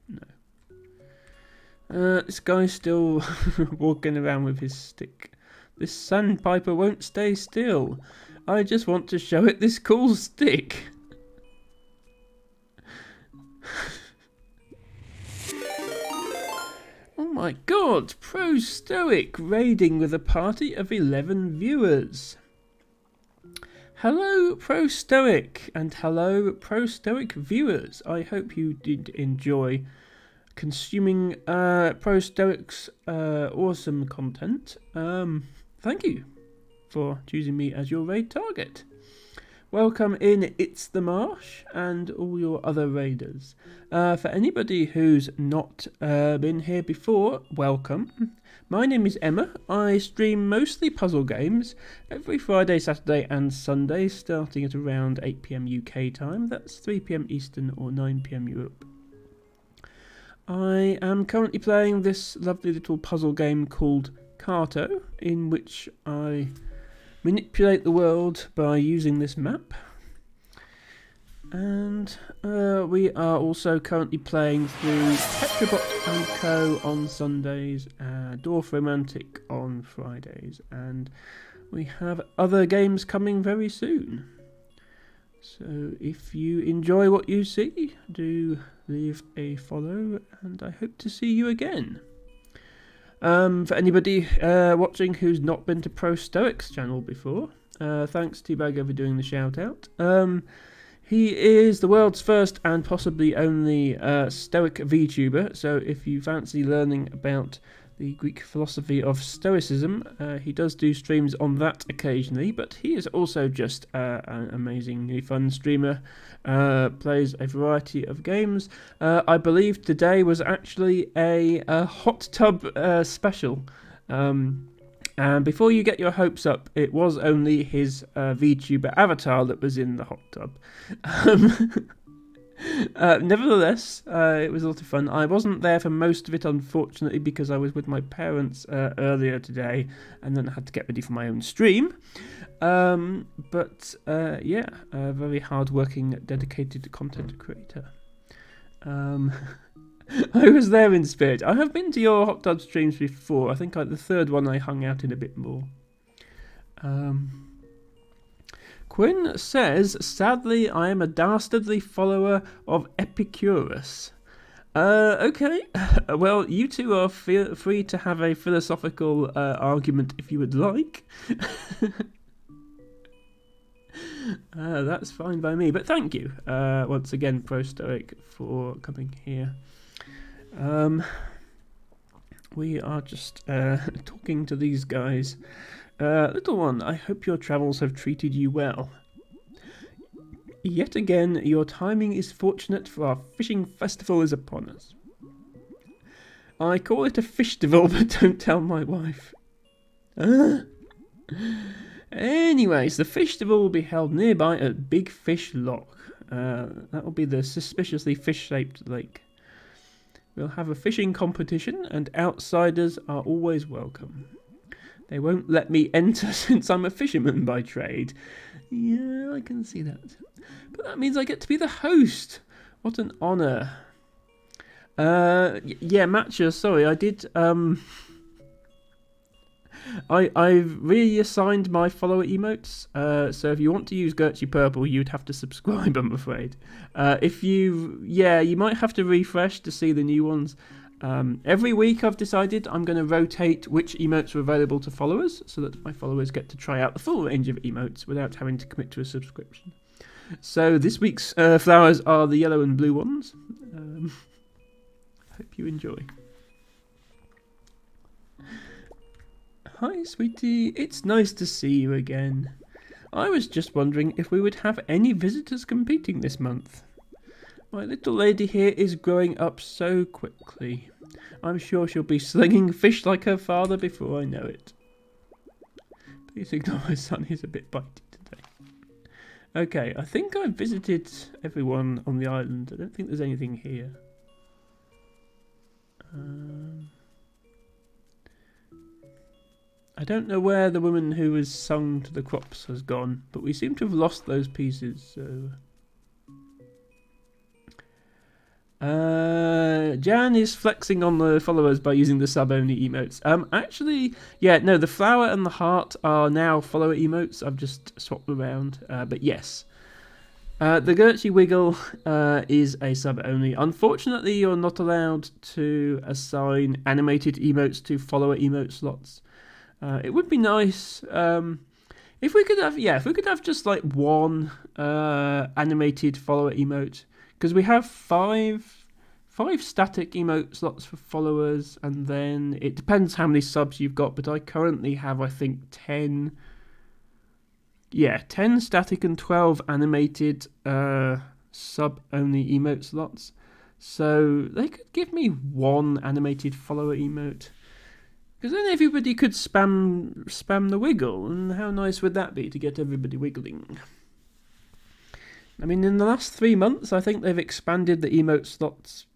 No. This guy's still walking around with his stick. This sandpiper won't stay still. I just want to show it this cool stick. Oh my god, Pro Stoic raiding with a party of 11 viewers. Hello Pro Stoic and hello Pro Stoic viewers. I hope you did enjoy consuming Pro Stoic's awesome content. Thank you for choosing me as your raid target. Welcome in It's the Marsh and all your other raiders. For anybody who's not been here before, welcome. My name is Emma. I stream mostly puzzle games every Friday, Saturday and Sunday starting at around 8 PM UK time. That's 3 PM Eastern or 9 PM Europe. I am currently playing this lovely little puzzle game called Carto, in which I manipulate the world by using this map. And we are also currently playing through Petrobot and Co on Sundays, Dwarf Romantic on Fridays, and we have other games coming very soon. So if you enjoy what you see, do leave a follow, and I hope to see you again. For anybody watching who's not been to Pro Stoic's channel before, thanks to Baggo for doing the shout out. He is the world's first and possibly only Stoic VTuber, so if you fancy learning about the Greek philosophy of Stoicism. He does do streams on that occasionally, but he is also just an amazingly fun streamer. Plays a variety of games. I believe today was actually a hot tub special. And before you get your hopes up, it was only his VTuber avatar that was in the hot tub. Nevertheless, it was a lot of fun. I wasn't there for most of it, unfortunately, because I was with my parents earlier today, and then I had to get ready for my own stream. But yeah, a very hard-working, dedicated content creator. I was there in spirit. I have been to your hot tub streams before. I think the third one I hung out in a bit more. Quinn says, sadly, I am a dastardly follower of Epicurus. Okay. Well, you two are free to have a philosophical argument if you would like. That's fine by me. But thank you, once again, ProStoic, for coming here. We are just talking to these guys. Little one, I hope your travels have treated you well. Yet again, your timing is fortunate, for our fishing festival is upon us. I call it a fishtival, but don't tell my wife. Anyways, the fishtival will be held nearby at Big Fish Loch. That will be the suspiciously fish-shaped lake. We'll have a fishing competition, and outsiders are always welcome. They won't let me enter since I'm a fisherman by trade. Yeah, I can see that. But that means I get to be the host. What an honour. Yeah, Matcha, sorry, I did... I've reassigned my follower emotes, so if you want to use Gertrude Purple, you'd have to subscribe, I'm afraid. You might have to refresh to see the new ones. Every week I've decided I'm going to rotate which emotes are available to followers, so that my followers get to try out the full range of emotes without having to commit to a subscription. So this week's flowers are the yellow and blue ones. Hope you enjoy. Hi, sweetie. It's nice to see you again. I was just wondering if we would have any visitors competing this month. My little lady here is growing up so quickly. I'm sure she'll be slinging fish like her father before I know it. Please ignore my son, he's a bit bitey today. Okay, I think I've visited everyone on the island. I don't think there's anything here. I don't know where the woman who was sung to the crops has gone, but we seem to have lost those pieces, so... Jan is flexing on the followers by using the sub-only emotes. Actually, yeah, no, the flower and the heart are now follower emotes. I've just swapped them around, but yes. The Gertrude Wiggle is a sub-only. Unfortunately, you're not allowed to assign animated emotes to follower emote slots. It would be nice if we could have just like one animated follower emote, because we have five static emote slots for followers, and then it depends how many subs you've got, but I currently have, I think, 10 static and 12 animated sub-only emote slots. So they could give me one animated follower emote. Because then everybody could spam the wiggle, and how nice would that be to get everybody wiggling? I mean, in the last 3 months, I think they've expanded the emote slots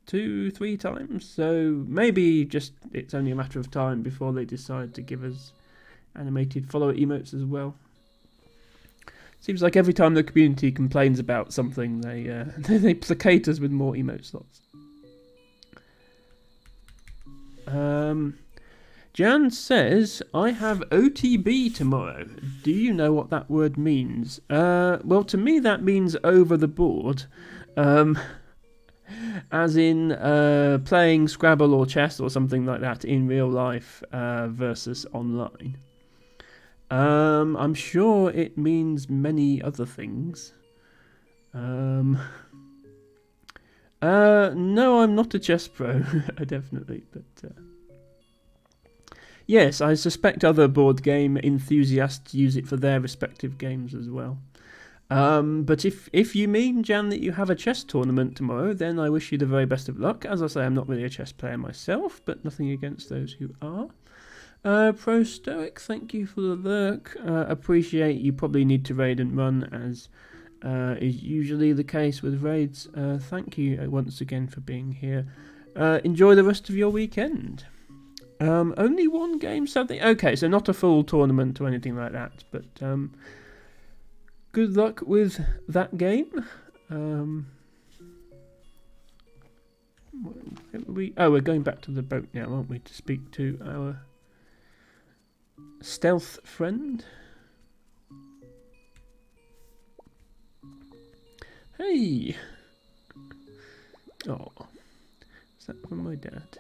2-3 times, so maybe just it's only a matter of time before they decide to give us animated follower emotes as well. Seems like every time the community complains about something, they placate us with more emote slots. Jan says, I have OTB tomorrow. Do you know what that word means? Well, to me that means over the board. As in playing Scrabble or chess or something like that in real life versus online. I'm sure it means many other things. No, I'm not a chess pro, definitely, but... Yes, I suspect other board game enthusiasts use it for their respective games as well. But if you mean, Jan, that you have a chess tournament tomorrow, then I wish you the very best of luck. As I say, I'm not really a chess player myself, but nothing against those who are. Pro Stoic, thank you for the lurk. Appreciate you probably need to raid and run, as is usually the case with raids. Thank you once again for being here. Enjoy the rest of your weekend. Only one game, something. Okay, so not a full tournament or anything like that, but good luck with that game. We're going back to the boat now, aren't we, to speak to our stealth friend. Hey! Oh, is that from my dad?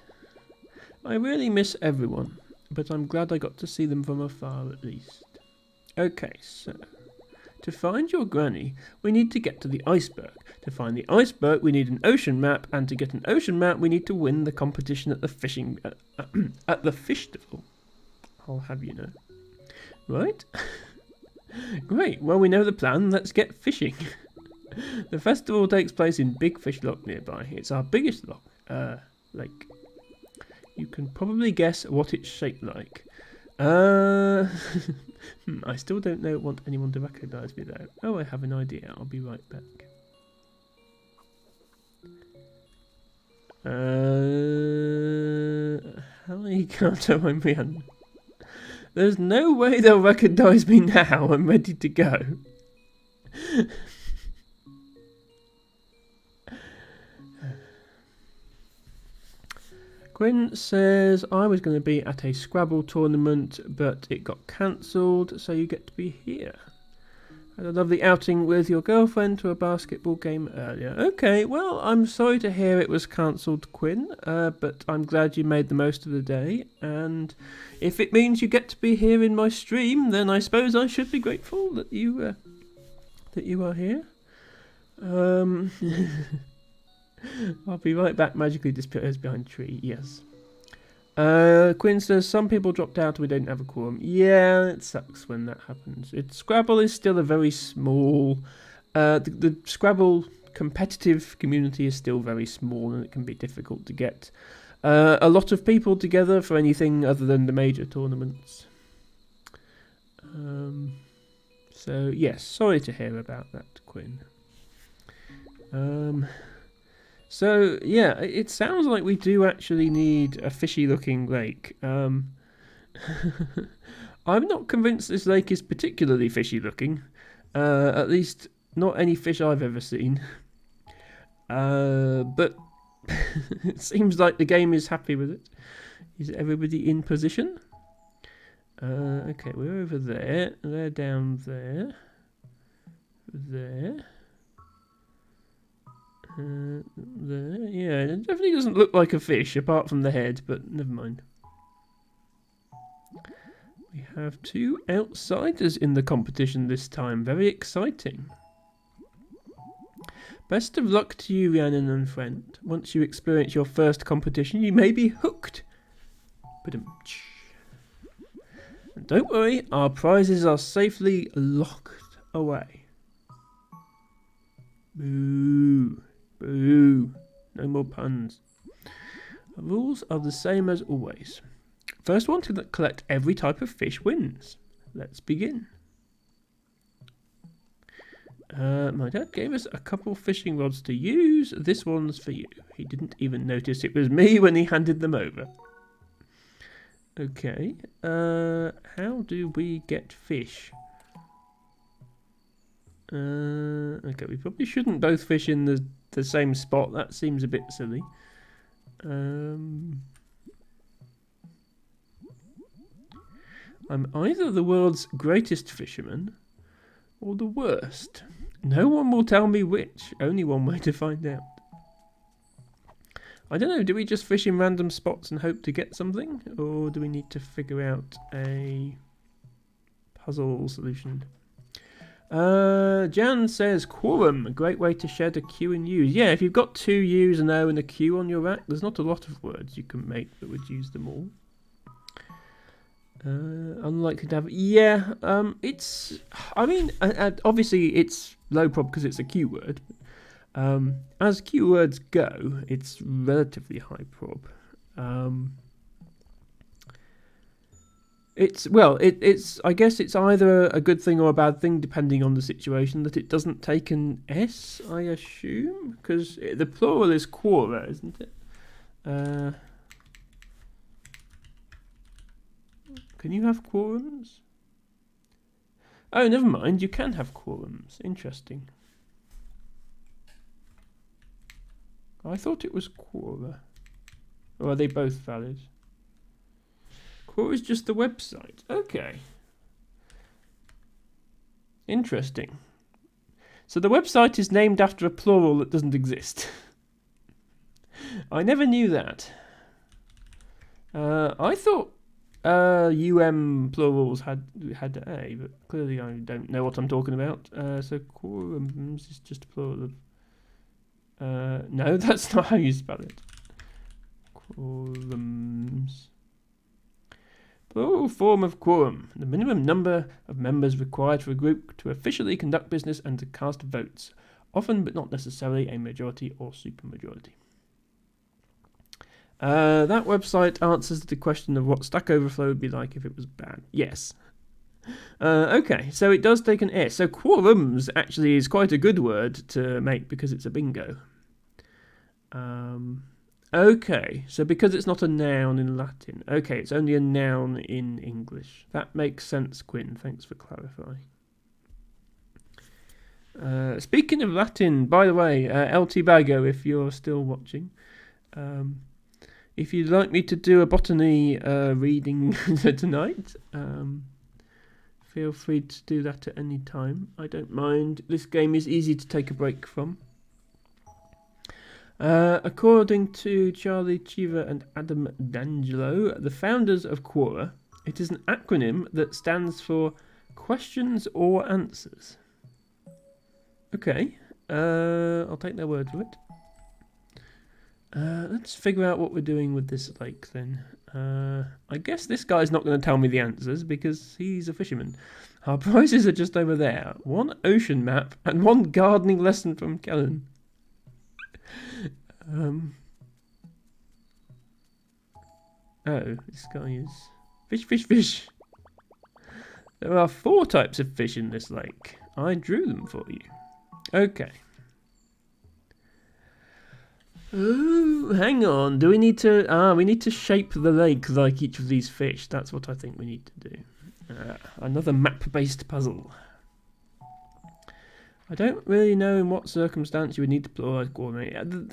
I really miss everyone, but I'm glad I got to see them from afar at least. Okay, so to find your granny, we need to get to the iceberg. To find the iceberg, we need an ocean map, and to get an ocean map, we need to win the competition at the fishing at the festival. I'll have you know. Right? Great. Well, we know the plan. Let's get fishing. The festival takes place in Big Fish Lock nearby. It's our biggest lake. You can probably guess what it's shaped like. I still don't want anyone to recognise me though. Oh, I have an idea. I'll be right back. Hi, Carter, I'm Rihanna. There's no way they'll recognise me now. I'm ready to go. Quinn says, I was going to be at a Scrabble tournament, but it got cancelled, so you get to be here. Had a lovely outing with your girlfriend to a basketball game earlier. Okay, well, I'm sorry to hear it was cancelled, Quinn, but I'm glad you made the most of the day, and if it means you get to be here in my stream, then I suppose I should be grateful that you are here. I'll be right back. Magically disappears behind a tree. Yes. Quinn says some people dropped out and we don't have a quorum. Yeah, it sucks when that happens. Scrabble is still a very small. The Scrabble competitive community is still very small, and it can be difficult to get a lot of people together for anything other than the major tournaments. So yes, sorry to hear about that, Quinn. So, yeah, it sounds like we do actually need a fishy-looking lake. I'm not convinced this lake is particularly fishy-looking. At least, not any fish I've ever seen. But it seems like the game is happy with it. Is everybody in position? Okay, we're over there. They're down there. There. There. Yeah, it definitely doesn't look like a fish apart from the head, but never mind. We have two outsiders in the competition this time. Very exciting. Best of luck to you, Rhiannon and friend. Once you experience your first competition, you may be hooked. And don't worry, our prizes are safely locked away. Boo. Boo. No more puns. The rules are the same as always. First one to collect every type of fish wins. Let's begin. My dad gave us a couple fishing rods to use. This one's for you. He didn't even notice it was me when he handed them over. Okay. How do we get fish? Okay, we probably shouldn't both fish in the same spot. That seems a bit silly. I'm either the world's greatest fisherman or the worst. No one will tell me which. Only one way to find out. I don't know, do we just fish in random spots and hope to get something? Or do we need to figure out a puzzle solution? Jan says quorum, a great way to shed a Q and U's. Yeah, if you've got two U's, an O and a Q on your rack, there's not a lot of words you can make that would use them all. Unlikely to have. Yeah. It's. I mean, obviously it's low prob because it's a keyword. As keywords go, it's relatively high prob. It's. I guess it's either a good thing or a bad thing depending on the situation that it doesn't take an S. I assume because the plural is quora, isn't it? Can you have quorums? Oh, never mind. You can have quorums. Interesting. I thought it was quora. Or are they both valid? Quora is just the website. Okay. Interesting. So the website is named after a plural that doesn't exist. I never knew that. I thought plurals had a, but clearly I don't know what I'm talking about. So quorums is just a plural of. No, that's not how you spell it. Quorums. Plural form of quorum. The minimum number of members required for a group to officially conduct business and to cast votes. Often, but not necessarily, a majority or supermajority. That website answers the question of what Stack Overflow would be like if it was bad. Yes. Okay, so it does take an S. So quorums actually is quite a good word to make because it's a bingo. Okay, so because it's not a noun in Latin. Okay, it's only a noun in English. That makes sense, Quinn. Thanks for clarifying. Speaking of Latin, by the way, LT Bago, if you're still watching, if you'd like me to do a botany reading tonight, feel free to do that at any time. I don't mind. This game is easy to take a break from. According to Charlie Cheever and Adam D'Angelo, the founders of Quora, it is an acronym that stands for questions or answers. Okay, I'll take their word for it. Let's figure out what we're doing with this lake then. I guess this guy's not going to tell me the answers because he's a fisherman. Our prizes are just over there. One ocean map and one gardening lesson from Kellen. Oh, this guy is... Fish. There are 4 types of fish in this lake. I drew them for you. Okay. Oh, hang on. Do we need to... we need to shape the lake like each of these fish. That's what I think we need to do. Another map-based puzzle. I don't really know in what circumstance you would need to pluralise coordinate.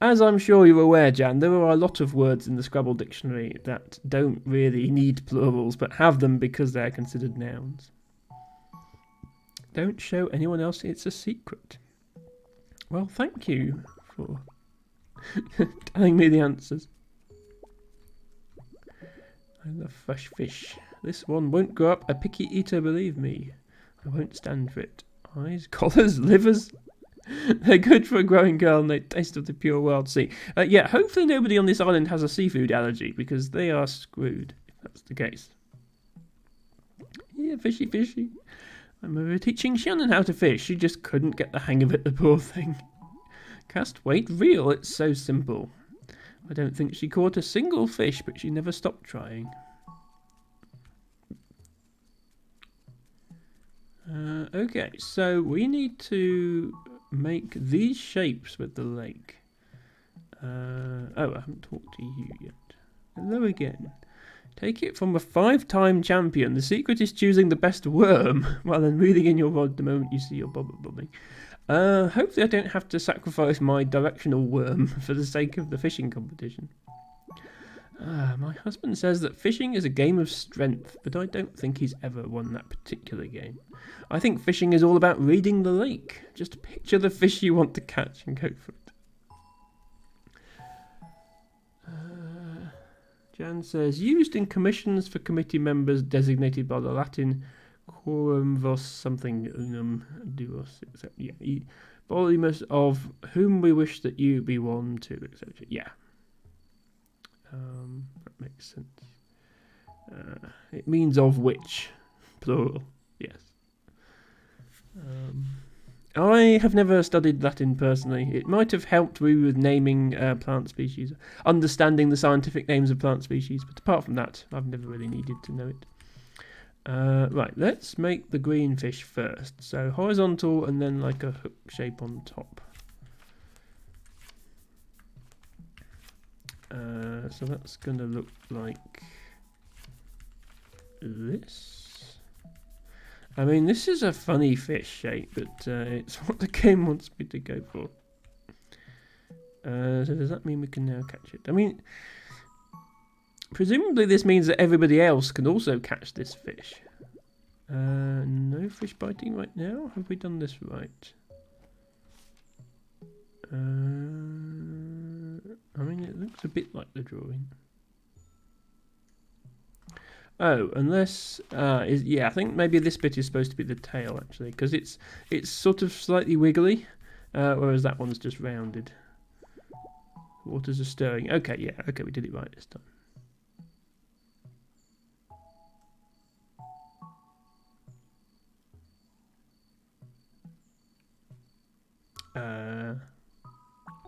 As I'm sure you're aware, Jan, there are a lot of words in the Scrabble dictionary that don't really need plurals, but have them because they're considered nouns. Don't show anyone else, it's a secret. Well, thank you for telling me the answers. I love fresh fish. This one won't grow up a picky eater, believe me. I won't stand for it. Eyes, collars, livers. They're good for a growing girl and they taste of the pure wild sea. Yeah, hopefully nobody on this island has a seafood allergy because they are screwed if that's the case. Yeah, fishy. I'm over teaching Shannon how to fish. She just couldn't get the hang of it, the poor thing. Cast, weight, reel. It's so simple. I don't think she caught a single fish, but she never stopped trying. Okay, so we need to make these shapes with the lake. Oh, I haven't talked to you yet. Hello again. Take it from a 5-time champion. The secret is choosing the best worm while then reeling in your rod the moment you see your bobber bobbing. Hopefully I don't have to sacrifice my directional worm for the sake of the fishing competition. My husband says that fishing is a game of strength, but I don't think he's ever won that particular game. I think fishing is all about reading the lake. Just picture the fish you want to catch and go for it. Jan says, used in commissions for committee members designated by the Latin quorum vos something unum duos, etc. Yeah, volumus of whom we wish that you be one to, etc. Yeah. That makes sense. It means of which, plural, yes. I have never studied Latin personally. It might have helped me with naming plant species, understanding the scientific names of plant species, but apart from that, I've never really needed to know it. Right, let's make the green fish first. So horizontal and then like a hook shape on top. So that's going to look like this. I mean, this is a funny fish shape, but it's what the game wants me to go for. So does that mean we can now catch it? I mean, presumably this means that everybody else can also catch this fish. No fish biting right now. Have we done this right? I mean, it looks a bit like the drawing. Oh, unless yeah, I think maybe this bit is supposed to be the tail actually, because it's sort of slightly wiggly, whereas that one's just rounded. Waters are stirring. Okay, yeah, okay, we did it right this time.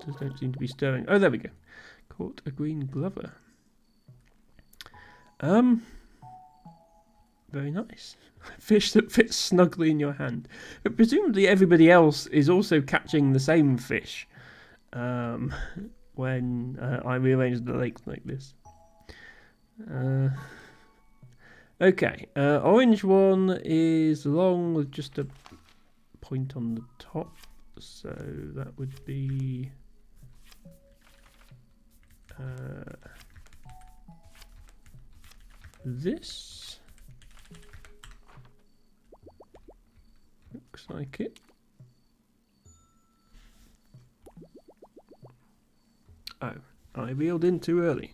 Just don't seem to be stirring. Oh, there we go. Caught a green glover. Very nice. Fish that fits snugly in your hand. But presumably everybody else is also catching the same fish when I rearrange the lake like this. Okay, orange one is long with just a point on the top. So that would be this. Looks like it. Oh, I reeled in too early.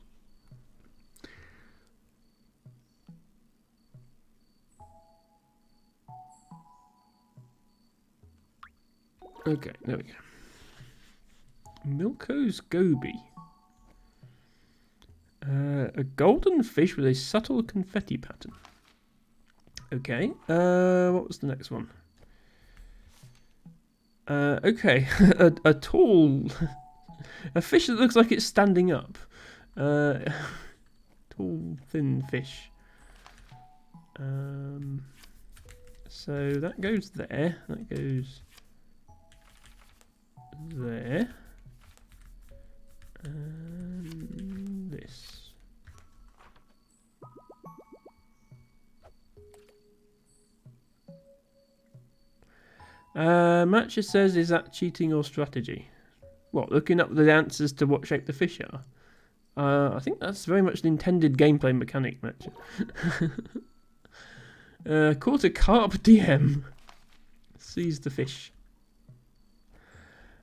Okay, there we go. Milko's goby. A golden fish with a subtle confetti pattern. Okay, what was the next one? Okay, a tall... a fish that looks like it's standing up. Tall, thin fish. So that goes there. That goes there. And this. Matcha says, is that cheating or strategy? What, looking up the answers to what shape the fish are? I think that's very much an intended gameplay mechanic, Matcha. Caught a carp DM. Seize the fish.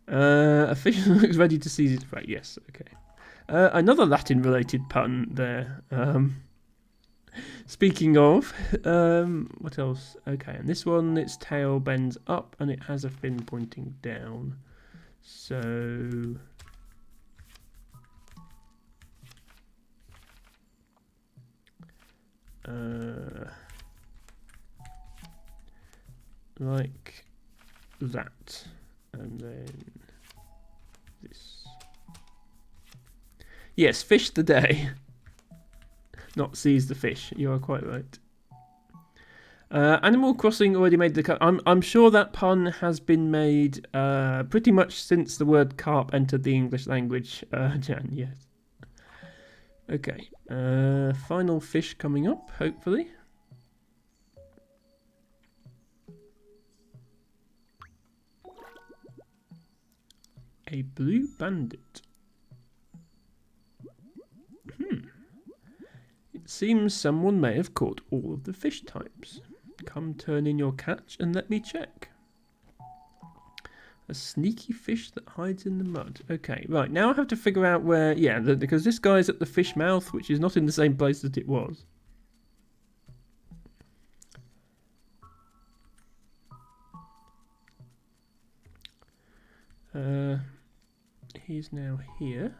A fish looks ready to seize its prey. Yes, okay. Another Latin-related pun there. Speaking of, what else? Okay, and this one, its tail bends up and it has a fin pointing down. So... like that. And then this. Yes, fish the day. Not seize the fish. You are quite right. Animal Crossing already made the cut. I'm sure that pun has been made pretty much since the word carp entered the English language, Jan, yes. Okay, final fish coming up, hopefully. A blue bandit. It seems someone may have caught all of the fish types. Come turn in your catch and let me check. A sneaky fish that hides in the mud. Okay, right, now I have to figure out where... Yeah, because this guy's at the fish mouth, which is not in the same place that it was. He's now here.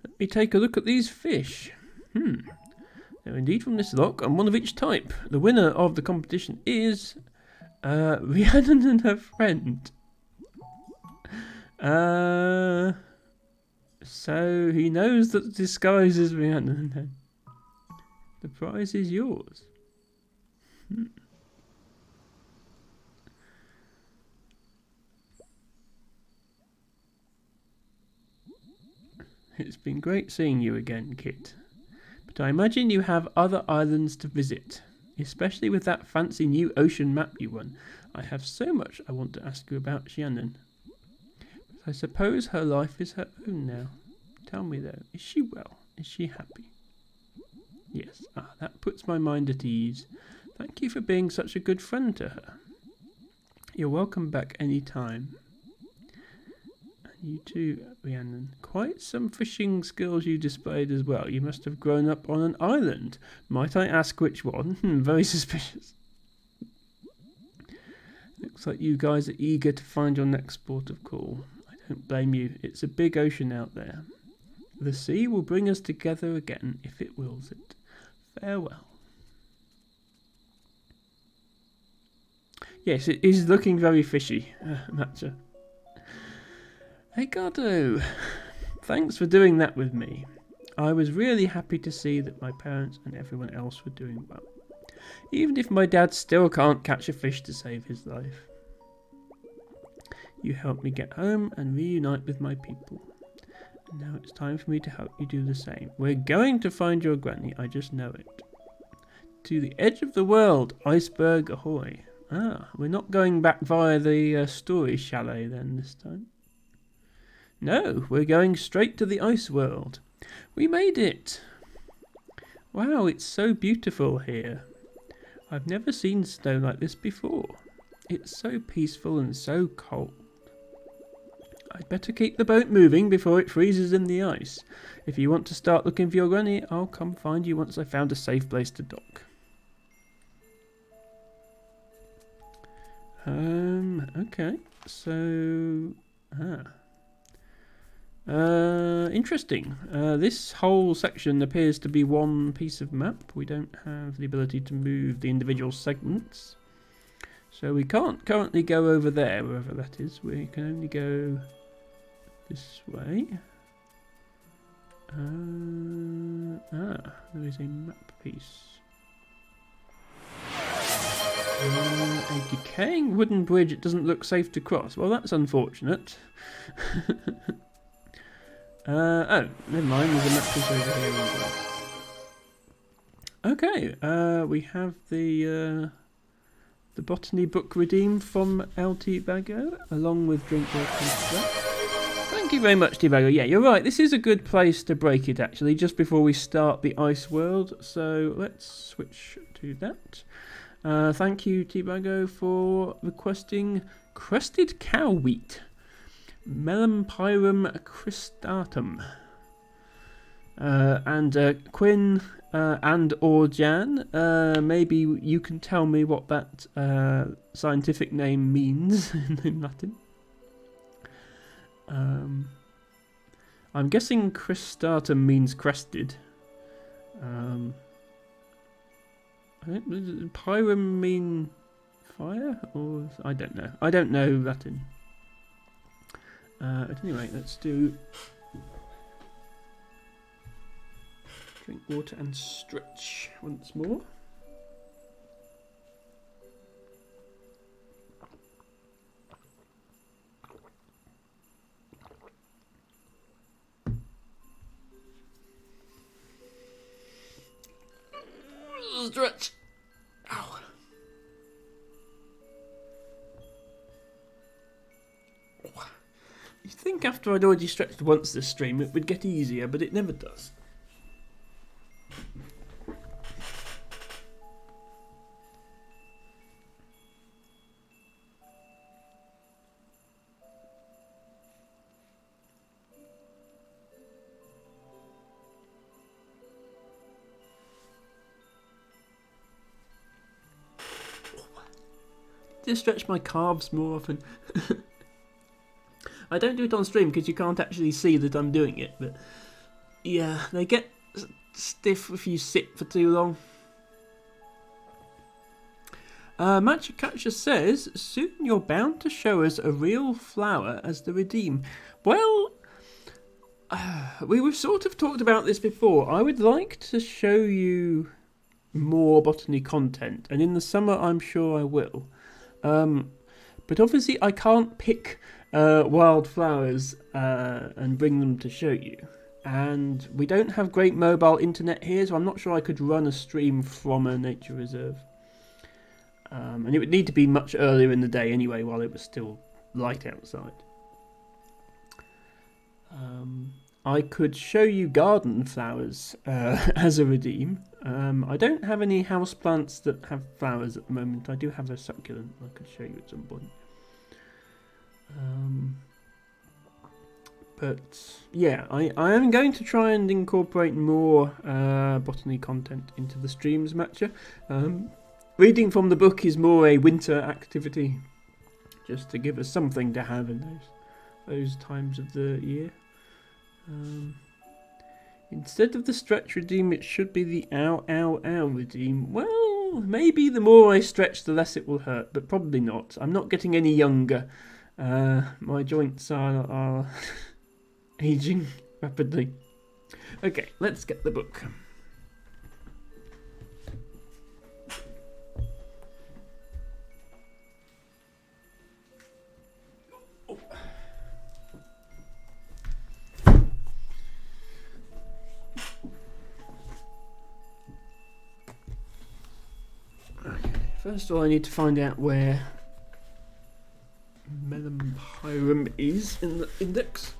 Let me take a look at these fish. They're indeed from this loch, and one of each type. The winner of the competition is Rhiannon and her friend. So he knows that the disguise is Rhiannon, then. The prize is yours. It's been great seeing you again, Kit. But I imagine you have other islands to visit, especially with that fancy new ocean map you won. I have so much I want to ask you about Rhiannon. But I suppose her life is her own now. Tell me though, is she well? Is she happy? Yes, that puts my mind at ease. Thank you for being such a good friend to her. You're welcome back any time. And you too, Rhiannon. Quite some fishing skills you displayed as well. You must have grown up on an island. Might I ask which one? Very suspicious. Looks like you guys are eager to find your next port of call. I don't blame you. It's a big ocean out there. The sea will bring us together again if it wills it. Farewell. Yes, it is looking very fishy, Matcha. Hey, Gardo. Thanks for doing that with me. I was really happy to see that my parents and everyone else were doing well. Even if my dad still can't catch a fish to save his life. You helped me get home and reunite with my people. Now it's time for me to help you do the same. We're going to find your granny, I just know it. To the edge of the world, iceberg ahoy. We're not going back via the story chalet then this time. No, we're going straight to the ice world. We made it. Wow, it's so beautiful here. I've never seen snow like this before. It's so peaceful and so cold. I'd better keep the boat moving before it freezes in the ice. If you want to start looking for your granny, I'll come find you once I've found a safe place to dock. Okay. So, interesting. This whole section appears to be one piece of map. We don't have the ability to move the individual segments. So we can't currently go over there, wherever that is. We can only go this way. There is a map piece. A decaying wooden bridge. It doesn't look safe to cross. Well, that's unfortunate. Oh, never mind. There's a map piece over here as well. Okay, we have the botany book redeemed from LT Bago, along with Drinkwater and stuff. Thank you very much, Tibago. Yeah, you're right. This is a good place to break it, actually, just before we start the ice world. So let's switch to that. Thank you, Tibago, for requesting crested cow wheat, Melampyrum cristatum, and Quinn and or Jan. Maybe you can tell me what that scientific name means in Latin. I'm guessing cristatum means crested. I think pyrum mean fire, or I don't know. I don't know Latin. At any rate, let's do drink water and stretch once more. Stretch. Ow. You'd think after I'd already stretched once this stream it would get easier, but it never does. Just stretch my calves more often. I don't do it on stream because you can't actually see that I'm doing it, but Yeah, they get stiff if you sit for too long. Matcha Catcher says, soon you're bound to show us a real flower as the redeem. Well, we've sort of talked about this before. I would like to show you more botany content, and in the summer I'm sure I will. But obviously I can't pick wildflowers and bring them to show you. And we don't have great mobile internet here, so I'm not sure I could run a stream from a nature reserve. And it would need to be much earlier in the day anyway, while it was still light outside. I could show you garden flowers as a redeem. I don't have any houseplants that have flowers at the moment. I do have a succulent I could show you at some point. But yeah, I am going to try and incorporate more botany content into the streams, Matcha. Reading from the book is more a winter activity, just to give us something to have in those times of the year. Instead of the stretch redeem, it should be the ow ow ow redeem. Well, maybe the more I stretch, the less it will hurt, but probably not. I'm not getting any younger. My joints are aging rapidly. Okay, let's get the book. First of all, I need to find out where Melampyrum is in the index.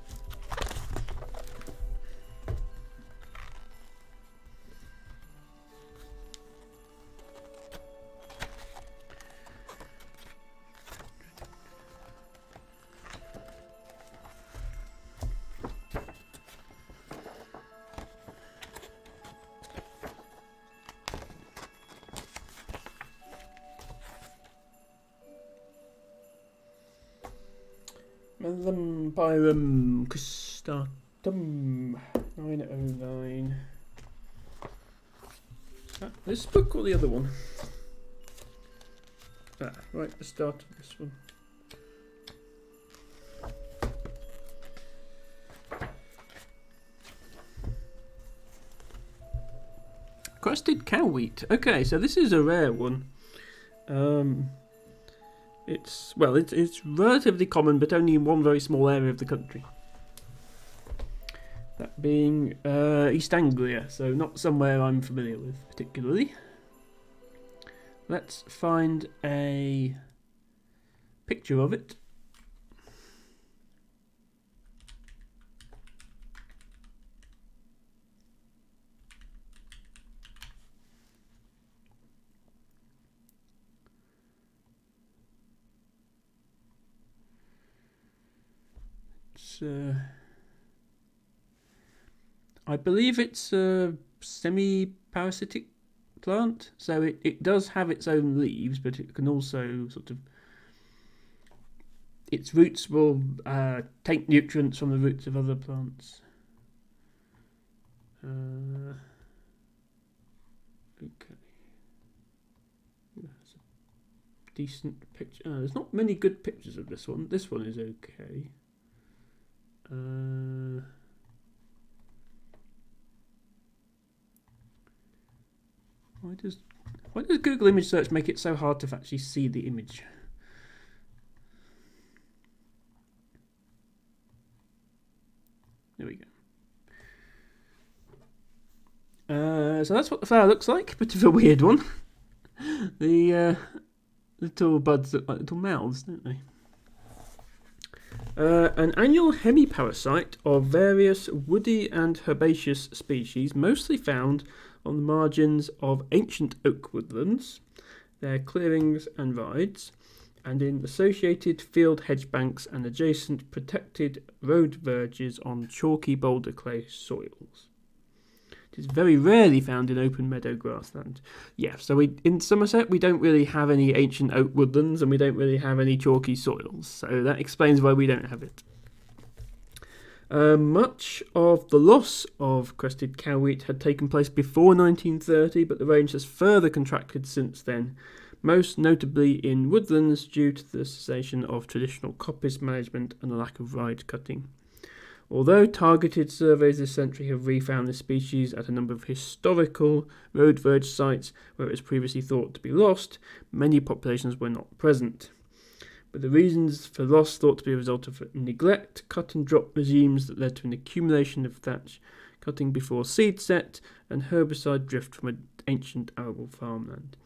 Melampyrum cristatum 909. This book or the other one? Right at the start of this one. Crested cow wheat. Okay, so this is a rare one. It's relatively common, but only in one very small area of the country. That being East Anglia, so not somewhere I'm familiar with particularly. Let's find a picture of it. I believe it's a semi-parasitic plant, so it does have its own leaves, but it can also sort of... Its roots will take nutrients from the roots of other plants. Okay. That's a decent picture. There's not many good pictures of this one. This one is okay. Why does Google image search make it so hard to actually see the image? There we go. So that's what the flower looks like. Bit of a weird one. The little buds look like little mouths, don't they? An annual hemiparasite of various woody and herbaceous species, mostly found on the margins of ancient oak woodlands, their clearings and rides, and in associated field hedge banks and adjacent protected road verges on chalky boulder clay soils. It is very rarely found in open meadow grassland. Yeah, so in Somerset we don't really have any ancient oak woodlands and we don't really have any chalky soils, so that explains why we don't have it. Much of the loss of crested cowwheat had taken place before 1930, but the range has further contracted since then, most notably in woodlands due to the cessation of traditional coppice management and a lack of ride cutting. Although targeted surveys this century have refound this species at a number of historical road verge sites where it was previously thought to be lost, many populations were not present. But the reasons for loss thought to be a result of neglect, cut and drop regimes that led to an accumulation of thatch cutting before seed set, and herbicide drift from an ancient arable farmland.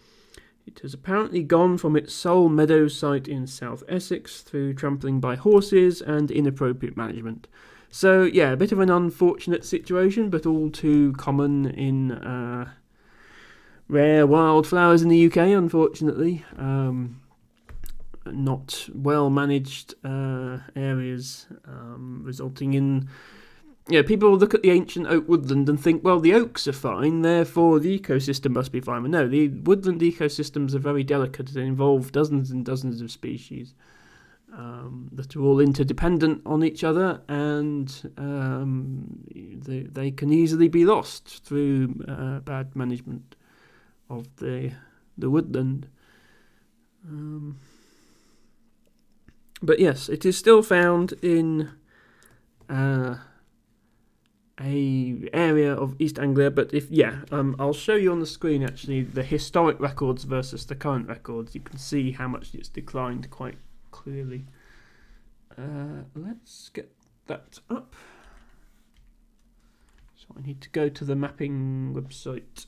It has apparently gone from its sole meadow site in South Essex through trampling by horses and inappropriate management. So, yeah, a bit of an unfortunate situation, but all too common in rare wildflowers in the UK, unfortunately. Not well managed areas, resulting in people look at the ancient oak woodland and think, well, the oaks are fine, therefore the ecosystem must be fine. But no, the woodland ecosystems are very delicate. They involve dozens and dozens of species that are all interdependent on each other, and they can easily be lost through bad management of the woodland. But yes, it is still found in a area of East Anglia. But I'll show you on the screen actually the historic records versus the current records. You can see how much it's declined quite clearly. Let's get that up. So I need to go to the mapping website.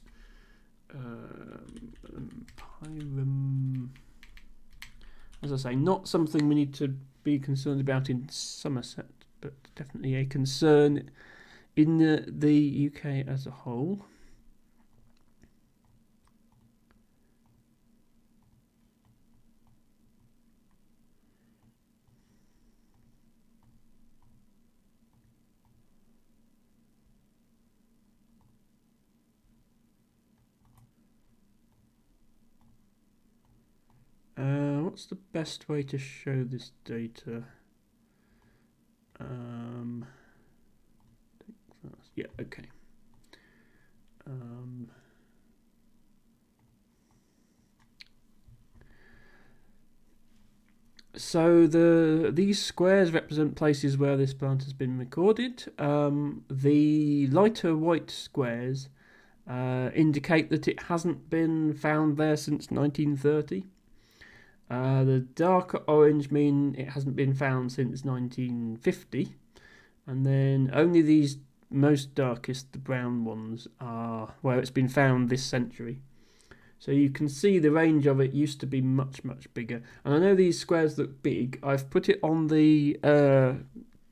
As I say, not something we need to be concerned about in Somerset, but definitely a concern in the UK as a whole. What's the best way to show this data? Okay. So these squares represent places where this plant has been recorded. The lighter white squares indicate that it hasn't been found there since 1930. The darker orange mean it hasn't been found since 1950. And then only these most darkest, the brown ones, are where it's been found this century. So you can see the range of it used to be much, much bigger. And I know these squares look big. I've put it on the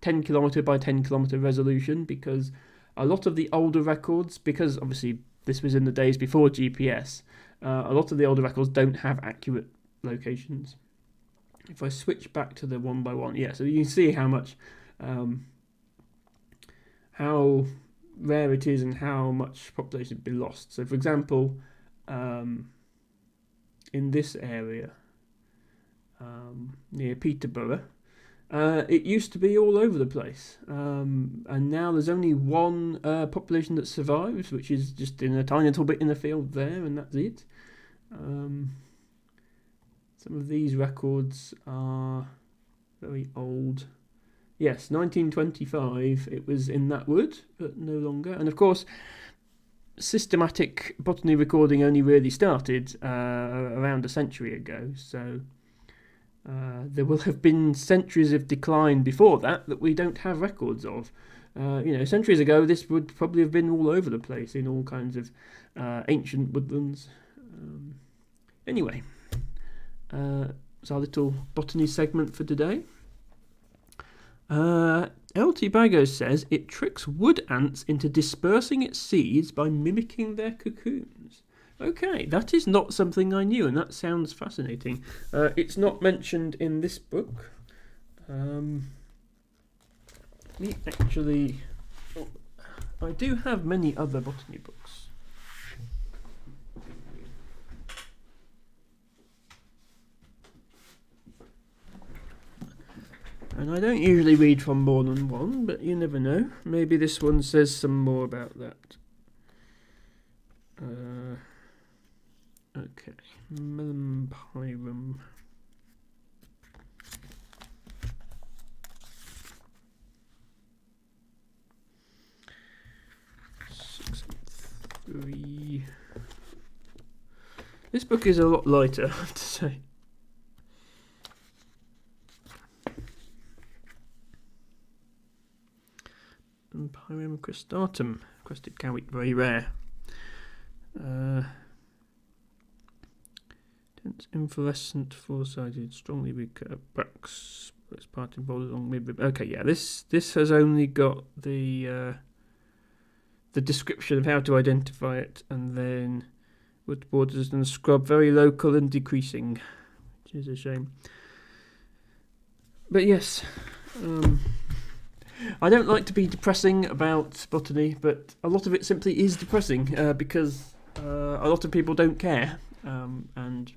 10 kilometre by 10 kilometre resolution because a lot of the older records, because obviously this was in the days before GPS, a lot of the older records don't have accurate locations. If I switch back to the one by one, so you can see how much, how rare it is and how much population has been lost. So, for example, in this area near Peterborough, it used to be all over the place, and now there's only one population that survives, which is just in a tiny little bit in the field there, and that's it. Some of these records are very old. Yes, 1925 it was in that wood, but no longer. And of course, systematic botany recording only really started around a century ago, so there will have been centuries of decline before that we don't have records of. Centuries ago this would probably have been all over the place in all kinds of ancient woodlands. Anyway, it's our little botany segment for today. LT Bagos says it tricks wood ants into dispersing its seeds by mimicking their cocoons. Okay, that is not something I knew, and that sounds fascinating. It's not mentioned in this book. I do have many other botany books. And I don't usually read from more than one, but you never know. Maybe this one says some more about that. Okay, Melampyrum. This book is a lot lighter, I have to say. Melampyrum cristatum, crested cowweed, very rare. Dense, inflorescent, four-sided, strongly recurved bracts. It's part involved along with. Okay, yeah, this has only got the description of how to identify it, and then wood borders and scrub, very local and decreasing, which is a shame. But yes, I don't like to be depressing about botany, but a lot of it simply is depressing because a lot of people don't care, and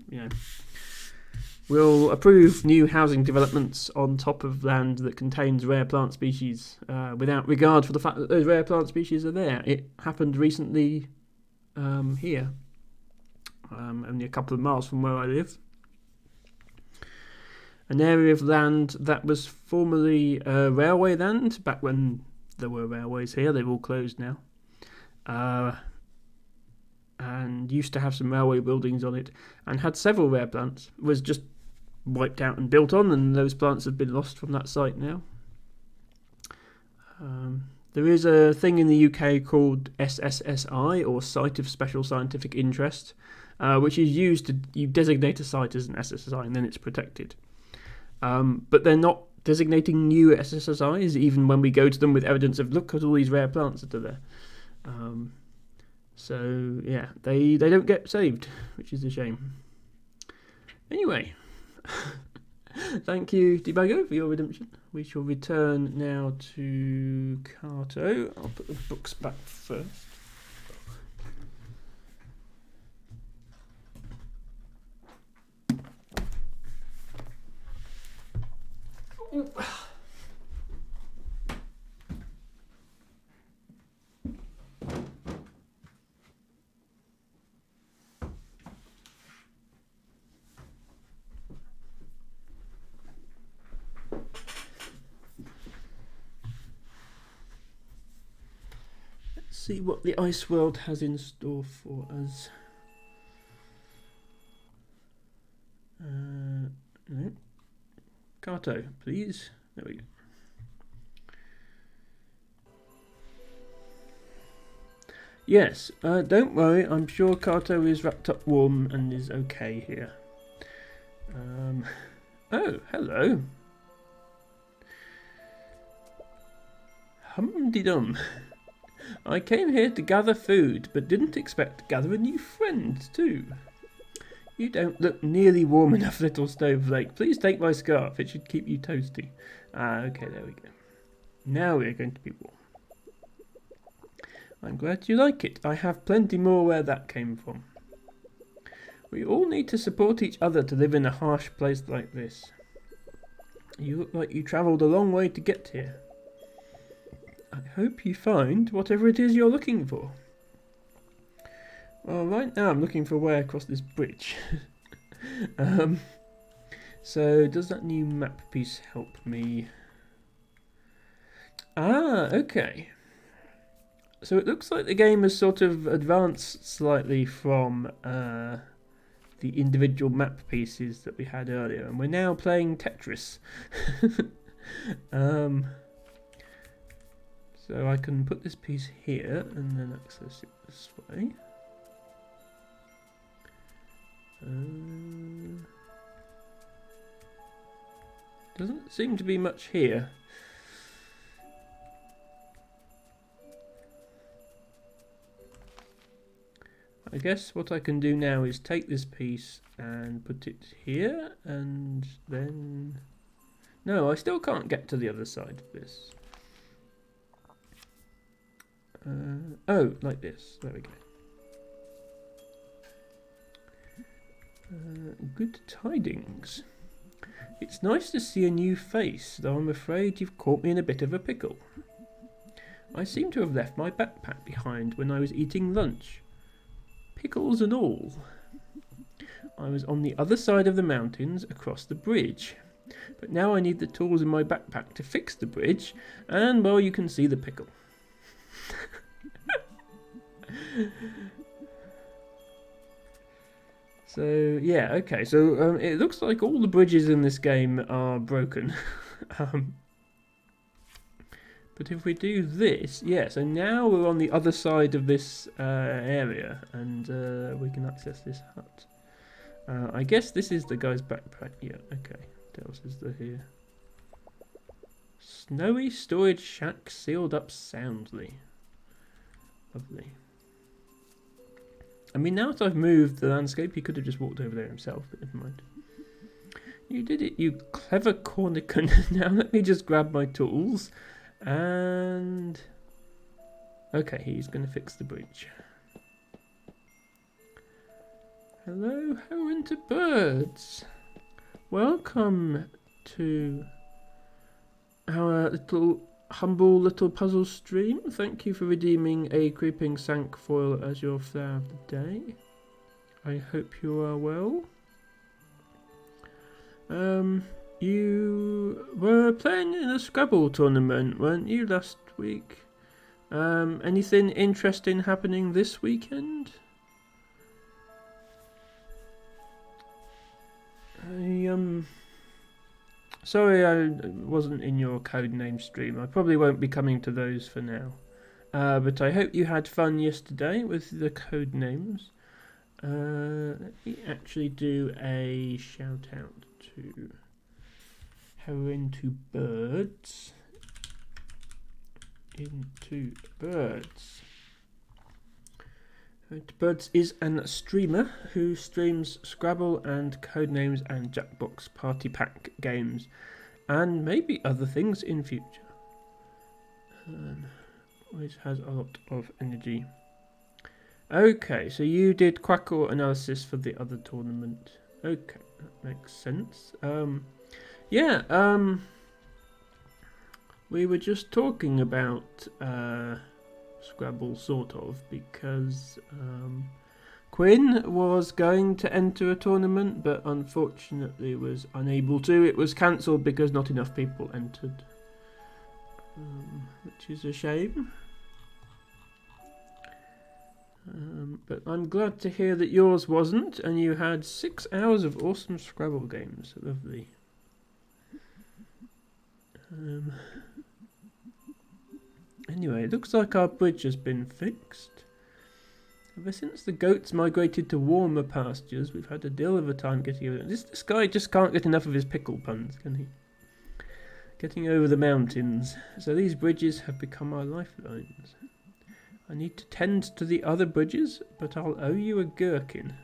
will approve new housing developments on top of land that contains rare plant species without regard for the fact that those rare plant species are there. It happened recently here, only a couple of miles from where I live. An area of land that was formerly railway land, back when there were railways here. They've all closed now. And used to have some railway buildings on it, and had several rare plants, was just wiped out and built on, and those plants have been lost from that site now. There is a thing in the UK called SSSI, or Site of Special Scientific Interest, which is used to, you designate a site as an SSSI and then it's protected. But they're not designating new SSSIs, even when we go to them with evidence of, look at all these rare plants that are there. So yeah, they don't get saved, which is a shame. Anyway, thank you, Debago, for your redemption. We shall return now to Carto. I'll put the books back first. Ooh. See what the ice world has in store for us. No. Carto, please. There we go. Yes, don't worry, I'm sure Carto is wrapped up warm and is okay here. Oh, hello. Hum-de-dum. I came here to gather food, but didn't expect to gather a new friend, too. You don't look nearly warm enough, little snowflake. Please take my scarf. It should keep you toasty. Okay, there we go. Now we're going to be warm. I'm glad you like it. I have plenty more where that came from. We all need to support each other to live in a harsh place like this. You look like you travelled a long way to get here. I hope you find whatever it is you're looking for. Well, right now I'm looking for a way across this bridge. So does that new map piece help me? Okay. So it looks like the game has sort of advanced slightly from the individual map pieces that we had earlier, and we're now playing Tetris. So I can put this piece here and then access it this way. Doesn't seem to be much here. I guess what I can do now is take this piece and put it here, and then... No, I still can't get to the other side of this. Oh, like this. There we go. Good tidings. It's nice to see a new face, though I'm afraid you've caught me in a bit of a pickle. I seem to have left my backpack behind when I was eating lunch. Pickles and all. I was on the other side of the mountains across the bridge. But now I need the tools in my backpack to fix the bridge, and well, you can see the pickle. So, yeah, okay, so it looks like all the bridges in this game are broken. But if we do this, yeah, so now we're on the other side of this area, and we can access this hut. I guess this is the guy's backpack. Yeah, okay. What else is there here? Snowy storage shack sealed up soundly. Lovely. I mean, now that I've moved the landscape, he could have just walked over there himself, but never mind. You did it, you clever cornican. Now let me just grab my tools. And... okay, he's going to fix the bridge. Hello, winter birds. Welcome to our humble little puzzle stream. Thank you for redeeming a creeping sankfoil as your flower of the day. I hope you are well. You were playing in a Scrabble tournament, weren't you, last week? Anything interesting happening this weekend? Sorry I wasn't in your codename stream. I probably won't be coming to those for now. But I hope you had fun yesterday with the codenames. Let me actually do a shout out to Into Birds. Into Birds. Into Birds is a streamer who streams Scrabble and Codenames and Jackbox Party Pack games, and maybe other things in future. Always has a lot of energy. Okay, so you did Quackle analysis for the other tournament. Okay, that makes sense. We were just talking about Scrabble, sort of, because Quinn was going to enter a tournament, but unfortunately was unable to. It was cancelled because not enough people entered, which is a shame. But I'm glad to hear that yours wasn't, and you had 6 hours of awesome Scrabble games. Lovely. Anyway, it looks like our bridge has been fixed. Ever since the goats migrated to warmer pastures, we've had a deal of a time getting over them. This guy just can't get enough of his pickle puns, can he? Getting over the mountains. So these bridges have become our lifelines. I need to tend to the other bridges, but I'll owe you a gherkin.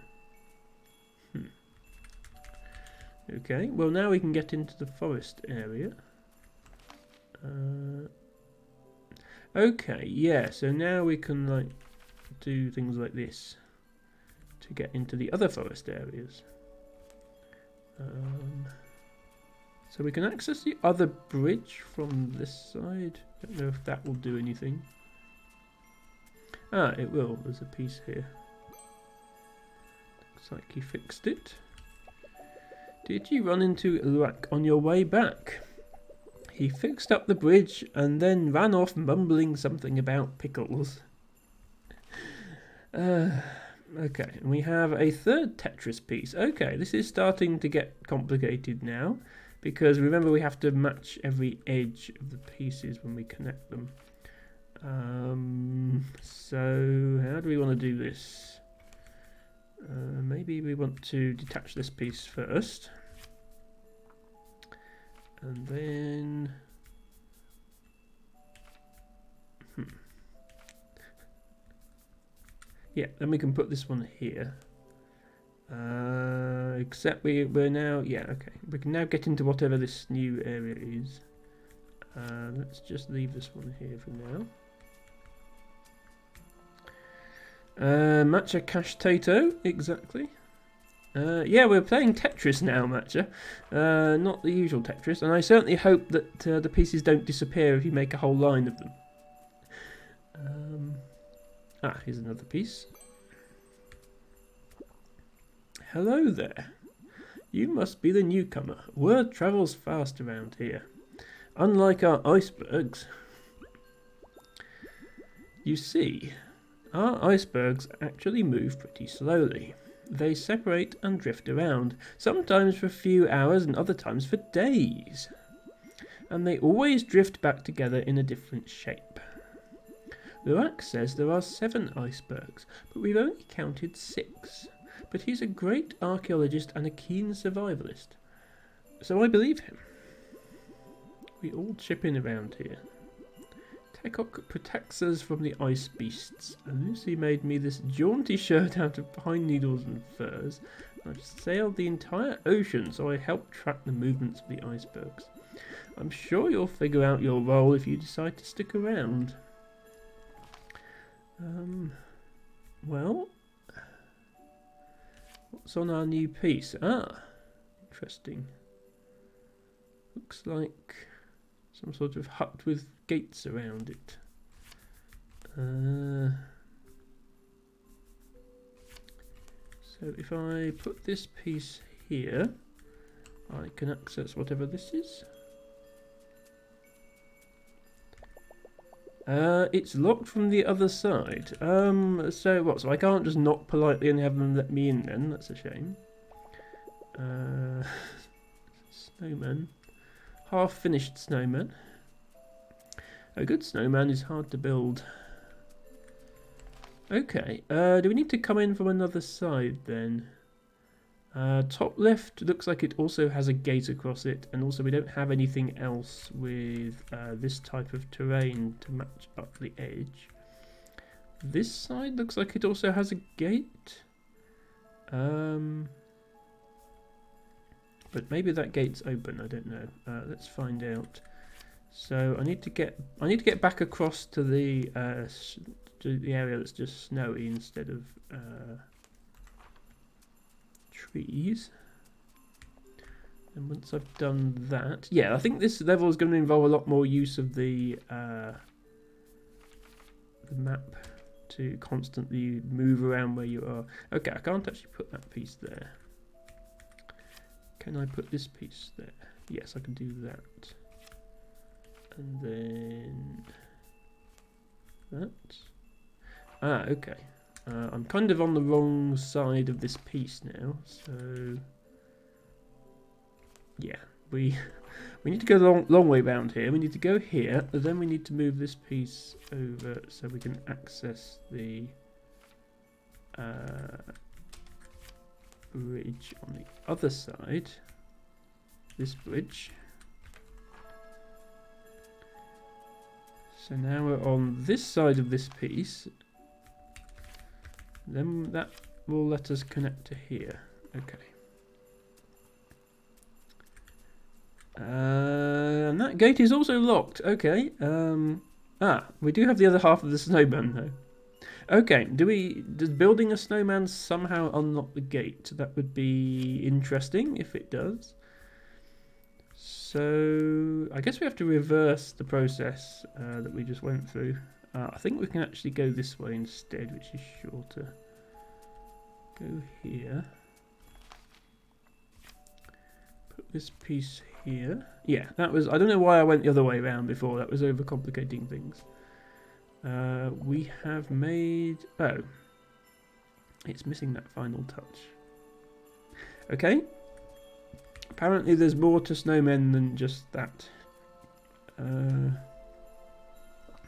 Okay, well now we can get into the forest area. Okay, yeah, so now we can like do things like this to get into the other forest areas. So we can access the other bridge from this side. Don't know if that will do anything. Ah, it will. There's a piece here. Looks like he fixed it. Did you run into Luak on your way back? He fixed up the bridge and then ran off mumbling something about pickles. Okay, and we have a third Tetris piece. Okay, this is starting to get complicated now, because remember we have to match every edge of the pieces when we connect them. So how do we want to do this? Maybe we want to detach this piece first. And then... yeah, then we can put this one here. Except we're now... yeah, okay. We can now get into whatever this new area is. Let's just leave this one here for now. Matcha cash tato, exactly. Yeah, we're playing Tetris now, Matcha. Not the usual Tetris, and I certainly hope that the pieces don't disappear if you make a whole line of them. Here's another piece. Hello there. You must be the newcomer. Word travels fast around here. Unlike our icebergs. You see, our icebergs actually move pretty slowly. They separate and drift around, sometimes for a few hours and other times for days. And they always drift back together in a different shape. Luak says there are 7 icebergs, but we've only counted 6. But he's a great archaeologist and a keen survivalist. So I believe him. We all chip in around here. Tekok protects us from the ice beasts. Lucy made me this jaunty shirt out of pine needles and furs. I've sailed the entire ocean, so I help track the movements of the icebergs. I'm sure you'll figure out your role if you decide to stick around. Well, what's on our new piece? Interesting. Looks like some sort of hut with gates around it. So if I put this piece here, I can access whatever this is. It's locked from the other side. So what? So I can't just knock politely and have them let me in then? That's a shame. Snowman. Half-finished snowman. A good snowman is hard to build. Okay, do we need to come in from another side then? Top left looks like it also has a gate across it, and also we don't have anything else with this type of terrain to match up the edge. This side looks like it also has a gate. But maybe that gate's open, I don't know. Let's find out. So I need to get back across to the area that's just snowy instead of trees. And once I've done that, yeah, I think this level is going to involve a lot more use of the map to constantly move around where you are. Okay, I can't actually put that piece there. Can I put this piece there? Yes, I can do that. And then that. Okay. I'm kind of on the wrong side of this piece now, so yeah, we need to go the long way round here. We need to go here, and then we need to move this piece over so we can access the bridge on the other side. This bridge. So now we're on this side of this piece. Then that will let us connect to here. Okay. And that gate is also locked. Okay. We do have the other half of the snowman though. Okay, does building a snowman somehow unlock the gate? That would be interesting if it does. So I guess we have to reverse the process that we just went through. I think we can actually go this way instead, which is shorter. Go here. Put this piece here. Yeah, that was... I don't know why I went the other way around before. That was overcomplicating things. We have made... Oh. It's missing that final touch. Okay. Apparently there's more to snowmen than just that.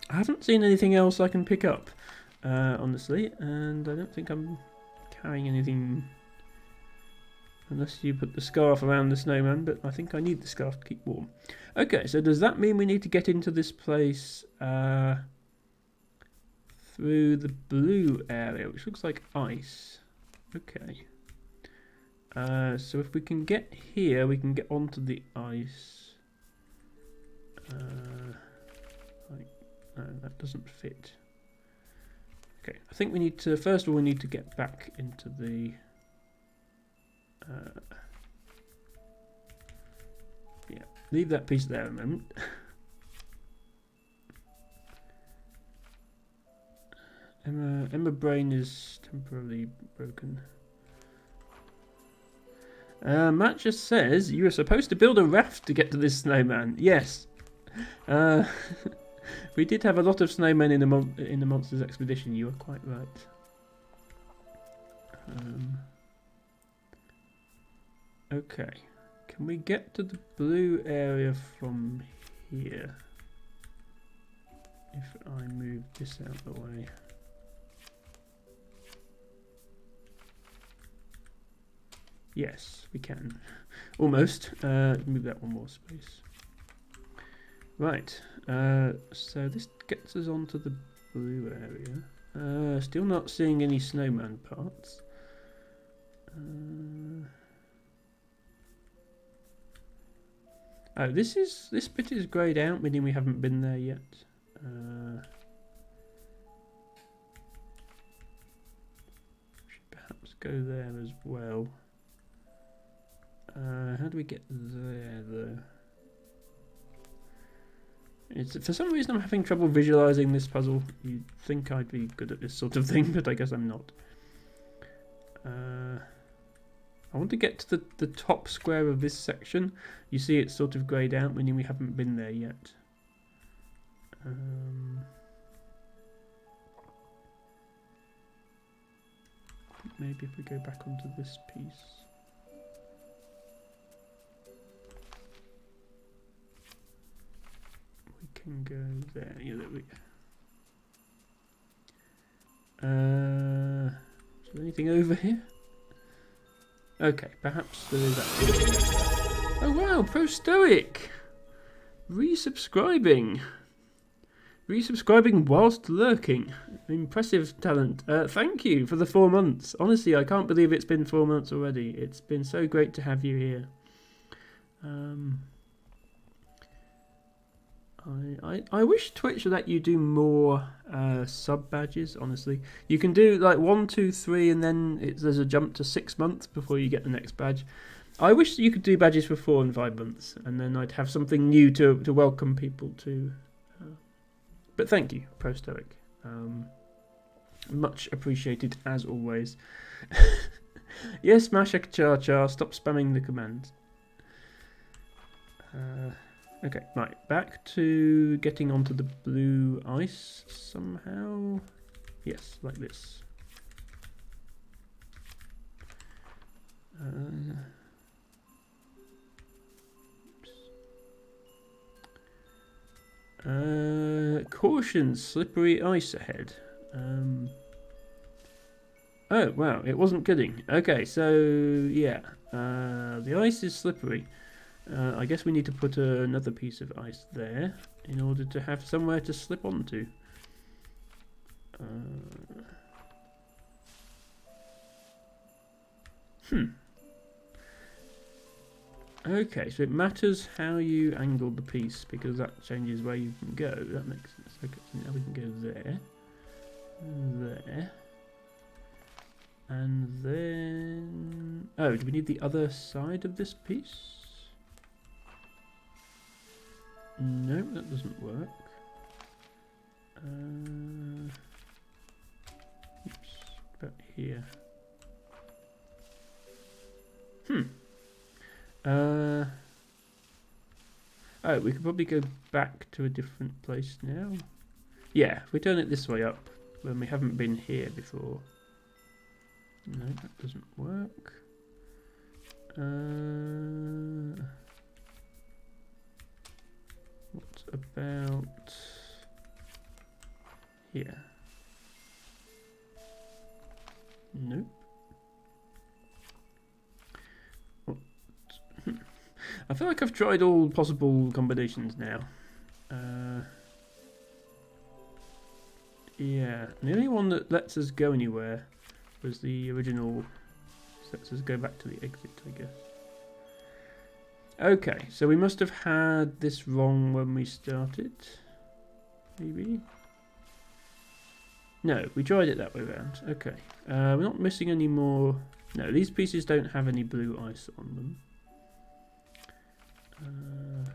I haven't seen anything else I can pick up, honestly, and I don't think I'm carrying anything unless you put the scarf around the snowman, but I think I need the scarf to keep warm. Okay, so does that mean we need to get into this place through the blue area, which looks like ice? Okay. So if we can get here, we can get onto the ice. No, that doesn't fit. Okay, I think we need to, first of all, we need to get back into the Yeah, leave that piece there a moment. Emma Brain is temporarily broken. Matt just says you were supposed to build a raft to get to this snowman. Yes. We did have a lot of snowmen in the Monsters Expedition. You are quite right. Okay. Can we get to the blue area from here? If I move this out of the way. Yes, we can. Almost. Move that one more space. Right. So this gets us onto the blue area. Still not seeing any snowman parts. Oh, this bit is greyed out, meaning we haven't been there yet. Should perhaps go there as well. How do we get there though? For some reason I'm having trouble visualising this puzzle. You'd think I'd be good at this sort of thing, but I guess I'm not. I want to get to the top square of this section. You see it's sort of greyed out, meaning we haven't been there yet. Maybe if we go back onto this piece. We can go there. Yeah, there we go. Is there anything over here? Okay, perhaps there is actually. Oh wow, Pro Stoic! Resubscribing whilst lurking. Impressive talent. Thank you for the 4 months. Honestly, I can't believe it's been 4 months already. It's been so great to have you here. I wish Twitch let you do more sub badges, honestly. You can do like 1, 2, 3 and then there's a jump to 6 months before you get the next badge. I wish you could do badges for 4 and 5 months and then I'd have something new to welcome people to. But thank you, Pro Stoic. Much appreciated as always. Yes, Masha Char, stop spamming the commands. Okay, right, back to getting onto the blue ice somehow. Yes, like this. Caution, slippery ice ahead. Oh, wow, it wasn't kidding. Okay, so, yeah, the ice is slippery. I guess we need to put another piece of ice there in order to have somewhere to slip onto. Okay, so it matters how you angle the piece because that changes where you can go. That makes sense. Okay, so now we can go there, there, and then. Oh, do we need the other side of this piece? No, that doesn't work. Oops, about here. Oh, we could probably go back to a different place now. Yeah, if we turn it this way up, when we haven't been here before. No, that doesn't work. What about here? Nope. What? I feel like I've tried all possible combinations now. Yeah, the only one that lets us go anywhere was the original. Lets us go back to the exit, I guess. Okay, so we must have had this wrong when we started. Maybe? No, we tried it that way around. Okay, we're not missing any more No, these pieces don't have any blue ice on them.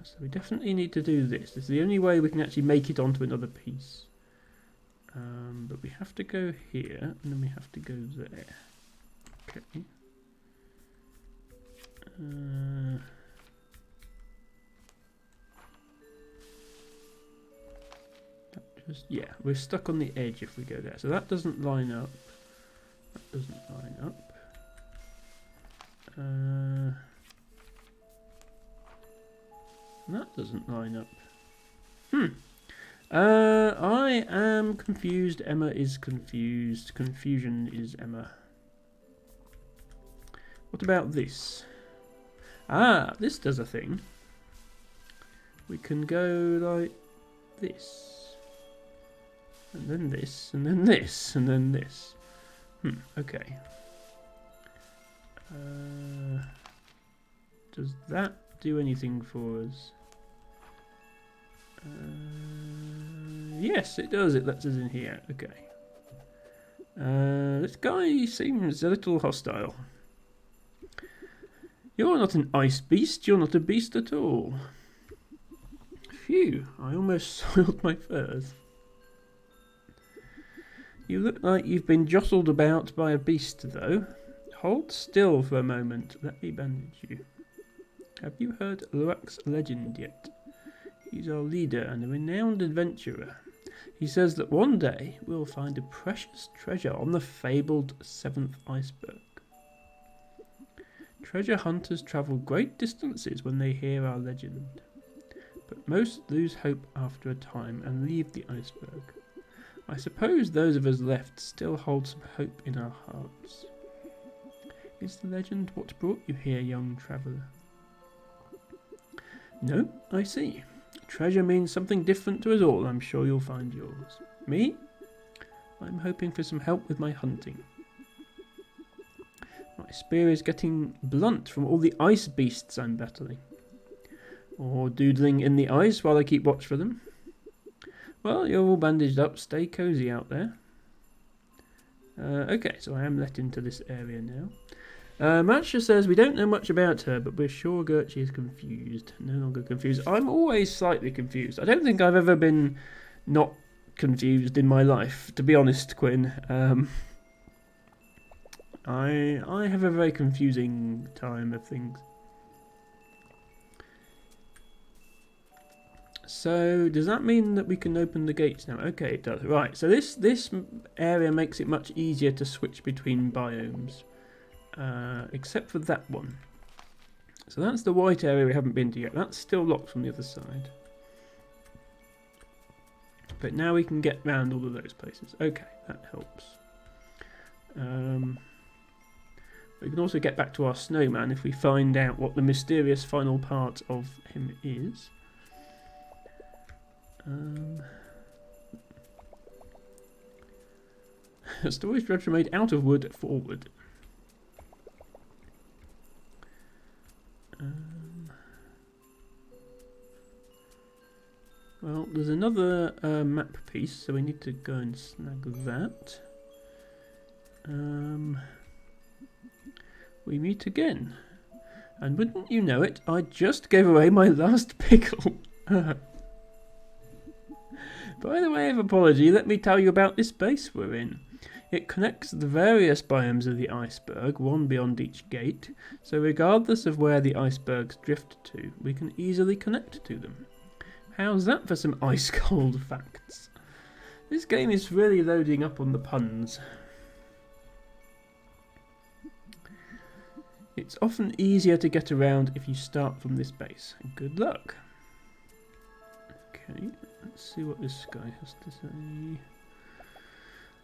So we definitely need to do this. This is the only way we can actually make it onto another piece. But we have to go here, and then we have to go there. Okay. Yeah, we're stuck on the edge if we go there. So that doesn't line up. That doesn't line up. That doesn't line up. I am confused. Emma is confused. Confusion is Emma. What about this? Ah, this does a thing. We can go like this. And then this, and then this, and then this. Okay. Does that do anything for us? Yes, it does. It lets us in here. Okay. This guy seems a little hostile. You're not an ice beast. You're not a beast at all. Phew, I almost soiled my furs. You look like you've been jostled about by a beast, though. Hold still for a moment. Let me bandage you. Have you heard Luak's legend yet? He's our leader and a renowned adventurer. He says that one day we'll find a precious treasure on the fabled 7th iceberg. Treasure hunters travel great distances when they hear our legend, but most lose hope after a time and leave the iceberg. I suppose those of us left still hold some hope in our hearts. Is the legend what brought you here, young traveller? No, I see. Treasure means something different to us all. I'm sure you'll find yours. Me? I'm hoping for some help with my hunting. My spear is getting blunt from all the ice beasts I'm battling. Or doodling in the ice while I keep watch for them. Well, you're all bandaged up. Stay cosy out there. Okay, so I am let into this area now. Matcha says, we don't know much about her, but we're sure Gertrude is confused. No longer confused. I'm always slightly confused. I don't think I've ever been not confused in my life, to be honest, Quinn. I have a very confusing time of things. So, does that mean that we can open the gates now? Okay, it does. Right, so this area makes it much easier to switch between biomes. Except for that one. So that's the white area we haven't been to yet. That's still locked from the other side. But now we can get round all of those places. Okay, that helps. We can also get back to our snowman if we find out what the mysterious final part of him is. Storage dredge made out of wood forward. Well, there's another map piece, so we need to go and snag that. We meet again. And wouldn't you know it, I just gave away my last pickle. By the way of apology, let me tell you about this base we're in. It connects the various biomes of the iceberg, one beyond each gate, so regardless of where the icebergs drift to, we can easily connect to them. How's that for some ice-cold facts? This game is really loading up on the puns. It's often easier to get around if you start from this base. Good luck. Okay, let's see what this guy has to say.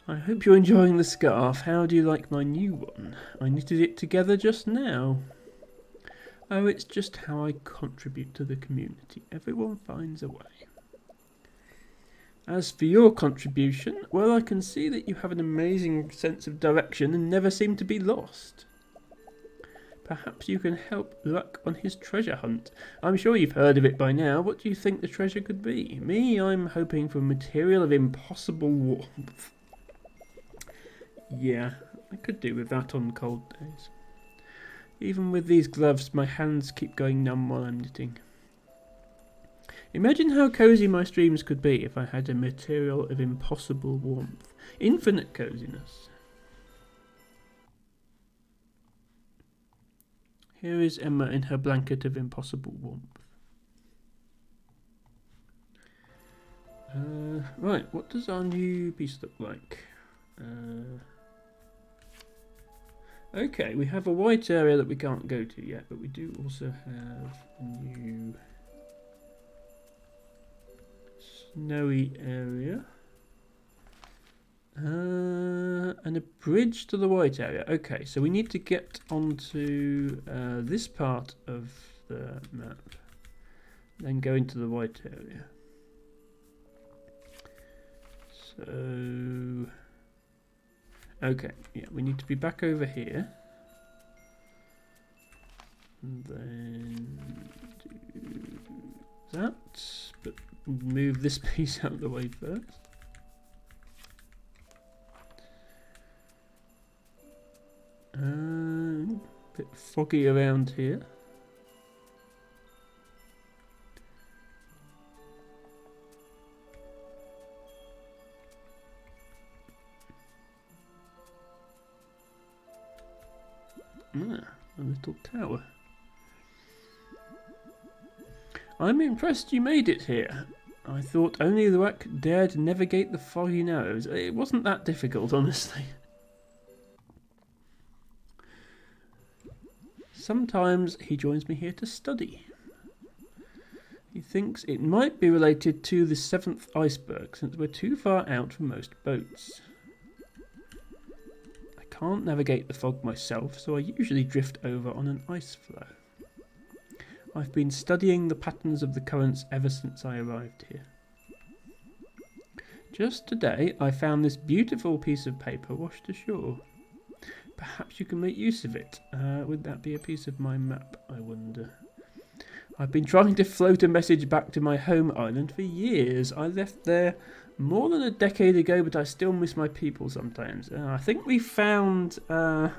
I hope you're enjoying the scarf. How do you like my new one? I knitted it together just now. Oh, it's just how I contribute to the community. Everyone finds a way. As for your contribution, well, I can see that you have an amazing sense of direction and never seem to be lost. Perhaps you can help Luck on his treasure hunt. I'm sure you've heard of it by now. What do you think the treasure could be? Me, I'm hoping for material of impossible warmth. Yeah, I could do with that on cold days. Even with these gloves, my hands keep going numb while I'm knitting. Imagine how cosy my streams could be if I had a material of impossible warmth. Infinite coziness. Here is Emma in her blanket of impossible warmth. Right, what does our new piece look like? Okay, we have a white area that we can't go to yet, but we do also have a new snowy area. And a bridge to the white area. Okay, so we need to get onto this part of the map, then go into the white area. So, okay, yeah, we need to be back over here. And then do that, but move this piece out of the way first. Bit foggy around here. A little tower. I'm impressed you made it here. I thought only the Whack dared navigate the foggy narrows. It wasn't that difficult, honestly. Sometimes he joins me here to study. He thinks it might be related to the 7th iceberg, since we're too far out for most boats. I can't navigate the fog myself, so I usually drift over on an ice floe. I've been studying the patterns of the currents ever since I arrived here. Just today, I found this beautiful piece of paper washed ashore. Perhaps you can make use of it. Would that be a piece of my map, I wonder? I've been trying to float a message back to my home island for years. I left there more than a decade ago, but I still miss my people sometimes. I think we found the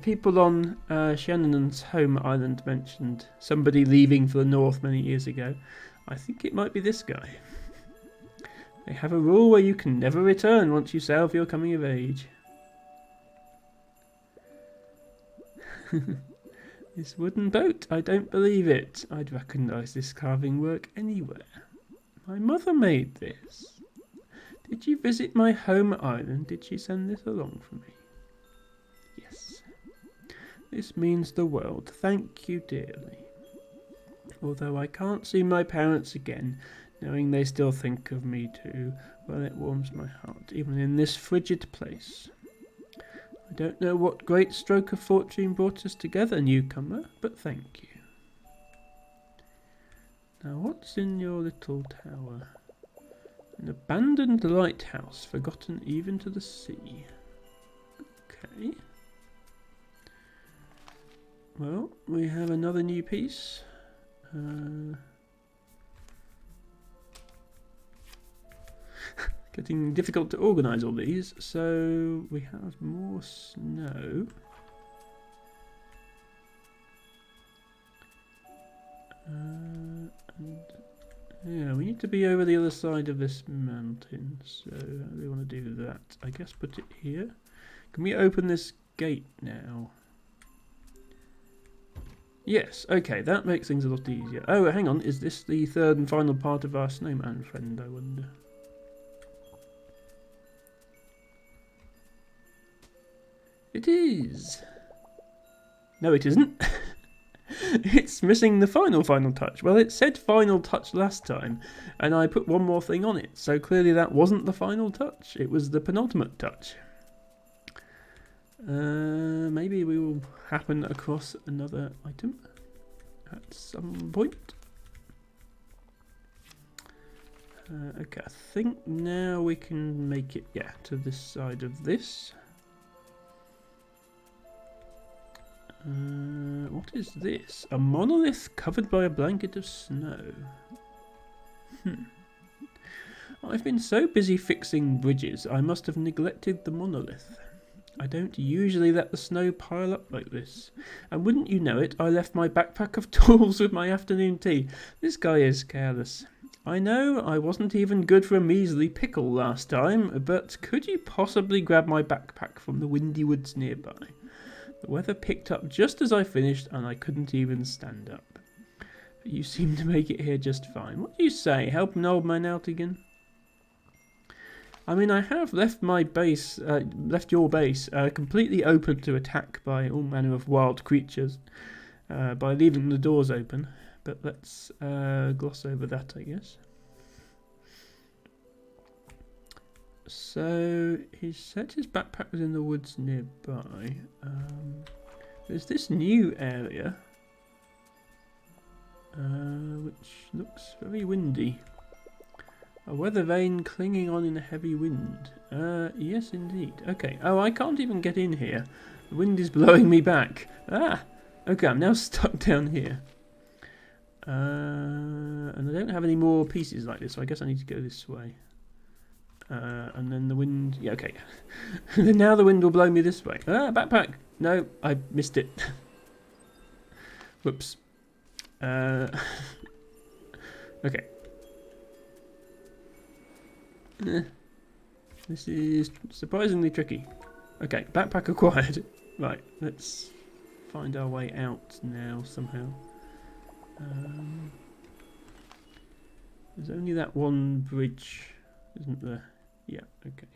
people on Shannon's home island mentioned somebody leaving for the north many years ago. I think it might be this guy. They have a rule where you can never return once you sail for your coming of age. This wooden boat, I don't believe it. I'd recognise this carving work anywhere. My mother made this. Did you visit my home island? Did she send this along for me? Yes. This means the world. Thank you dearly. Although I can't see my parents again, knowing they still think of me too, well, it warms my heart, even in this frigid place. I don't know what great stroke of fortune brought us together, newcomer, but thank you. Now, what's in your little tower? An abandoned lighthouse, forgotten even to the sea. Okay. Well, we have another new piece. Getting difficult to organise all these, so we have more snow. And yeah, we need to be over the other side of this mountain, so how do we want to do that? I guess put it here. Can we open this gate now? Yes, okay, that makes things a lot easier. Oh, hang on, is this the third and final part of our snowman friend, I wonder? It is. No, it isn't. It's missing the final touch. Well, it said final touch last time, and I put one more thing on it, so clearly that wasn't the final touch. It was the penultimate touch. Maybe we will happen across another item at some point. Okay, I think now we can make it, yeah, to this side of this. What is this? A monolith covered by a blanket of snow. I've been so busy fixing bridges, I must have neglected the monolith. I don't usually let the snow pile up like this. And wouldn't you know it, I left my backpack of tools with my afternoon tea. This guy is careless. I know I wasn't even good for a measly pickle last time, but could you possibly grab my backpack from the windy woods nearby? The weather picked up just as I finished, and I couldn't even stand up. But you seem to make it here just fine. What do you say? Help an old man out again? I mean, I have left my base, left your base, completely open to attack by all manner of wild creatures, by leaving the doors open. But let's gloss over that, I guess. So he said his backpack was in the woods nearby. There's this new area, which looks very windy. A weather vane clinging on in a heavy wind. Yes, indeed. Okay. Oh, I can't even get in here. The wind is blowing me back. Ah! Okay, I'm now stuck down here. And I don't have any more pieces like this, so I guess I need to go this way. And then the wind... Yeah, okay. Then now the wind will blow me this way. Ah, backpack! No, I missed it. Whoops. Okay. This is surprisingly tricky. Okay, backpack acquired. Right, let's find our way out now somehow. There's only that one bridge, isn't there? Yeah, okay.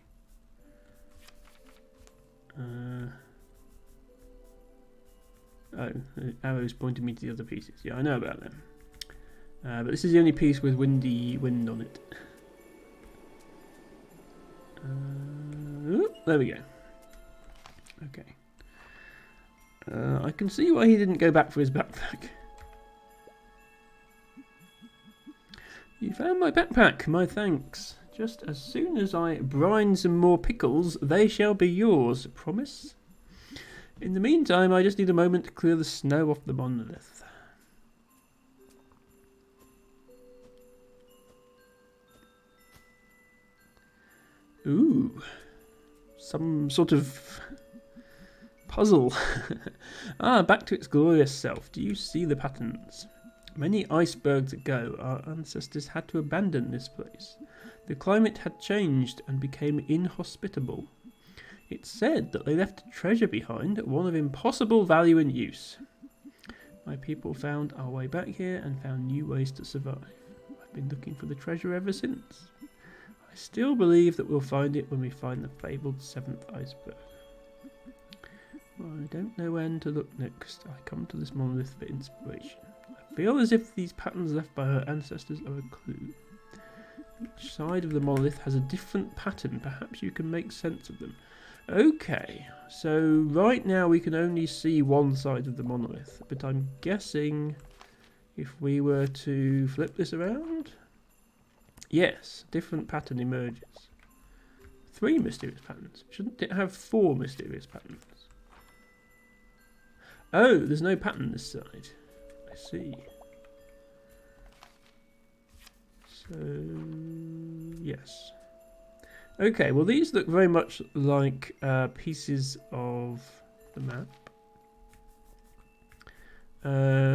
Oh, the arrow's pointing me to the other pieces. Yeah, I know about them. But this is the only piece with windy wind on it. There we go. Okay. I can see why he didn't go back for his backpack. You found my backpack, my thanks. Just as soon as I brine some more pickles, they shall be yours. Promise? In the meantime, I just need a moment to clear the snow off the monolith. Ooh. Some sort of puzzle. Ah, back to its glorious self. Do you see the patterns? Many icebergs ago, our ancestors had to abandon this place. The climate had changed and became inhospitable. It's said that they left a treasure behind, one of impossible value and use. My people found our way back here and found new ways to survive. I've been looking for the treasure ever since. I still believe that we'll find it when we find the fabled seventh iceberg. Well, I don't know when to look next. I come to this monolith for inspiration. I feel as if these patterns left by our ancestors are a clue. Each side of the monolith has a different pattern. Perhaps you can make sense of them. Okay, so right now we can only see one side of the monolith, but I'm guessing if we were to flip this around, yes, different pattern emerges. 3 mysterious patterns. Shouldn't it have 4 mysterious patterns? Oh, there's no pattern this side. I see. So, yes. Okay, well these look very much like pieces of the map.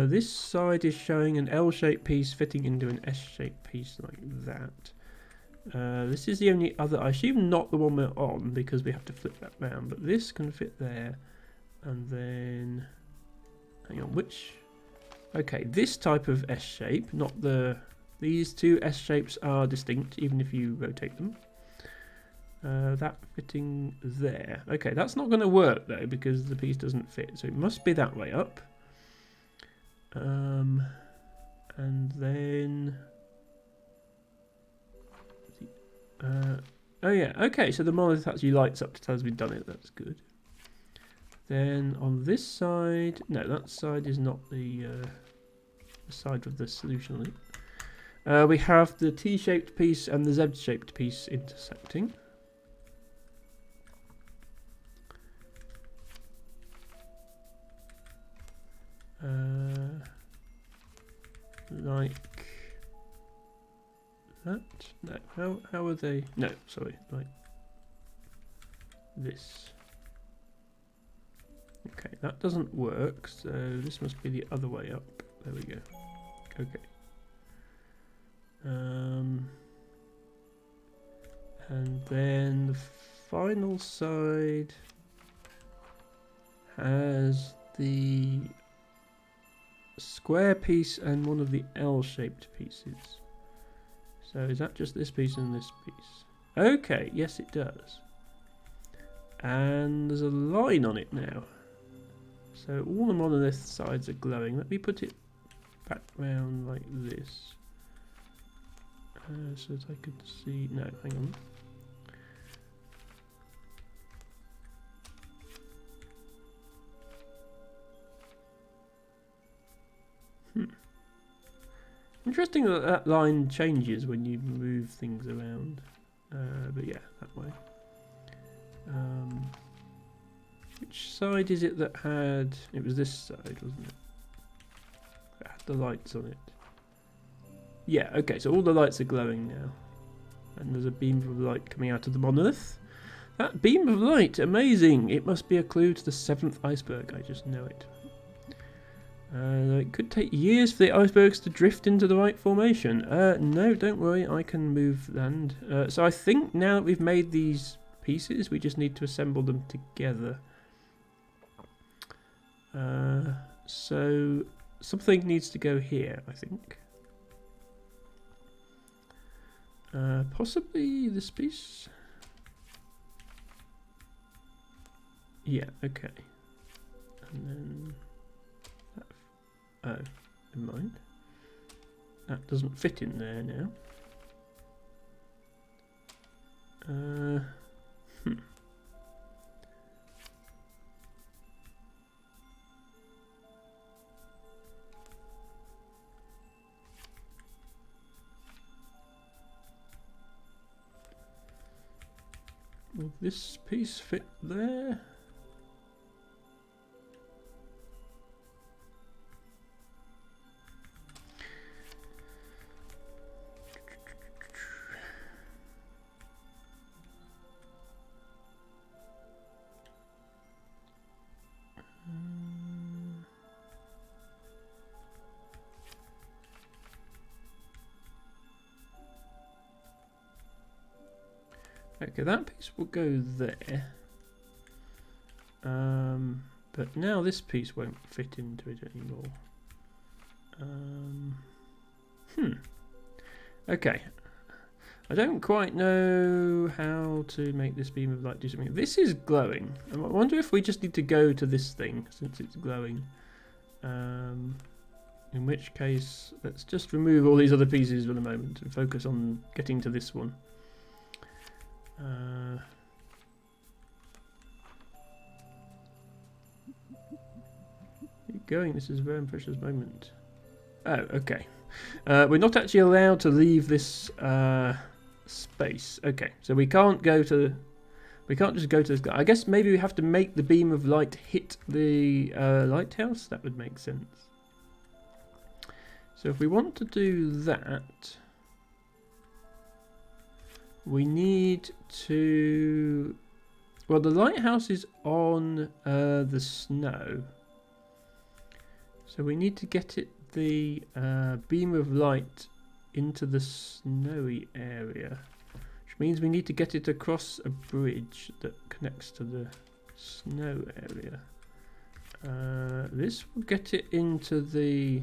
This side is showing an L-shaped piece fitting into an S-shaped piece like that. This is the only other, I assume not the one we're on because we have to flip that round, but this can fit there. And then, hang on, which, okay, this type of S-shape, not the, these two S-shapes are distinct even if you rotate them. That fitting there. Okay, that's not going to work though because the piece doesn't fit. So it must be that way up. And then... oh yeah, okay, so the monolith actually lights up to tell us we've done it. That's good. Then on this side... No, that side is not the side of the solution. We have the T-shaped piece and the Z-shaped piece intersecting. Like that? No. How are they? No, sorry. Like this. Okay, that doesn't work. So this must be the other way up. There we go. Okay. And then the final side has the square piece and one of the L-shaped pieces. So is that just this piece and this piece? Okay, yes it does. And there's a line on it now. So all the monolith sides are glowing. Let me put it back round like this. So that I could see... No, hang on. Interesting that that line changes when you move things around. But yeah, that way. Which side is it that had... It was this side, wasn't it? That had the lights on it. Yeah, okay, so all the lights are glowing now. And there's a beam of light coming out of the monolith. That beam of light, amazing! It must be a clue to the 7th iceberg, I just know it. It could take years for the icebergs to drift into the right formation. No, don't worry, I can move land. So I think now that we've made these pieces, we just need to assemble them together. So something needs to go here, I think. Possibly this piece? Yeah, okay. And then... Oh, never mind. That doesn't fit in there now. Will this piece fit there? Okay, that piece will go there. But now this piece won't fit into it anymore. Okay. I don't quite know how to make this beam of light do something. This is glowing. I wonder if we just need to go to this thing since it's glowing. In which case, let's just remove all these other pieces for the moment and focus on getting to this one. Keep going, this is a very precious moment. Oh, okay. We're not actually allowed to leave this space. Okay, so we can't go to... We can't just go to this guy. I guess maybe we have to make the beam of light hit the lighthouse. That would make sense. So if we want to do that... We need to... Well, the lighthouse is on the snow. So we need to get it the beam of light into the snowy area. Which means we need to get it across a bridge that connects to the snow area. This will get it into the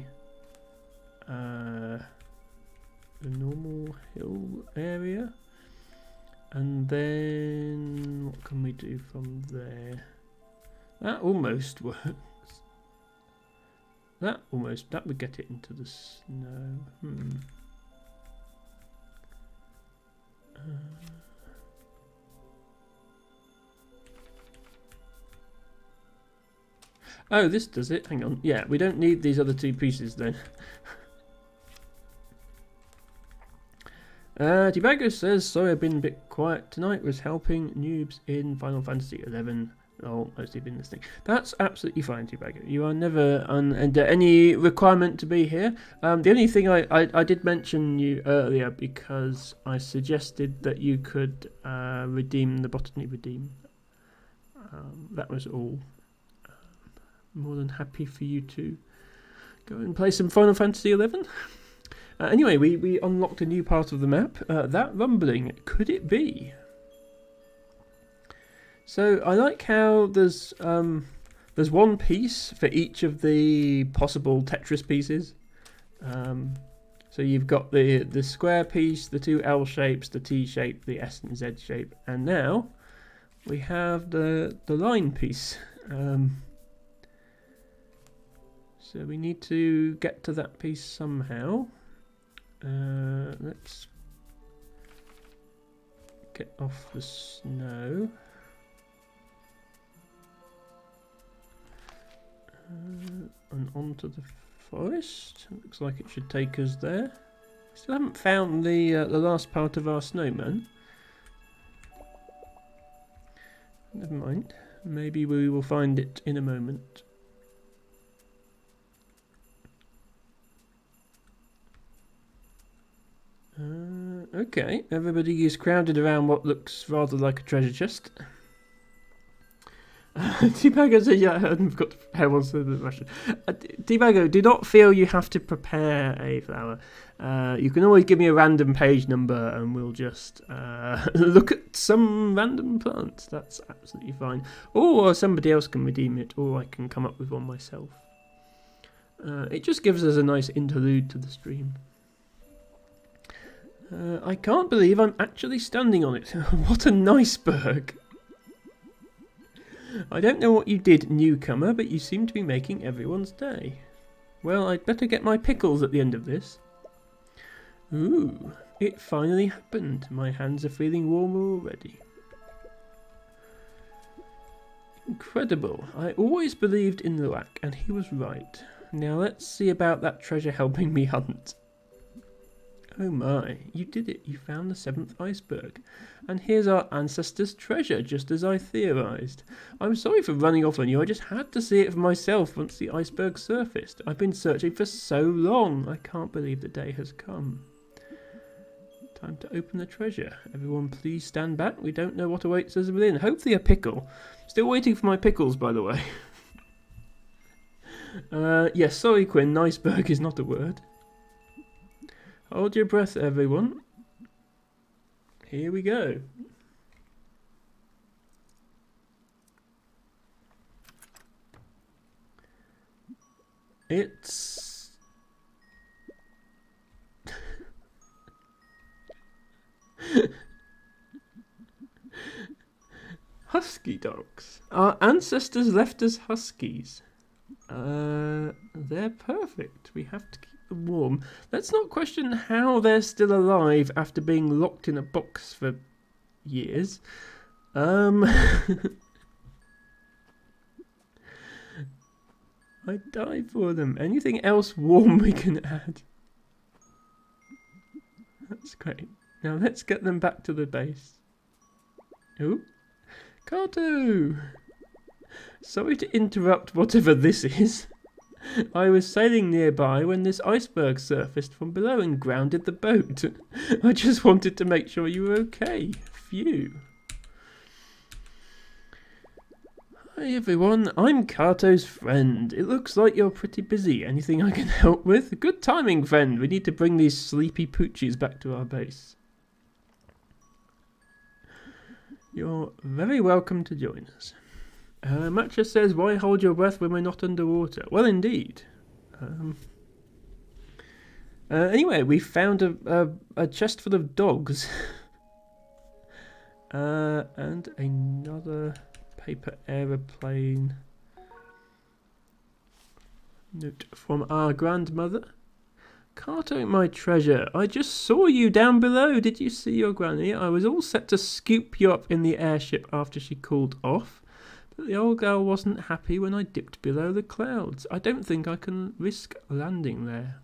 normal hill area. And then what can we do from there? That almost works. That would get it into the snow. Oh, this does it. Hang on. Yeah, we don't need these other two pieces then. Debago says, sorry I've been a bit quiet tonight, was helping noobs in Final Fantasy 11. mostly been listening. That's absolutely fine, Teabagger. You are never under any requirement to be here. The only thing I did mention you earlier because I suggested that you could redeem the Botany Redeem. That was all. More than happy for you to go and play some Final Fantasy XI. Anyway, we unlocked a new part of the map. That rumbling, could it be? So I like how there's one piece for each of the possible Tetris pieces. So you've got the square piece, the two L shapes, the T shape, the S and Z shape, and now we have the line piece. So we need to get to that piece somehow. Let's get off the snow. And onto the forest. Looks like it should take us there. Still haven't found the last part of our snowman. Never mind. Maybe we will find it in a moment. Okay, everybody is crowded around what looks rather like a treasure chest. Teabagger says, yeah, I've got how was the Russian. Teabagger, do not feel you have to prepare a flower. You can always give me a random page number and we'll just look at some random plants. That's absolutely fine. Or somebody else can redeem it, or I can come up with one myself. It just gives us a nice interlude to the stream. I can't believe I'm actually standing on it. What an iceberg! I don't know what you did, newcomer, but you seem to be making everyone's day. Well, I'd better get my pickles at the end of this. Ooh, it finally happened. My hands are feeling warmer already. Incredible. I always believed in Luak, and he was right. Now let's see about that treasure helping me hunt. Oh my, you did it. You found the 7th iceberg. And here's our ancestors' treasure, just as I theorised. I'm sorry for running off on you. I just had to see it for myself once the iceberg surfaced. I've been searching for so long. I can't believe the day has come. Time to open the treasure. Everyone please stand back. We don't know what awaits us within. Hopefully a pickle. Still waiting for my pickles, by the way. Yes, sorry Quinn, iceberg is not a word. Hold your breath, everyone. Here we go. It's... Husky dogs. Our ancestors left us huskies. They're perfect. We have to keep them warm. Let's not question how they're still alive after being locked in a box for years. I die for them. Anything else warm we can add? That's great. Now let's get them back to the base. Oh, Kato! Sorry to interrupt whatever this is. I was sailing nearby when this iceberg surfaced from below and grounded the boat. I just wanted to make sure you were okay. Phew. Hi everyone, I'm Kato's friend. It looks like you're pretty busy. Anything I can help with? Good timing, friend. We need to bring these sleepy poochies back to our base. You're very welcome to join us. Matcha says, why hold your breath when we're not underwater? Well, indeed. Anyway, we found a chest full of dogs. And another paper aeroplane. Note from our grandmother. Kato, my treasure, I just saw you down below. Did you see your granny? I was all set to scoop you up in the airship after she cooled off. But the old girl wasn't happy when I dipped below the clouds. I don't think I can risk landing there.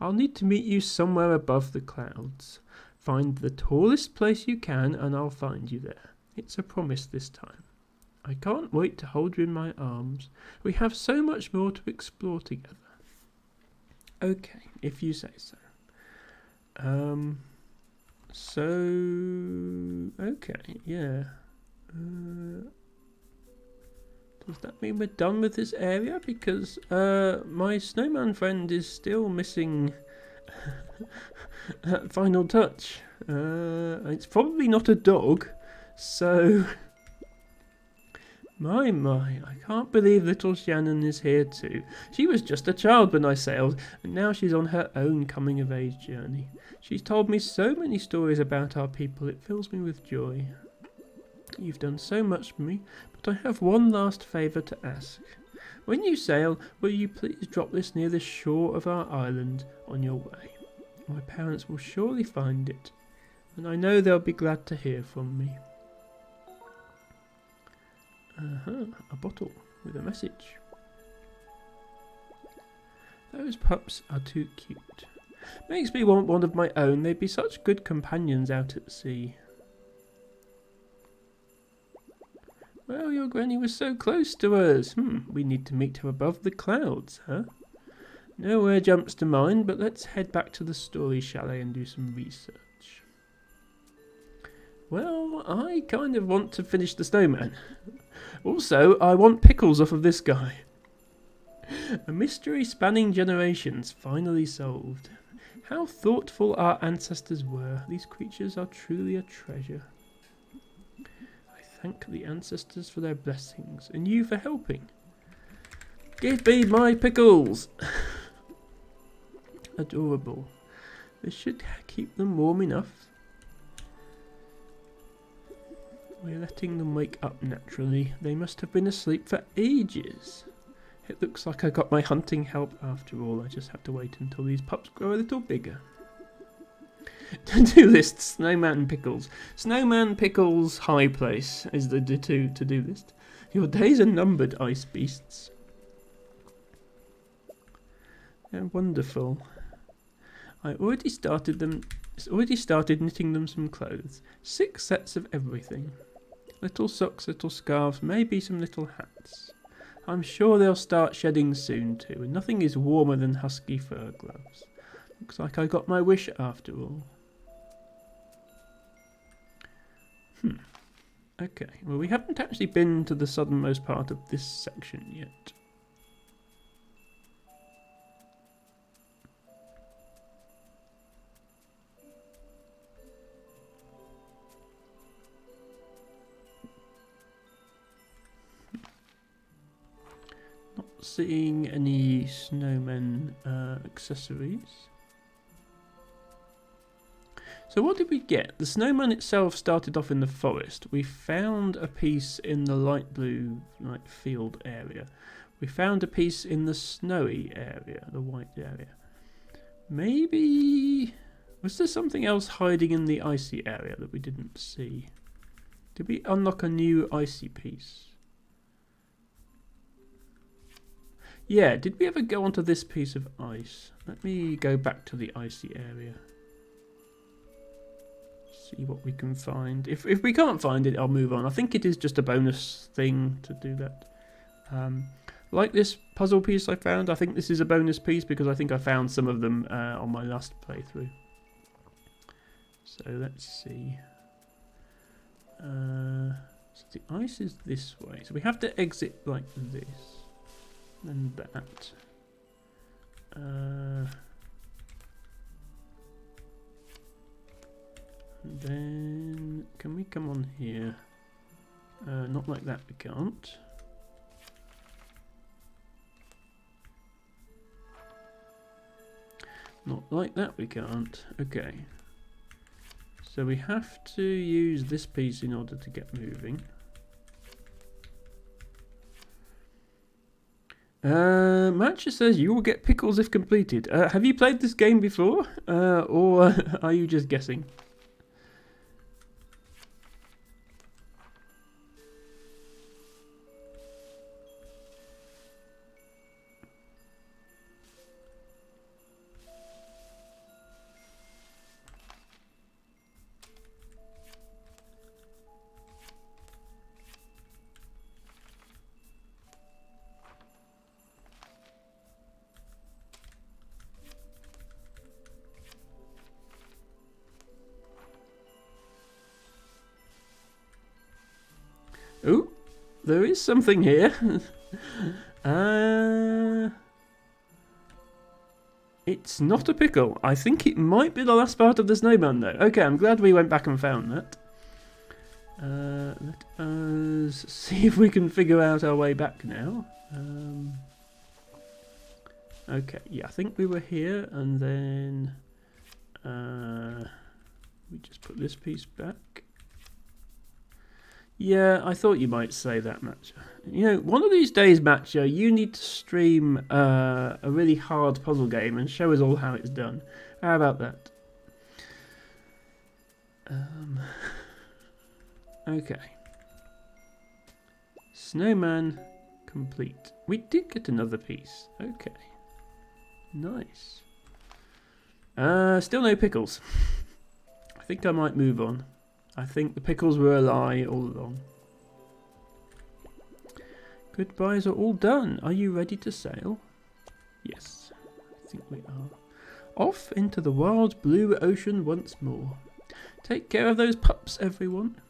I'll need to meet you somewhere above the clouds. Find the tallest place you can and I'll find you there. It's a promise this time. I can't wait to hold you in my arms. We have so much more to explore together. Okay, if you say so. Okay, yeah. Does that mean we're done with this area? Because my snowman friend is still missing that final touch. It's probably not a dog, so my, I can't believe little Shannon is here too. She was just a child when I sailed, and now she's on her own coming-of-age journey. She's told me so many stories about our people, it fills me with joy. You've done so much for me, but I have one last favour to ask. When you sail, will you please drop this near the shore of our island on your way? My parents will surely find it, and I know they'll be glad to hear from me. A bottle with a message. Those pups are too cute. Makes me want one of my own. They'd be such good companions out at sea. Well, your granny was so close to us. We need to meet her above the clouds, huh? Nowhere jumps to mind, but let's head back to the story chalet and do some research. Well, I kind of want to finish the snowman. Also, I want pickles off of this guy. A mystery spanning generations finally solved. How thoughtful our ancestors were. These creatures are truly a treasure. I thank the ancestors for their blessings, and you for helping. Give me my pickles! Adorable. This should keep them warm enough. We're letting them wake up naturally. They must have been asleep for ages. It looks like I got my hunting help after all. I just have to wait until these pups grow a little bigger. To-do list, snowman pickles. Snowman pickles high place is the to-do list. Your days are numbered, ice beasts. They're wonderful. I already started knitting them some clothes. 6 sets of everything. Little socks, little scarves, maybe some little hats. I'm sure they'll start shedding soon too, and nothing is warmer than husky fur gloves. Looks like I got my wish after all. Okay, well we haven't actually been to the southernmost part of this section yet. Not seeing any snowmen accessories. So what did we get? The snowman itself started off in the forest. We found a piece in the light blue field area. We found a piece in the snowy area, the white area. Maybe... was there something else hiding in the icy area that we didn't see? Did we unlock a new icy piece? Yeah, did we ever go onto this piece of ice? Let me go back to the icy area. See what we can find. If we can't find it, I'll move on. I think it is just a bonus thing to do that. Like this puzzle piece I found, I think this is a bonus piece because I think I found some of them on my last playthrough. So let's see. So the ice is this way. So we have to exit like this. And that. Then can we come on here? Not like that, we can't. Not like that, we can't. Okay. So we have to use this piece in order to get moving. Matcha says you will get pickles if completed. Have you played this game before? Or are you just guessing? there is something here. It's not a pickle. I think it might be the last part of the snowman though. Okay, I'm glad we went back and found that. Let us see if we can figure out our way back now. Okay, yeah, I think we were here and then we just put this piece back. Yeah, I thought you might say that, Matcha. You know, one of these days, Matcha, you need to stream a really hard puzzle game and show us all how it's done. How about that? Okay. Snowman complete. We did get another piece. Okay. Nice. Still no pickles. I think I might move on. I think the pickles were a lie all along. Goodbyes are all done. Are you ready to sail? Yes, I think we are. Off into the wild blue ocean once more. Take care of those pups, everyone.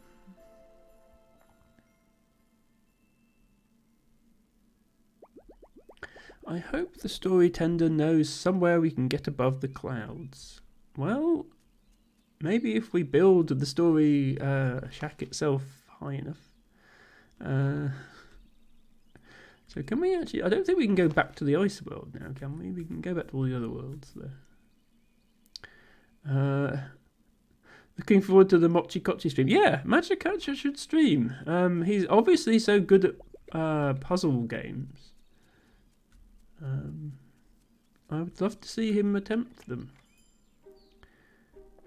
I hope the story tender knows somewhere we can get above the clouds. Well, maybe if we build the story shack itself high enough. So can we actually... I don't think we can go back to the ice world now, can we? We can go back to all the other worlds there. Looking forward to the Mochi Kochi stream. Yeah, Magic Catcher should stream. He's obviously so good at puzzle games. I would love to see him attempt them.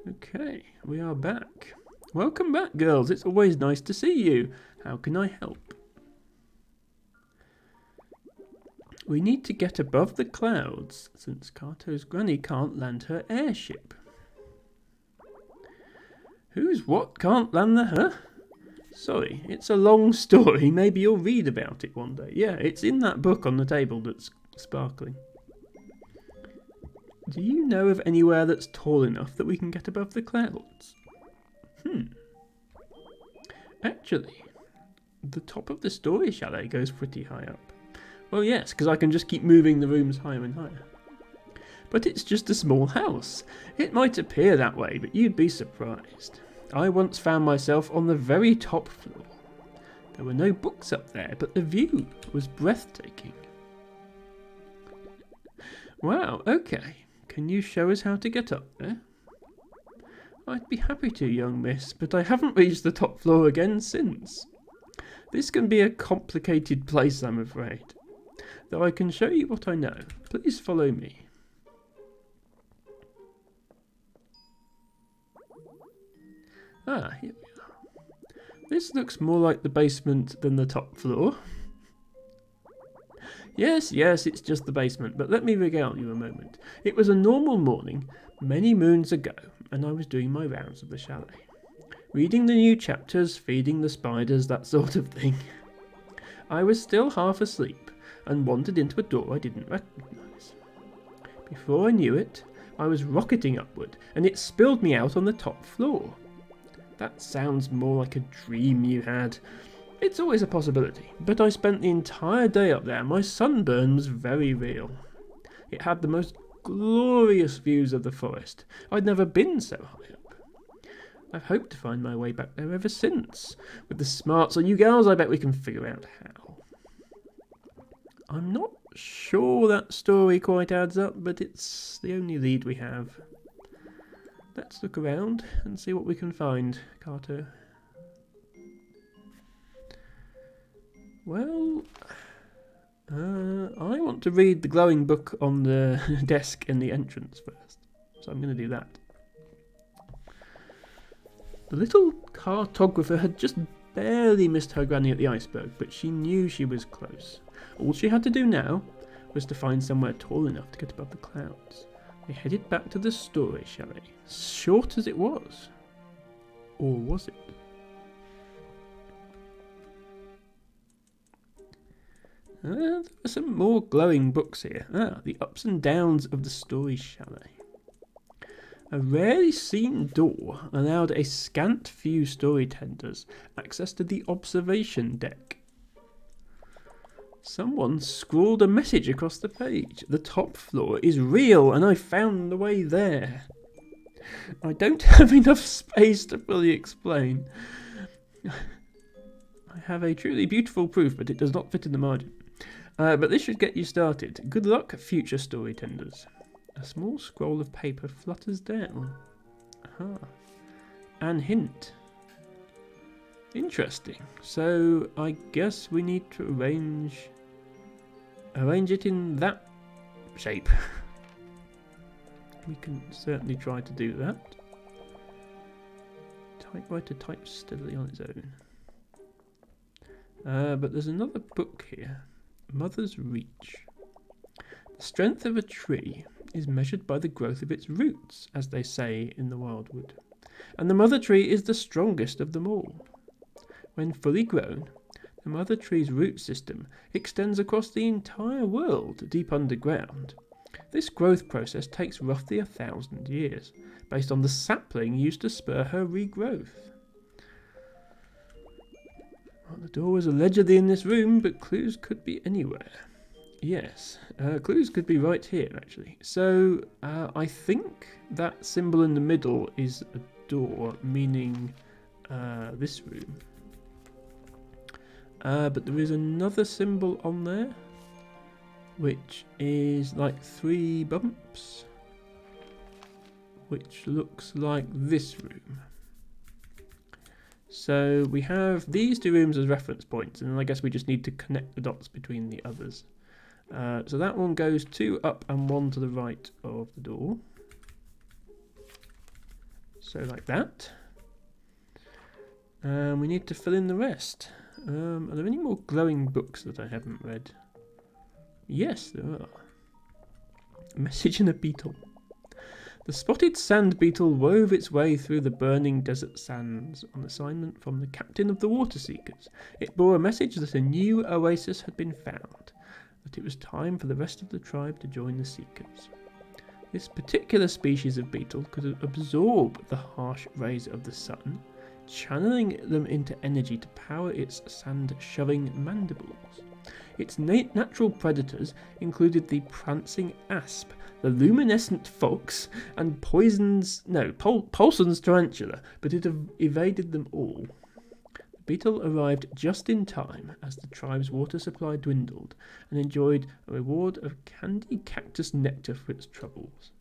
Okay, we are back. Welcome back, girls. It's always nice to see you. How can I help? We need to get above the clouds, since Kato's granny can't land her airship. Who's what can't land the... Huh? Sorry, it's a long story. Maybe you'll read about it one day. Yeah, it's in that book on the table that's sparkling. Do you know of anywhere that's tall enough that we can get above the clouds? Actually, the top of the story chalet goes pretty high up. Well, yes, because I can just keep moving the rooms higher and higher. But it's just a small house. It might appear that way, but you'd be surprised. I once found myself on the very top floor. There were no books up there, but the view was breathtaking. Wow, okay. Can you show us how to get up there? I'd be happy to, young miss, but I haven't reached the top floor again since. This can be a complicated place, I'm afraid. Though I can show you what I know. Please follow me. Ah, here we are. This looks more like the basement than the top floor. Yes, it's just the basement, but let me regale you a moment. It was a normal morning, many moons ago, and I was doing my rounds of the chalet. Reading the new chapters, feeding the spiders, that sort of thing. I was still half asleep, and wandered into a door I didn't recognise. Before I knew it, I was rocketing upward, and it spilled me out on the top floor. That sounds more like a dream you had. It's always a possibility, but I spent the entire day up there. My sunburn was very real. It had the most glorious views of the forest. I'd never been so high up. I've hoped to find my way back there ever since. With the smarts on you girls, I bet we can figure out how. I'm not sure that story quite adds up, but it's the only lead we have. Let's look around and see what we can find, Kato. Well, I want to read the glowing book on the desk in the entrance first, so I'm going to do that. The little cartographer had just barely missed her granny at the iceberg, but she knew she was close. All she had to do now was to find somewhere tall enough to get above the clouds. They headed back to the story chalet, short as it was. Or was it? There are some more glowing books here. The ups and downs of the story chalet. A rarely seen door allowed a scant few story tenders access to the observation deck. Someone scrawled a message across the page. The top floor is real, and I found the way there. I don't have enough space to fully explain. I have a truly beautiful proof, but it does not fit in the margin. But this should get you started. Good luck, future story tenders. A small scroll of paper flutters down. Aha. An hint. Interesting. So I guess we need to arrange it in that shape. We can certainly try to do that. Typewriter types steadily on its own. But there's another book here. Mother's Reach. The strength of a tree is measured by the growth of its roots, as they say in the wildwood. And the mother tree is the strongest of them all. When fully grown, the mother tree's root system extends across the entire world deep underground. This growth process takes roughly 1,000 years, based on the sapling used to spur her regrowth. Well, the door was allegedly in this room, but clues could be anywhere. Yes, clues could be right here, actually. So, I think that symbol in the middle is a door, meaning this room. But there is another symbol on there, which is like 3 bumps, which looks like this room. So we have these 2 rooms as reference points, and I guess we just need to connect the dots between the others. So that one goes 2 up and 1 to the right of the door. So like that. We need to fill in the rest. Are there any more glowing books that I haven't read? Yes, there are. A message in a beetle. The spotted sand beetle wove its way through the burning desert sands on assignment from the captain of the water seekers. It bore a message that a new oasis had been found, that it was time for the rest of the tribe to join the seekers. This particular species of beetle could absorb the harsh rays of the sun, channeling them into energy to power its sand-shoving mandibles. Its natural predators included the prancing asp, the luminescent fox, and Paulson's tarantula, but it evaded them all. The beetle arrived just in time as the tribe's water supply dwindled and enjoyed a reward of candy cactus nectar for its troubles.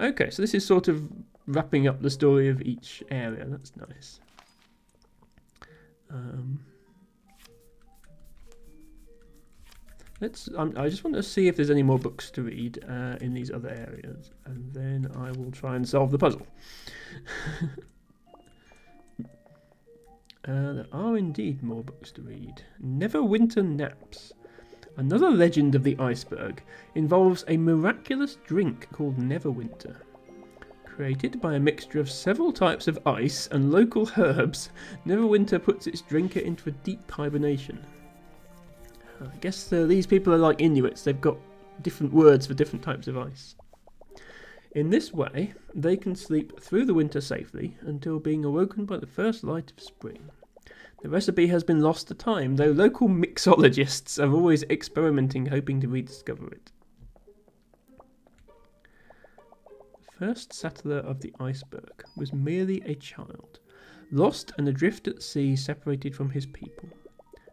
Okay, so this is sort of wrapping up the story of each area. That's nice. I just want to see if there's any more books to read in these other areas, and then I will try and solve the puzzle. There are indeed more books to read. Neverwinter Naps. Another legend of the iceberg involves a miraculous drink called Neverwinter. Created by a mixture of several types of ice and local herbs, Neverwinter puts its drinker into a deep hibernation. I guess these people are like Inuits. They've got different words for different types of ice. In this way, they can sleep through the winter safely until being awoken by the first light of spring. The recipe has been lost to time, though local mixologists are always experimenting, hoping to rediscover it. The first settler of the iceberg was merely a child, lost and adrift at sea, separated from his people.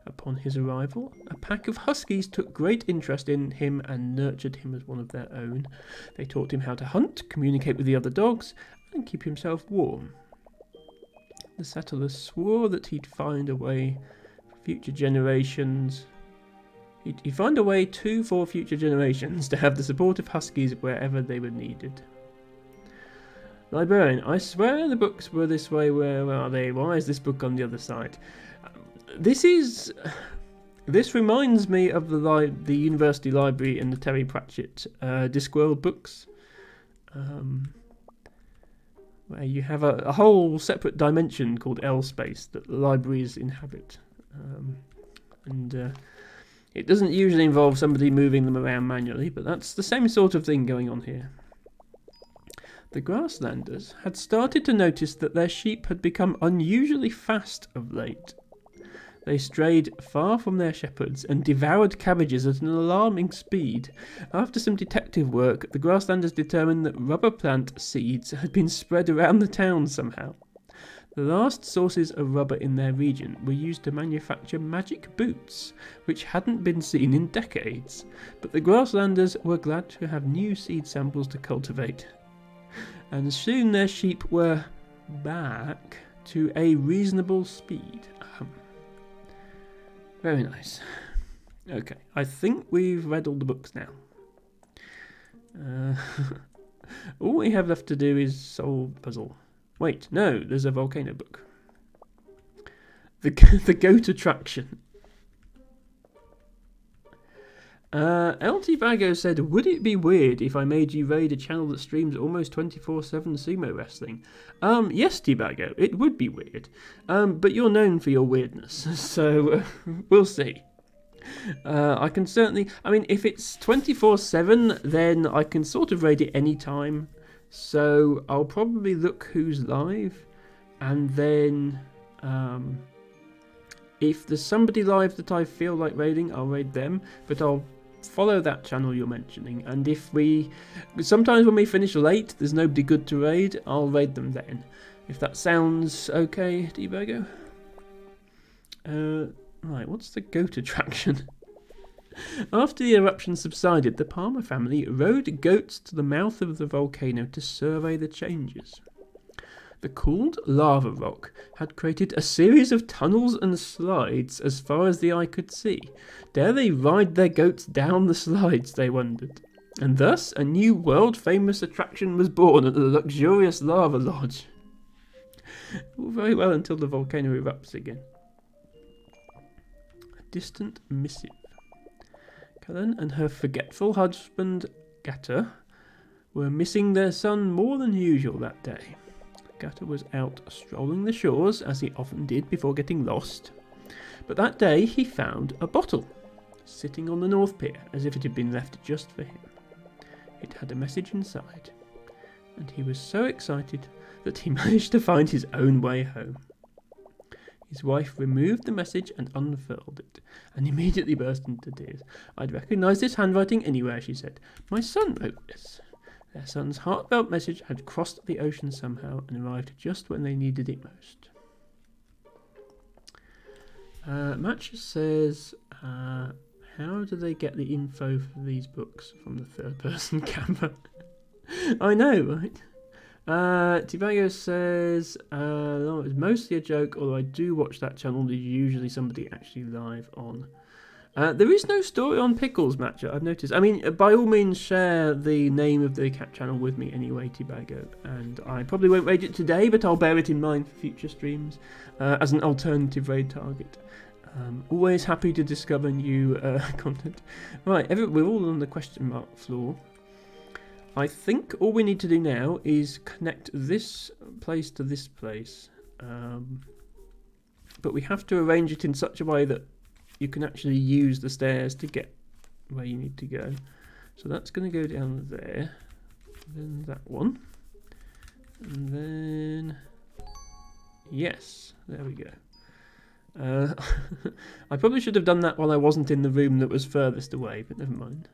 Upon his arrival, a pack of huskies took great interest in him and nurtured him as one of their own. They taught him how to hunt, communicate with the other dogs, and keep himself warm. The settler swore that he'd find a way for future generations. He'd find a way for future generations to have the support of huskies wherever they were needed. Librarian, I swear the books were this way. Where are they? Why is this book on the other side? This reminds me of the university library in the Terry Pratchett Discworld books, where you have a whole separate dimension called L space that the libraries inhabit, and it doesn't usually involve somebody moving them around manually, but that's the same sort of thing going on here. The grasslanders had started to notice that their sheep had become unusually fast of late. They strayed far from their shepherds and devoured cabbages at an alarming speed. After some detective work, the grasslanders determined that rubber plant seeds had been spread around the town somehow. The last sources of rubber in their region were used to manufacture magic boots, which hadn't been seen in decades. But the grasslanders were glad to have new seed samples to cultivate. And soon their sheep were back to a reasonable speed. Very nice. Okay, I think we've read all the books now. All we have left to do is solve the puzzle. Wait, no, there's a volcano book. The goat attraction. LT Bago said, would it be weird if I made you raid a channel that streams almost 24/7 sumo wrestling? Yes, T-Bago, it would be weird. But you're known for your weirdness, so we'll see. I can certainly... I mean, if it's 24/7, then I can sort of raid it any time. So I'll probably look who's live, and then if there's somebody live that I feel like raiding, I'll raid them, but I'll follow that channel you're mentioning, and if sometimes when we finish late, there's nobody good to raid, I'll raid them then. If that sounds okay, Debago? Right, what's the goat attraction? After the eruption subsided, the Palmer family rode goats to the mouth of the volcano to survey the changes. The cooled lava rock had created a series of tunnels and slides as far as the eye could see. Dare they ride their goats down the slides, they wondered. And thus a new world-famous attraction was born at the luxurious lava lodge. All very well until the volcano erupts again. A distant missive. Kellen and her forgetful husband, Gata, were missing their son more than usual that day. Gata was out strolling the shores, as he often did before getting lost. But that day he found a bottle, sitting on the North Pier, as if it had been left just for him. It had a message inside, and he was so excited that he managed to find his own way home. His wife removed the message and unfurled it, and immediately burst into tears. I'd recognise this handwriting anywhere, she said. My son wrote this. Their son's heartfelt message had crossed the ocean somehow and arrived just when they needed it most. Matcha says, how do they get the info for these books from the third-person camera? I know, right? Tibago says, no, it's mostly a joke, although I do watch that channel. There's usually somebody actually live on. There is no story on Pickles, Matcha, I've noticed. I mean, by all means, share the name of the cat channel with me anyway, Tibago. And I probably won't raid it today, but I'll bear it in mind for future streams as an alternative raid target. Always happy to discover new content. Right, we're all on the question mark floor. I think all we need to do now is connect this place to this place. But we have to arrange it in such a way that you can actually use the stairs to get where you need to go. So that's going to go down there. Then that one. And then... yes, there we go. I probably should have done that while I wasn't in the room that was furthest away, but never mind.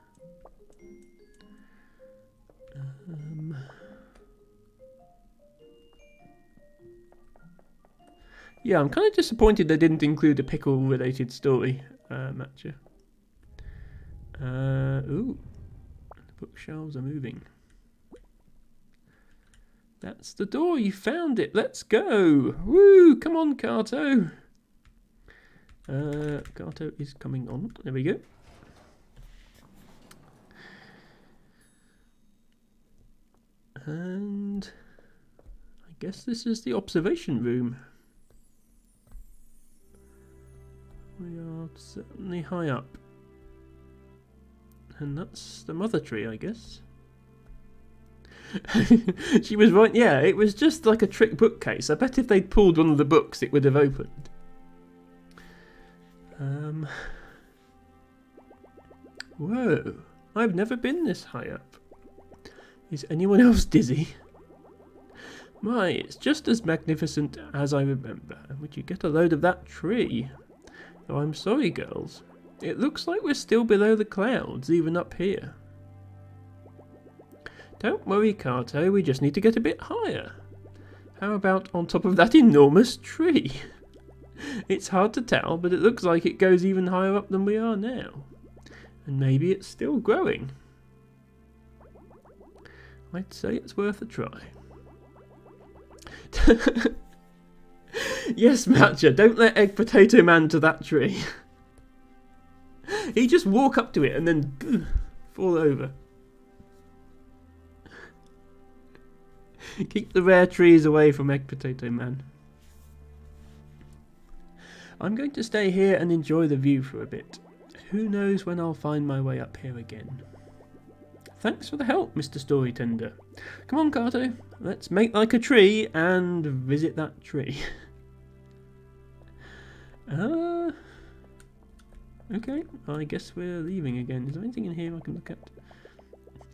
Yeah, I'm kind of disappointed they didn't include a pickle-related story, Matcha. Ooh, the bookshelves are moving. That's the door, you found it, let's go! Woo, come on, Kato! Kato is coming on, there we go. And I guess this is the observation room. We are certainly high up. And that's the mother tree, I guess. She was right, yeah, it was just like a trick bookcase. I bet if they'd pulled one of the books, it would have opened. Whoa, I've never been this high up. Is anyone else dizzy? My, it's just as magnificent as I remember. Would you get a load of that tree? Oh, I'm sorry, girls. It looks like we're still below the clouds, even up here. Don't worry, Carto, we just need to get a bit higher. How about on top of that enormous tree? It's hard to tell, but it looks like it goes even higher up than we are now. And maybe it's still growing. I'd say it's worth a try. Yes, Matcha, don't let Egg Potato Man to that tree. He just walk up to it and then fall over. Keep the rare trees away from Egg Potato Man. I'm going to stay here and enjoy the view for a bit. Who knows when I'll find my way up here again. Thanks for the help, Mr. Storytender. Come on, Carto. Let's make like a tree and visit that tree. Okay, I guess we're leaving again. Is there anything in here I can look at?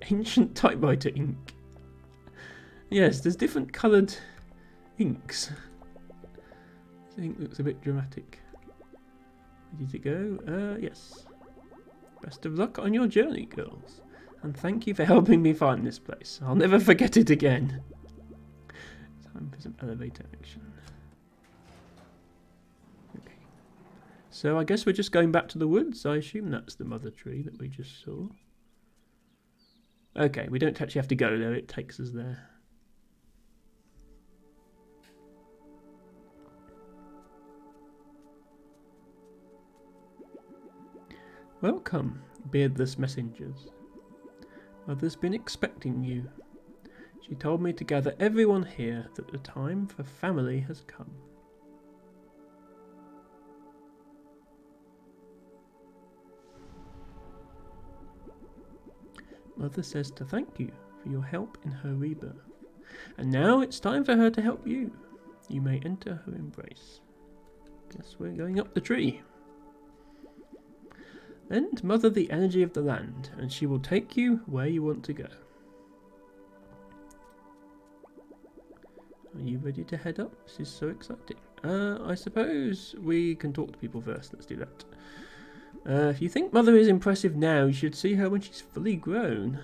Ancient typewriter ink. Yes, there's different coloured inks. This ink looks a bit dramatic. Where did it go? Yes. Best of luck on your journey, girls. And thank you for helping me find this place. I'll never forget it again. Time for some elevator action. Okay. So I guess we're just going back to the woods. I assume that's the mother tree that we just saw. Okay, we don't actually have to go there. It takes us there. Welcome, beardless messengers. Mother's been expecting you. She told me to gather everyone here that the time for family has come. Mother says to thank you for your help in her rebirth. And now it's time for her to help you. You may enter her embrace. Guess we're going up the tree. Lend Mother the energy of the land, and she will take you where you want to go. Are you ready to head up? This is so exciting. I suppose we can talk to people first. Let's do that. If you think Mother is impressive now, you should see her when she's fully grown.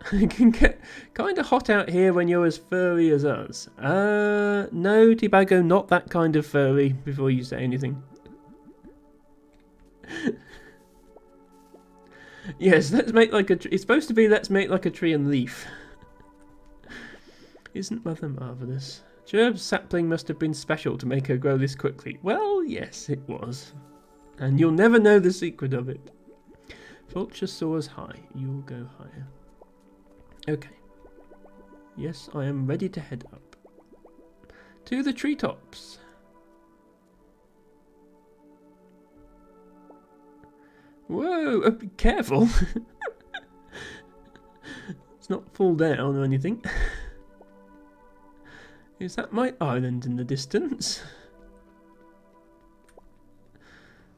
Can get kind of hot out here when you're as furry as us. No, Tibago, not that kind of furry, before you say anything. Yes, let's make like a tree. It's supposed to be let's make like a tree and leaf. Isn't Mother marvellous? Cherb's sapling must have been special to make her grow this quickly. Well, yes, it was. And you'll never know the secret of it. Vulture soars high. You'll go higher. Okay. Yes, I am ready to head up. To the treetops. Whoa, be careful. Let's not fall down or anything. Is that my island in the distance?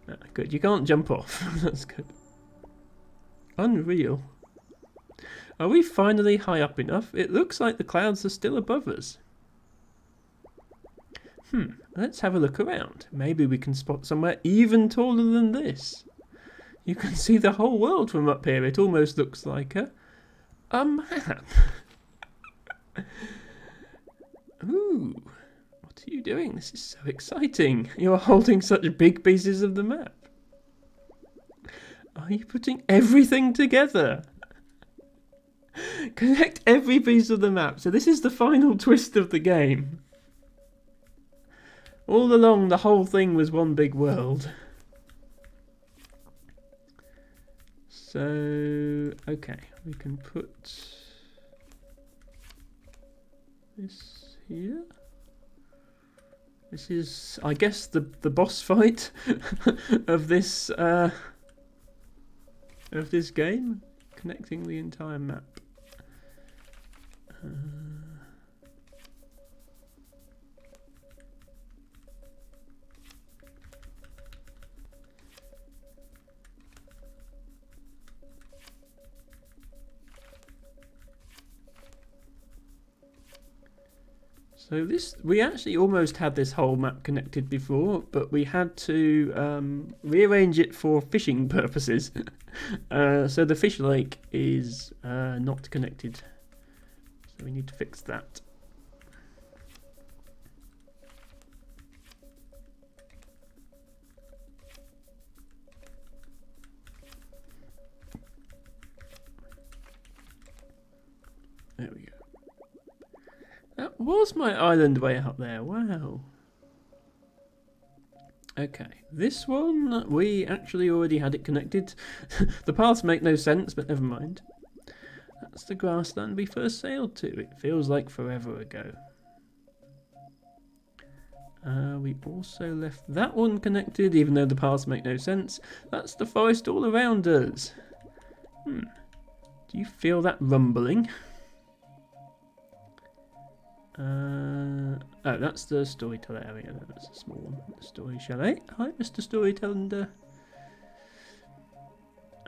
Ah, good, you can't jump off. That's good. Unreal. Are we finally high up enough? It looks like the clouds are still above us. Let's have a look around. Maybe we can spot somewhere even taller than this. You can see the whole world from up here. It almost looks like a map. Ooh, what are you doing? This is so exciting. You're holding such big pieces of the map. Are you putting everything together? Connect every piece of the map. So this is the final twist of the game. All along, the whole thing was one big world. So, okay, we can put this here. This is, I guess, the boss fight of this game, connecting the entire map. So we actually almost had this whole map connected before, but we had to rearrange it for fishing purposes. So the fish lake is not connected. So we need to fix that. There we go. That was my island way out there. Wow. Okay, this one, we actually already had it connected. The paths make no sense, but never mind. That's the grassland we first sailed to. It feels like forever ago. We also left that one connected, even though the paths make no sense. That's the forest all around us. Do you feel that rumbling? Oh, that's the storyteller area. That's a small one. The story chalet. Hi, Mr. Storyteller.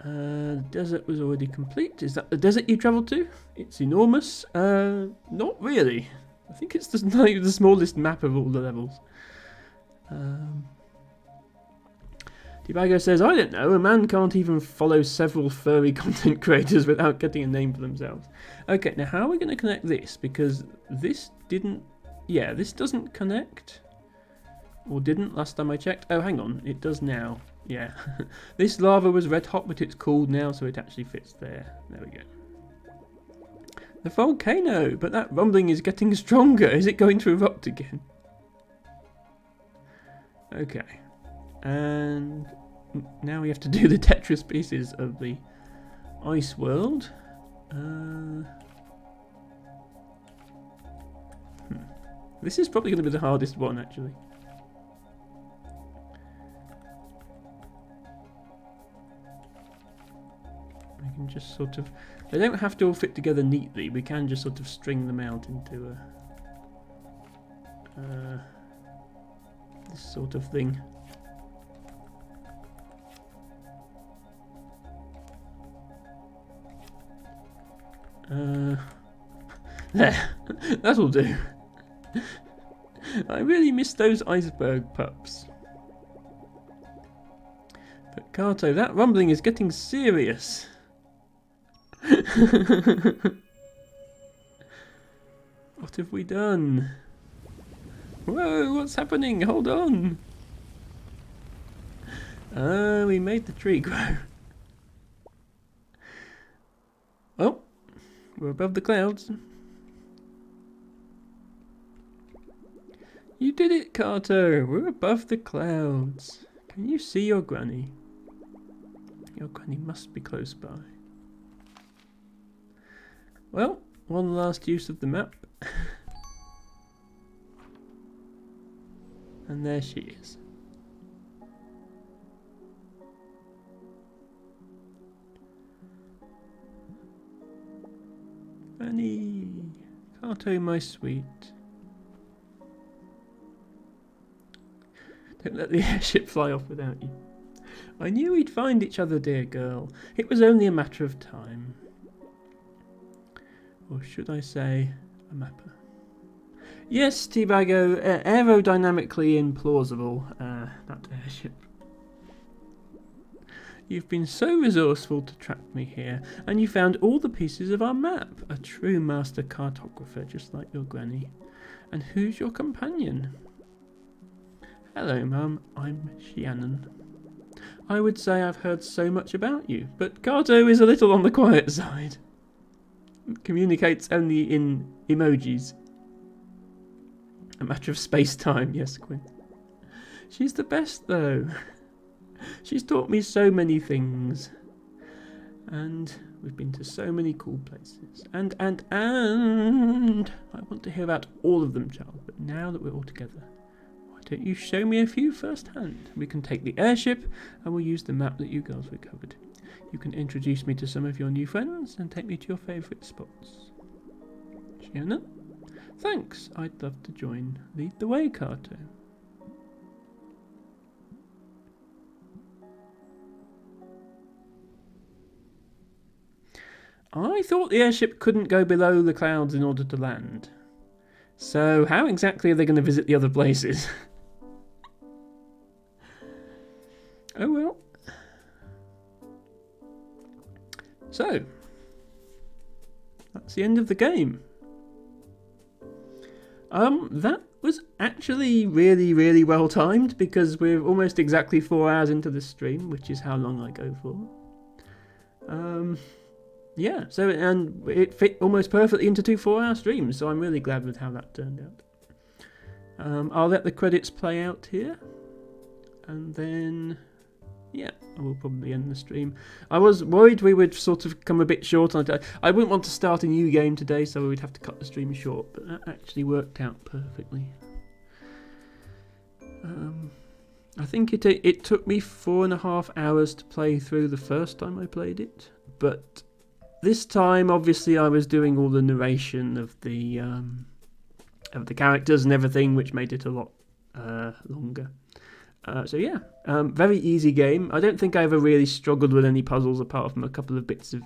The desert was already complete. Is that the desert you travelled to? It's enormous. Not really. I think it's the smallest map of all the levels. Debago says, I don't know, a man can't even follow several furry content creators without getting a name for themselves. Okay, now how are we going to connect this? Because this didn't... Yeah, this doesn't connect. Or didn't last time I checked. Oh, hang on, it does now. Yeah. This lava was red hot, but it's cooled now, so it actually fits there. There we go. The volcano! But that rumbling is getting stronger. Is it going to erupt again? Okay. And now we have to do the Tetris pieces of the ice world. This is probably going to be the hardest one, actually. We can just sort of... They don't have to all fit together neatly. We can just sort of string them out into a... this sort of thing. There. That'll do. I really miss those iceberg pups. But Kato, that rumbling is getting serious. What have we done? Whoa, what's happening? Hold on. We made the tree grow. Oh, we're above the clouds. You did it, Carter. We're above the clouds. Can you see your granny? Your granny must be close by. Well, one last use of the map. And there she is. Granny, Carto, my sweet. Don't let the airship fly off without you. I knew we'd find each other, dear girl. It was only a matter of time. Or should I say, a mapper? Yes, Teabago, aerodynamically implausible, that airship. You've been so resourceful to track me here, and you found all the pieces of our map. A true master cartographer, just like your granny. And who's your companion? Hello, Mum. I'm Shannon. I would say I've heard so much about you, but Carto is a little on the quiet side. Communicates only in emojis. A matter of space-time, yes, Quinn. She's the best, though. She's taught me so many things. And we've been to so many cool places. And I want to hear about all of them, child. But now that we're all together, why don't you show me a few firsthand? We can take the airship and we'll use the map that you girls recovered. You can introduce me to some of your new friends and take me to your favourite spots. Shannon? Thanks. I'd love to join. Lead the way, Carto. I thought the airship couldn't go below the clouds in order to land. So how exactly are they going to visit the other places? Oh well. So, that's the end of the game. That was actually really, really well timed because we're almost exactly 4 hours into the stream, which is how long I go for. Yeah, so and it fit almost perfectly into 2 4-hour streams, so I'm really glad with how that turned out. I'll let the credits play out here, and then yeah, I will probably end the stream. I was worried we would sort of come a bit short on it. I wouldn't want to start a new game today, so we'd have to cut the stream short, but that actually worked out perfectly. I think it took me 4.5 hours to play through the first time I played it, but this time obviously I was doing all the narration of the characters and everything, which made it a lot longer. So yeah, very easy game. I don't think I ever really struggled with any puzzles apart from a couple of bits of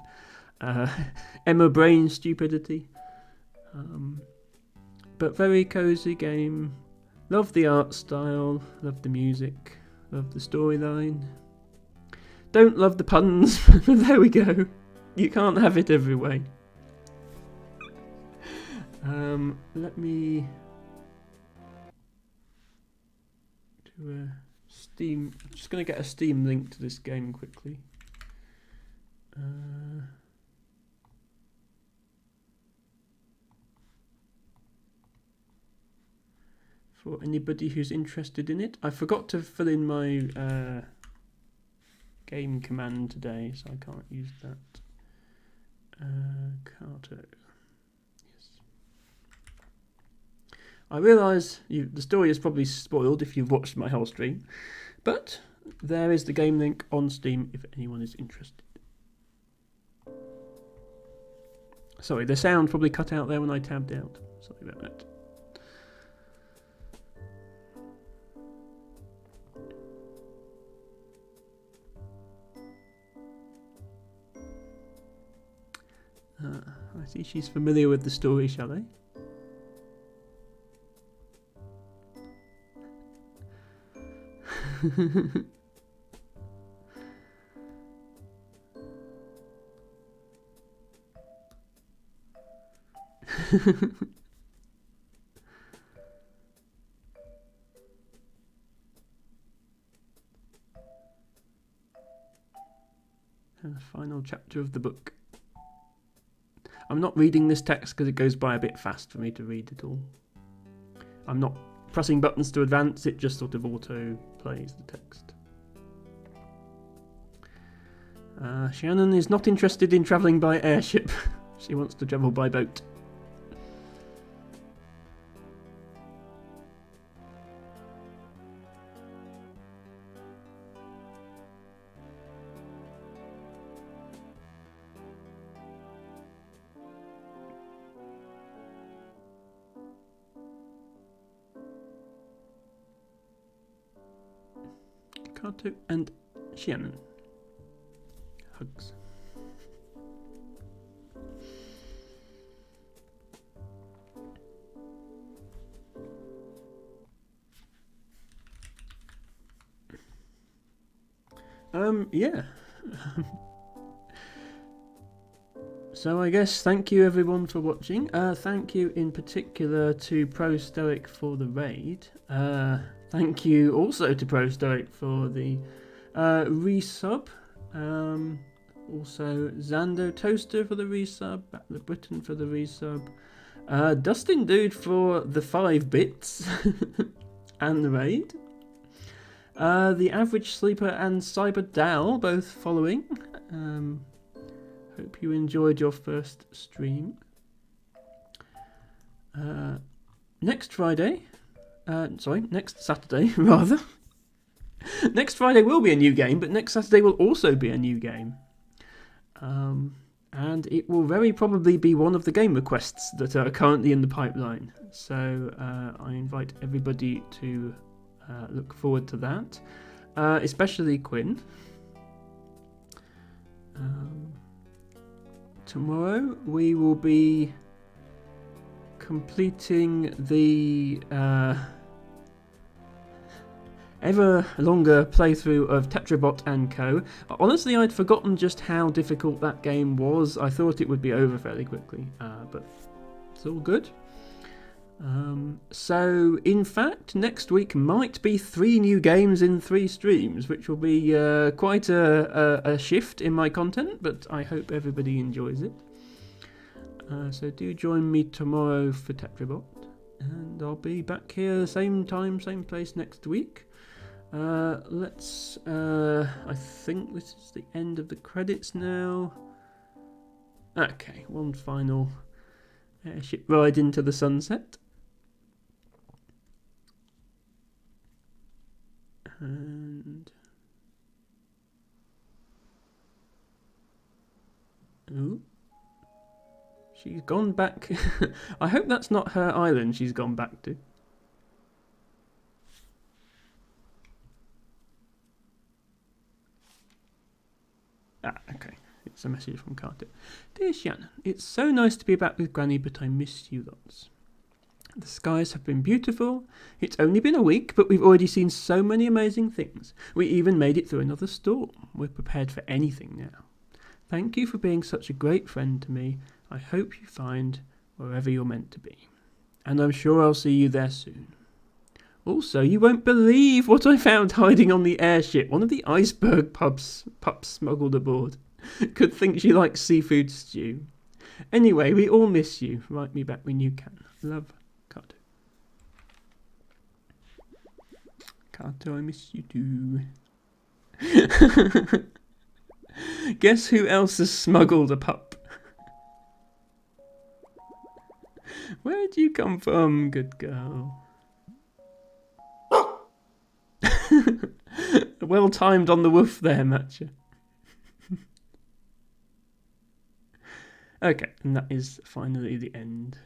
Emma brain stupidity. But very cozy game. Love the art style, love the music, love the storyline. Don't love the puns, but there we go. You can't have it every way. Let me do a Steam. I'm just going to get a Steam link to this game quickly. For anybody who's interested in it. I forgot to fill in my game command today, so I can't use that. Carto. Yes. I realise the story is probably spoiled if you've watched my whole stream, but there is the game link on Steam if anyone is interested. Sorry, the sound probably cut out there when I tabbed out. Sorry about that. I see she's familiar with the story, shall I? And the final chapter of the book. I'm not reading this text because it goes by a bit fast for me to read it all. I'm not pressing buttons to advance, it just sort of auto plays the text. Shannon is not interested in travelling by airship. She wants to travel by boat. Kato and Shannon. Hugs. Yeah. So I guess thank you everyone for watching. Thank you in particular to Pro Stoic for the raid. Thank you also to Pro Stoic for the resub. Also Zando Toaster for the resub. Back the Britain for the resub. Dustin Dude for the 5 bits and the raid. The Average Sleeper and Cyber Dal both following. Hope you enjoyed your first stream. Next Saturday, rather. Next Friday will be a new game, but next Saturday will also be a new game. And it will very probably be one of the game requests that are currently in the pipeline. So I invite everybody to look forward to that, especially Quinn. Tomorrow we will be completing the ever longer playthrough of Tetrabot and Co. Honestly, I'd forgotten just how difficult that game was. I thought it would be over fairly quickly, but it's all good. So, in fact, next week might be 3 new games in 3 streams, which will be quite a shift in my content, but I hope everybody enjoys it. So do join me tomorrow for Tetrabot, and I'll be back here same time, same place next week. I think this is the end of the credits now. Okay, one final airship ride into the sunset. And ooh, she's gone back. I hope that's not her island she's gone back to. Okay. It's a message from Carter. Dear Shannon, it's so nice to be back with Granny, but I miss you lots. The skies have been beautiful. It's only been a week, but we've already seen so many amazing things. We even made it through another storm. We're prepared for anything now. Thank you for being such a great friend to me. I hope you find wherever you're meant to be. And I'm sure I'll see you there soon. Also, you won't believe what I found hiding on the airship. One of the iceberg pups smuggled aboard. Could think she likes seafood stew. Anyway, we all miss you. Write me back when you can. Love, Kato. Kato, I miss you too. Guess who else has smuggled a pup? Where'd you come from, good girl? Well timed on the woof there, Matcha. Okay, and that is finally the end.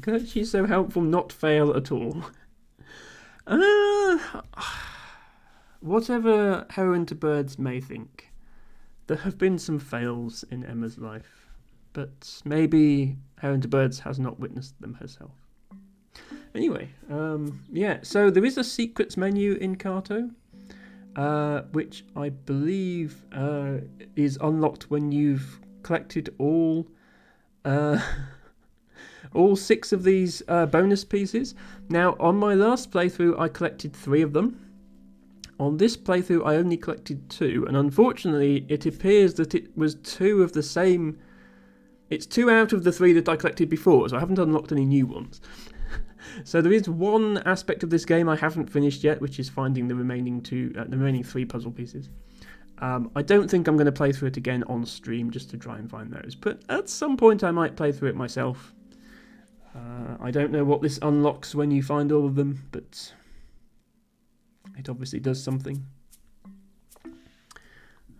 Good, she's so helpful, not fail at all. Whatever Heron to Birds may think, there have been some fails in Emma's life, but maybe Heron to Birds has not witnessed them herself. Anyway, yeah, so there is a secrets menu in Kato, which I believe is unlocked when you've collected all 6 of these bonus pieces. Now, on my last playthrough, I collected 3 of them. On this playthrough, I only collected 2, and unfortunately, it appears that it was 2 of the same. It's 2 out of the 3 that I collected before, so I haven't unlocked any new ones. So there is one aspect of this game I haven't finished yet, which is finding the remaining 3 puzzle pieces. I don't think I'm going to play through it again on stream just to try and find those, but at some point I might play through it myself. I don't know what this unlocks when you find all of them, but it obviously does something.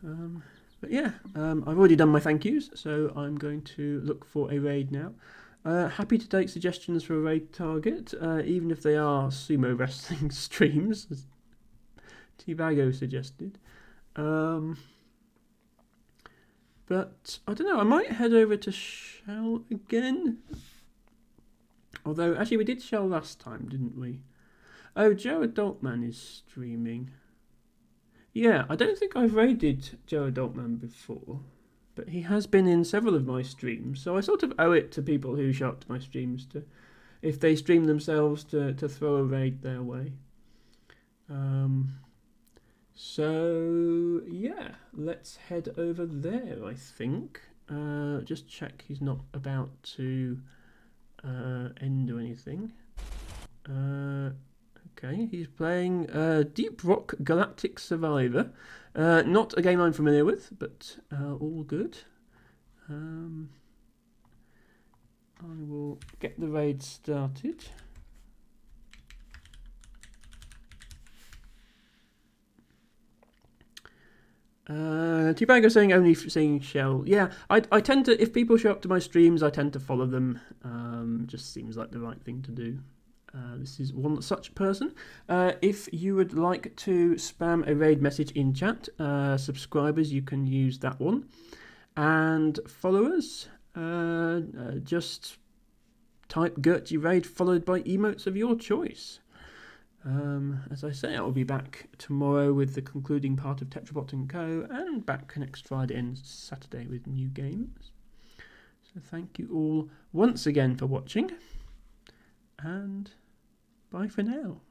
But yeah, I've already done my thank yous, so I'm going to look for a raid now. Happy to take suggestions for a raid target, even if they are sumo wrestling streams, as T-Vago suggested. But I don't know, I might head over to Shell again. Although, actually, we did Shell last time, didn't we? Oh, Joe Adultman is streaming. Yeah, I don't think I've raided Joe Adultman before, but he has been in several of my streams, so I sort of owe it to people who show up to my streams to, if they stream themselves, to throw a raid their way. So yeah, let's head over there, I think. Just check he's not about to end or anything. Okay, he's playing Deep Rock Galactic Survivor. Not a game I'm familiar with, but all good. I will get the raid started. T-Bag is saying only seeing Shell. Yeah, I tend to, if people show up to my streams, I tend to follow them. Just seems like the right thing to do. This is one such person. If you would like to spam a raid message in chat, subscribers, you can use that one. And followers, just type Gertie Raid followed by emotes of your choice. As I say, I'll be back tomorrow with the concluding part of Tetrabot & Co. and back next Friday and Saturday with new games. So thank you all once again for watching, and bye for now.